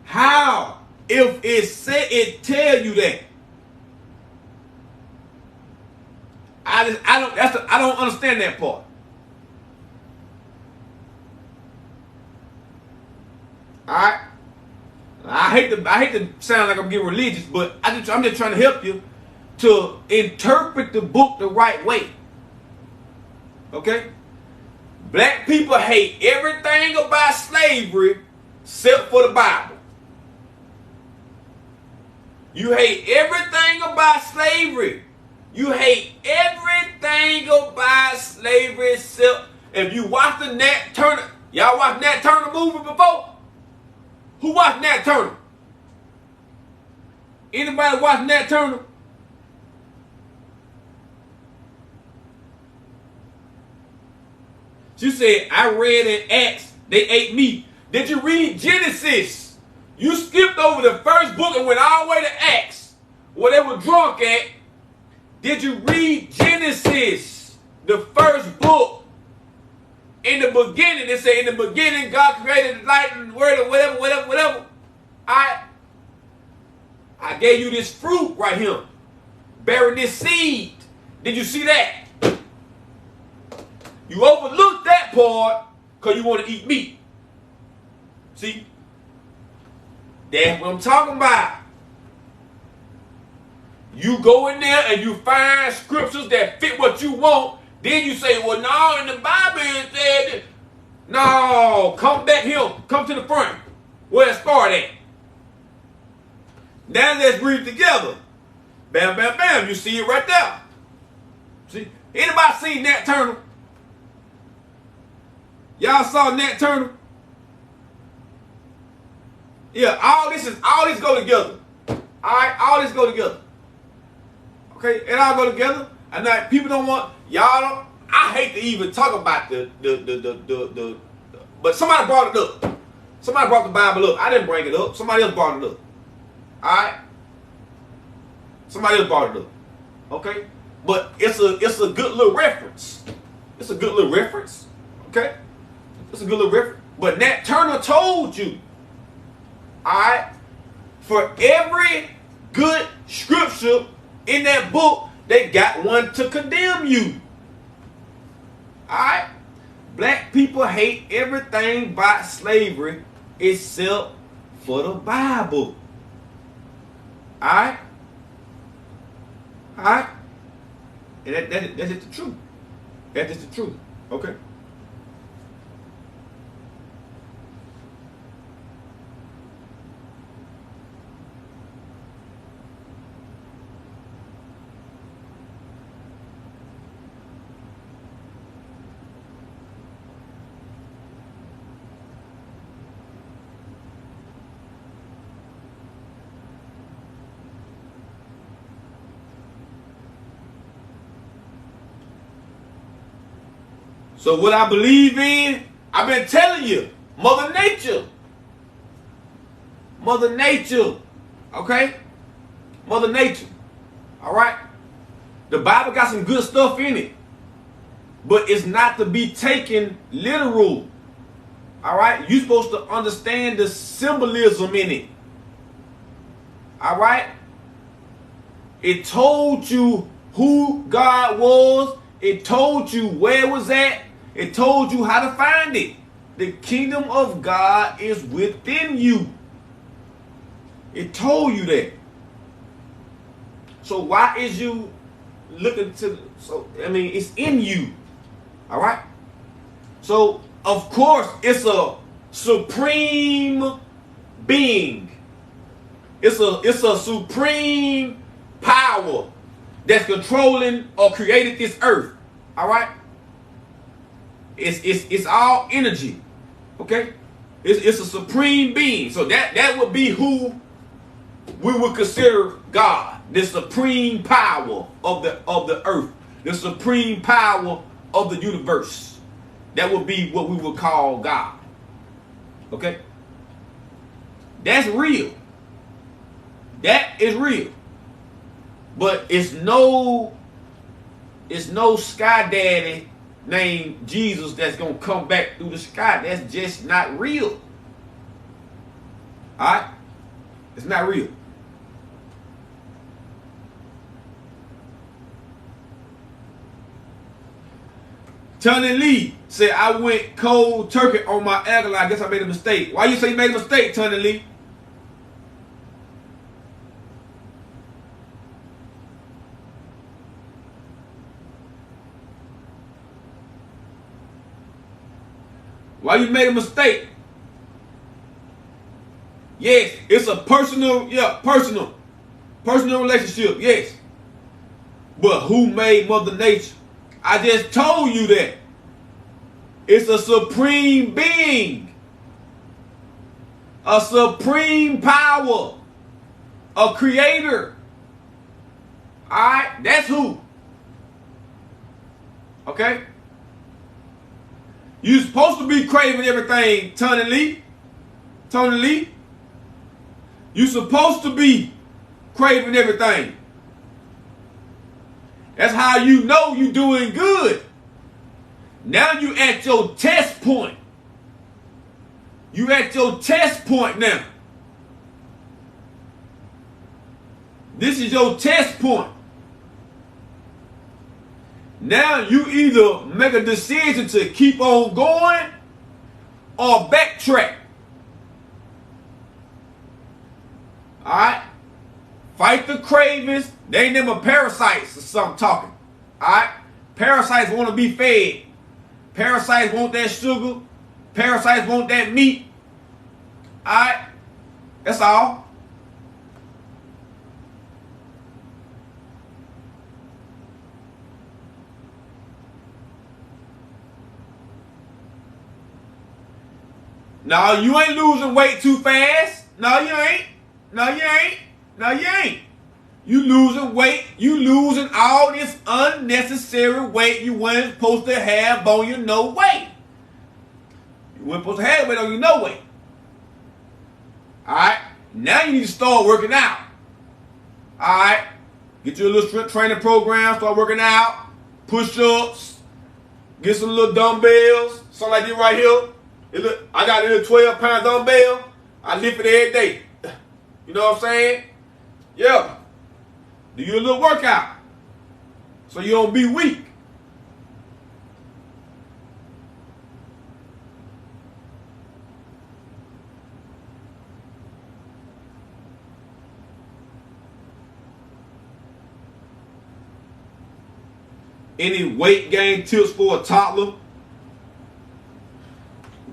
How? If it said, it tell you that. I don't understand that part. All right. I hate to sound like I'm getting religious, but I'm just trying to help you to interpret the book the right way. Okay? Black people hate everything about slavery except for the Bible. You hate everything about slavery. You hate everything about slavery except if you watch the Nat Turner. Y'all watch Nat Turner movie before? Who watched Nat Turner? Anybody watch Nat Turner? She said, I read in Acts, they ate meat. Did you read Genesis? You skipped over the first book and went all the way to Acts, where they were drunk at. Did you read Genesis, the first book? In the beginning, they say in the beginning, God created the light and the word or whatever. I gave you this fruit right here, bearing this seed. Did you see that? You overlooked that part because you want to eat meat. See? That's what I'm talking about. You go in there and you find scriptures that fit what you want. Then you say, well, no, in the Bible it said, no, come back here. Come to the front. Where it started at. Now let's read it together. Bam, bam, bam. You see it right there. See? Anybody seen Nat Turner? Y'all saw Nat Turner? Yeah, all this go together. Alright, all this go together. Okay, it all go together. And now people don't want y'all. I hate to even talk about the but somebody brought it up. Somebody brought the Bible up. I didn't bring it up. Somebody else brought it up. Alright? Somebody else brought it up. Okay? But it's a good little reference. It's a good little reference. Okay? It's a good little reference. But Nat Turner told you. Alright? For every good scripture in that book, they got one to condemn you. Alright? Black people hate everything but slavery except for the Bible. Alright? Alright? And that's just the truth. That's just the truth. Okay? So what I believe in, I've been telling you, Mother Nature. Mother Nature. Okay? Mother Nature. Alright? The Bible got some good stuff in it. But it's not to be taken literal. Alright? You're supposed to understand the symbolism in it. Alright? It told you who God was. It told you where it was at. It told you how to find it. The kingdom of God is within you. It told you that. So why is you looking to, it's in you. All right? So, of course, it's a supreme being. It's a supreme power that's controlling or created this earth. All right? It's all energy. Okay? It's a supreme being. So that would be who we would consider God. The supreme power of the earth. The supreme power of the universe. That would be what we would call God. Okay? That's real. That is real. But it's no sky daddy named Jesus that's gonna come back through the sky. That's just not real. Alright? It's not real. Tony Lee said, I went cold turkey on my alkaline. I guess I made a mistake. Why you say you made a mistake, Tony Lee? Why you made a mistake? Yes, it's a personal relationship, yes. But who made Mother Nature? I just told you that. It's a supreme being. A supreme power. A creator. Alright? That's who. Okay? You're supposed to be craving everything, Tony Lee. Tony Lee. You're supposed to be craving everything. That's how you know you're doing good. Now you at your test point. You at your test point now. This is your test point. Now you either make a decision to keep on going or backtrack. Alright? Fight the cravings. They ain't them parasites or something talking. Alright? Parasites want to be fed. Parasites want that sugar. Parasites want that meat. Alright? That's all. No, you ain't losing weight too fast. No, you ain't. No, you ain't. No, you ain't. You losing weight. You losing all this unnecessary weight you weren't supposed to have on your no weight. You weren't supposed to have weight on your no weight. Alright? Now you need to start working out. Alright? Get you a little strength training program. Start working out. Push-ups. Get some little dumbbells. Something like this right here. I got a little 12-pound dumbbell. I lift it every day. You know what I'm saying? Yeah. Do you a little workout so you don't be weak. Any weight gain tips for a toddler?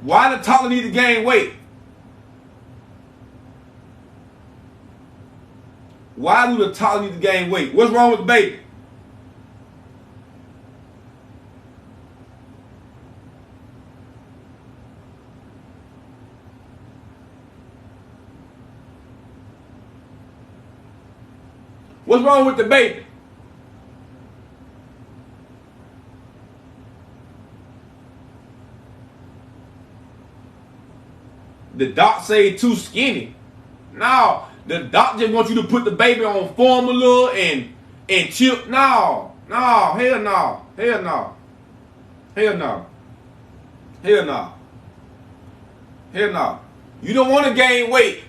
Why the toddler need to gain weight? Why do the toddler need to gain weight? What's wrong with the baby? What's wrong with the baby? The doc say too skinny. No, the doc just wants you to put the baby on formula and chip. No, hell no, hell no, hell no, hell no, hell no. You don't want to gain weight.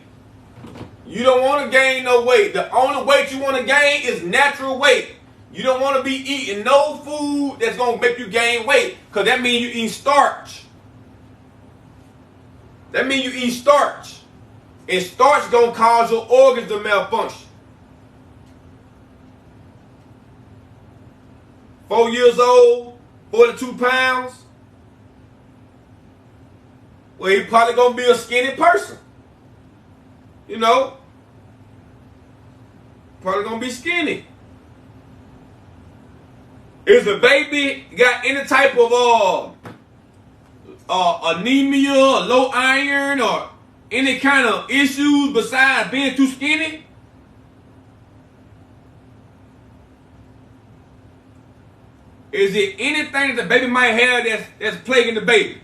You don't want to gain no weight. The only weight you want to gain is natural weight. You don't want to be eating no food that's going to make you gain weight, because that means you eat starch. That means you eat starch. And starch is going to cause your organs to malfunction. 4 years old, 42 pounds. Well, he probably going to be a skinny person. You know? Probably going to be skinny. Is the baby got any type of anemia or low iron or any kind of issues besides being too skinny? Is it anything that the baby might have that's plaguing the baby?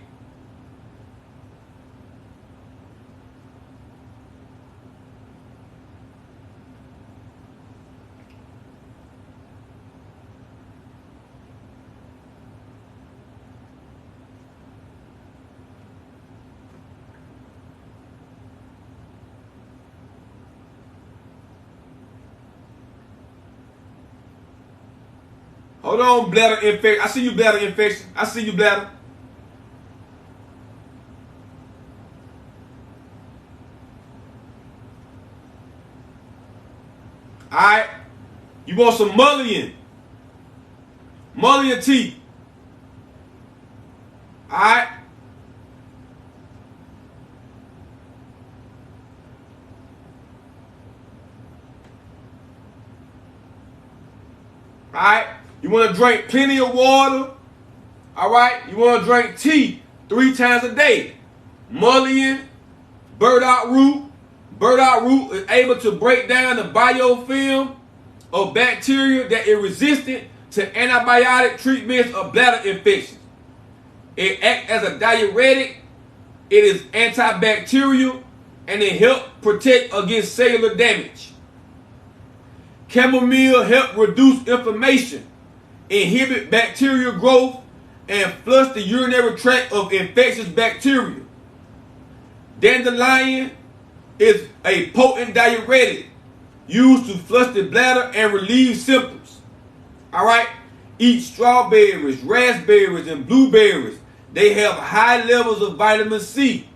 Hold on, bladder infection. I see you, bladder infection. I see you, bladder. Alright. You want some mullein. Mullein tea. Alright. Alright. You want to drink plenty of water. Alright. You want to drink tea 3 times a day. Mullein, burdock root. Burdock root is able to break down the biofilm of bacteria that is resistant to antibiotic treatments of bladder infections. It acts as a diuretic, it is antibacterial, and it helps protect against cellular damage. Chamomile helps reduce inflammation, inhibit bacterial growth, and flush the urinary tract of infectious bacteria. Dandelion is a potent diuretic used to flush the bladder and relieve symptoms. Alright? Eat strawberries, raspberries, and blueberries. They have high levels of vitamin C,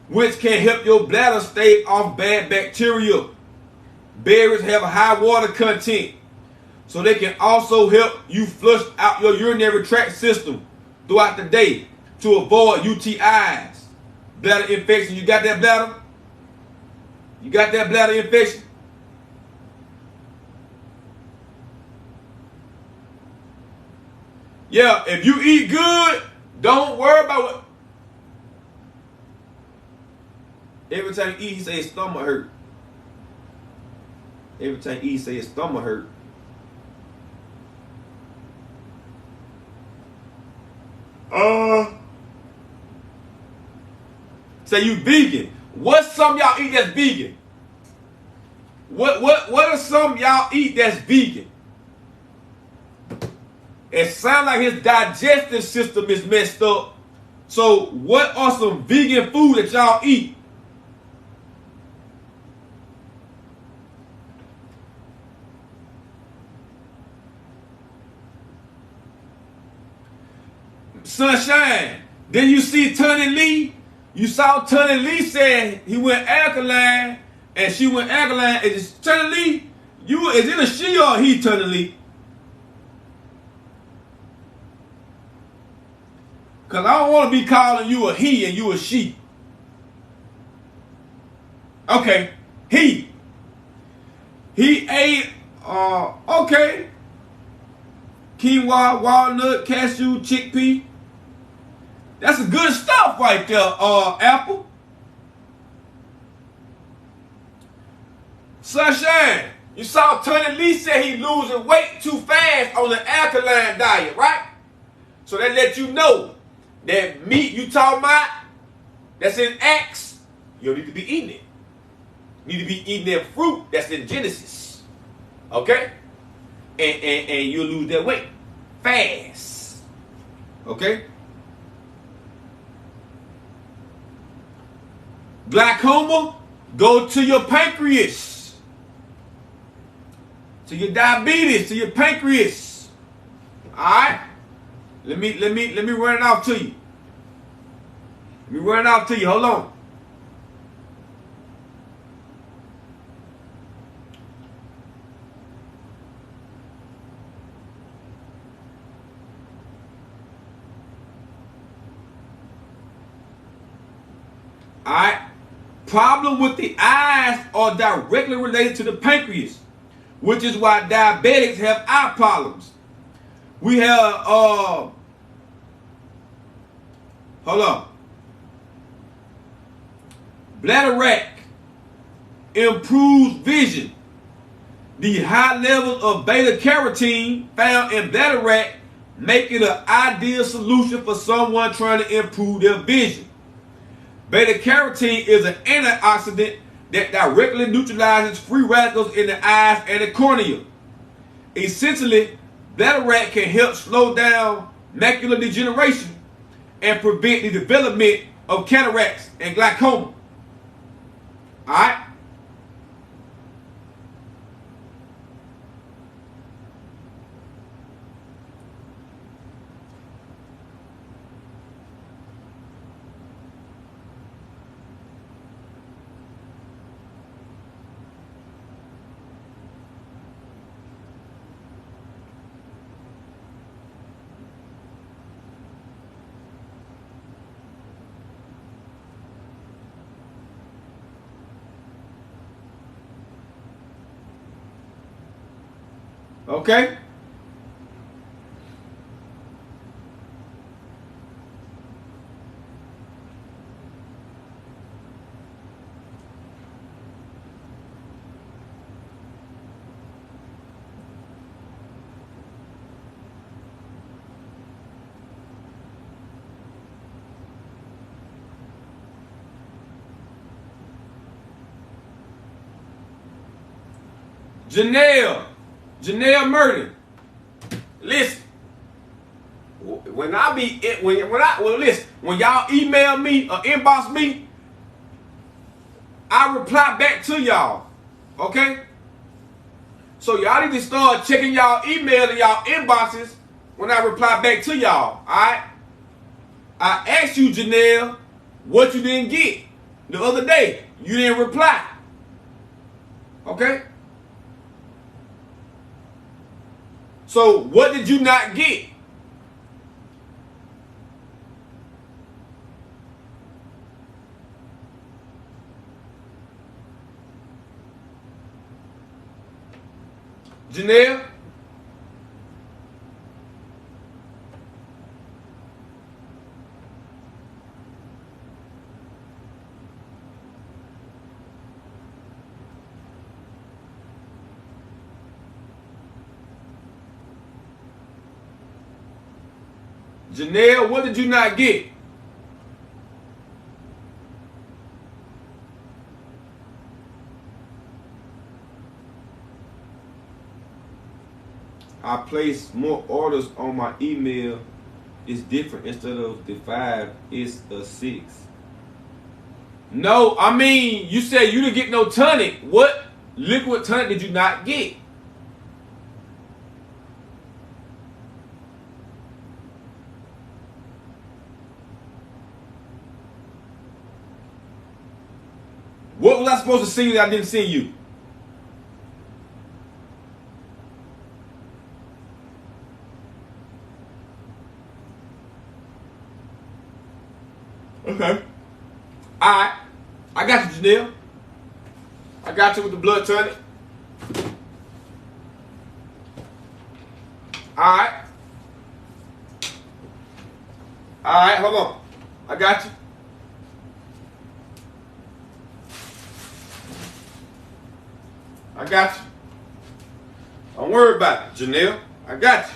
which can help your bladder stay off bad bacteria. Berries have a high water content, so they can also help you flush out your urinary tract system throughout the day to avoid UTIs. Bladder infection. You got that, bladder? You got that bladder infection? Yeah, if you eat good, don't worry about what. Every time you eat, he say his stomach hurt. Every time you eat, he say his stomach hurt. Say you vegan. What's some y'all eat that's vegan? What are some y'all eat that's vegan? It sounds like his digestive system is messed up. So what are some vegan food that y'all eat? Sunshine. Then you see Tony Lee. You saw Tony Lee said he went alkaline and she went alkaline. Is Tony Lee? Is it a she or a he, Tony Lee? Because I don't want to be calling you a he and you a she. Okay. He ate, okay. Quinoa, walnut, cashew, chickpea. That's the good stuff right there, Apple. Sunshine. You saw Tony Lee say he losing weight too fast on the alkaline diet, right? So that let you know that meat you talking about that's in Acts, you don't need to be eating it. You need to be eating that fruit that's in Genesis. Okay? And you'll lose that weight fast. Okay? Glaucoma, go to your pancreas. To your diabetes, to your pancreas. Alright? Let me run it off to you. Let me run it off to you. Hold on. Alright? Problem with the eyes are directly related to the pancreas, which is why diabetics have eye problems. We have, hold on. Bladderwrack improves vision. The high levels of beta carotene found in bladderwrack make it an ideal solution for someone trying to improve their vision. Beta carotene is an antioxidant that directly neutralizes free radicals in the eyes and the cornea. Essentially, bladderwrack can help slow down macular degeneration and prevent the development of cataracts and glaucoma. Alright? Okay? Janelle Murden. Listen. When y'all email me or inbox me, I reply back to y'all. Okay? So y'all need to start checking y'all email and y'all inboxes when I reply back to y'all. Alright? I asked you, Janelle, what you didn't get the other day. You didn't reply. Okay? So what did you not get? Janelle? Janelle, what did you not get? I place more orders on my email. It's different. Instead of the 5, it's a 6. No, I mean, you said you didn't get no tonic. What liquid tonic did you not get? What was I supposed to see that I didn't see you? Okay. Alright. I got you, Janelle. I got you with the blood tonic. Alright. Alright, hold on. I got you. I got you. Don't worry about it, Janelle. I got you.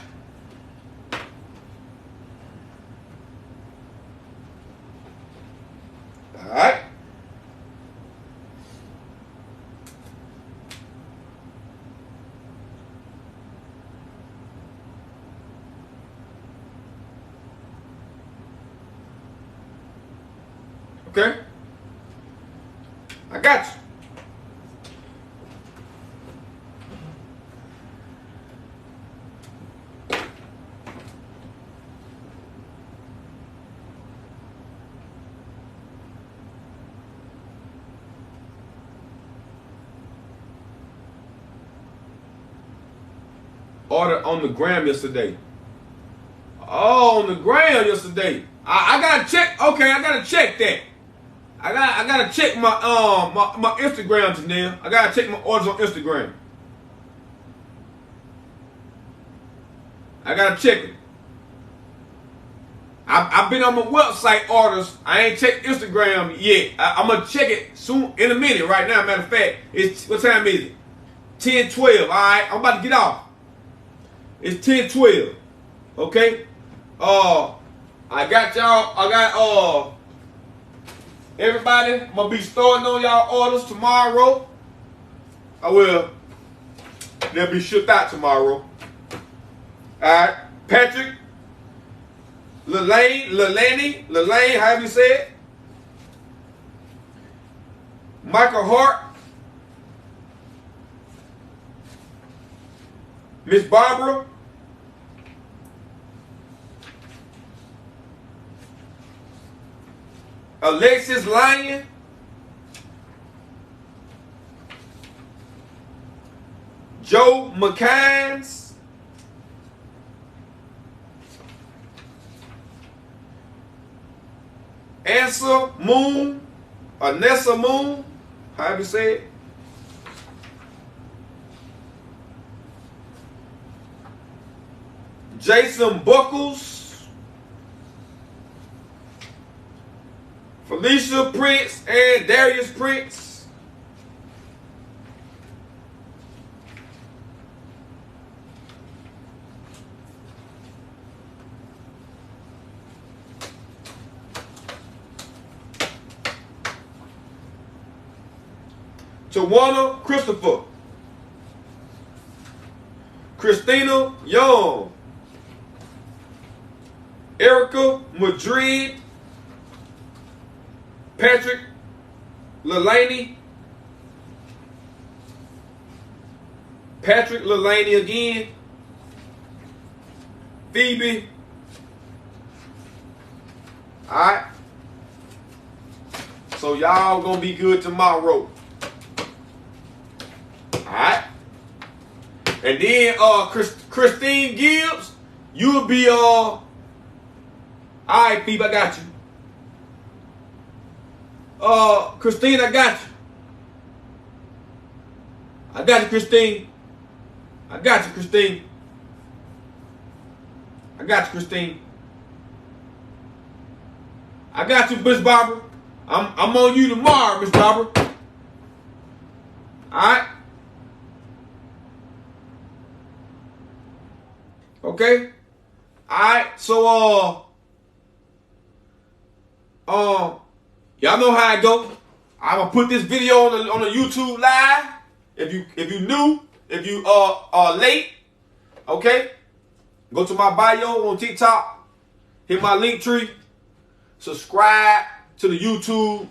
All right. Okay. I got you. Order on the gram yesterday. Oh, on the gram yesterday. I gotta check. Okay, I gotta check that. I gotta check my my Instagram, Janelle. I gotta check my orders on Instagram. I gotta check it. I've been on my website orders. I ain't checked Instagram yet. I'm gonna check it soon in a minute. Right now, matter of fact, it's what time is it? 10:12. All right, I'm about to get off. It's 10:12. Okay. I got y'all. I got everybody. I'm gonna be starting on y'all orders tomorrow. I will. They'll be shipped out tomorrow. Alright. Patrick. Lelane, however you say it. Michael Hart. Miss Barbara. Alexis Lyon. Joe McKines. Ansa Moon. Anessa Moon. However you say it. Jason Buckles, Felicia Prince, and Darius Prince. Tawana Christopher, Christina Young, Erica Madrid, Patrick Lelaney, again, Phoebe. Alright. So y'all gonna be good tomorrow. Alright. And then Christine Gibbs, you'll be alright, Phoebe, I got you. Christine, I got you. I got you, Christine. I got you, Christine. I got you, Christine. I got you, Miss Barbara. I'm on you tomorrow, Miss Barbara. Alright? Okay? Alright, so y'all know how it go. I'm gonna put this video on the YouTube live. If you new, if you are late, okay? Go to my bio on TikTok, hit my link tree, subscribe to the YouTube,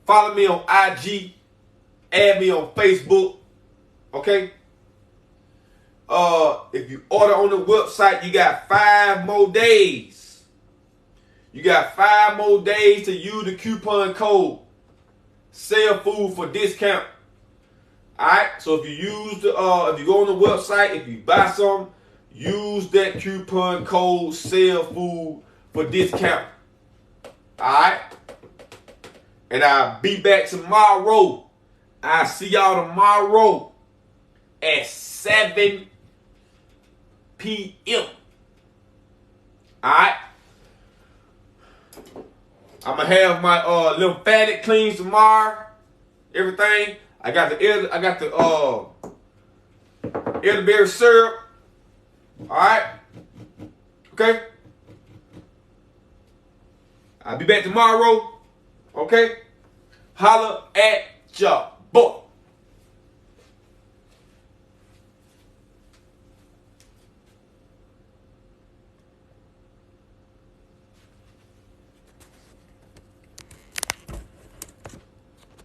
follow me on IG, add me on Facebook, okay? If you order on the website, you got 5 more days. You got 5 more days to use the coupon code Cellfood for discount. Alright, so if you use the if you go on the website, if you buy some, use that coupon code Cellfood for discount. Alright? And I'll be back tomorrow. I'll see y'all tomorrow at 7 p.m. Alright? I'm gonna have my lymphatic cleans tomorrow. Everything. I got the elderberry syrup. Alright? Okay? I'll be back tomorrow. Okay? Holla at ya boy.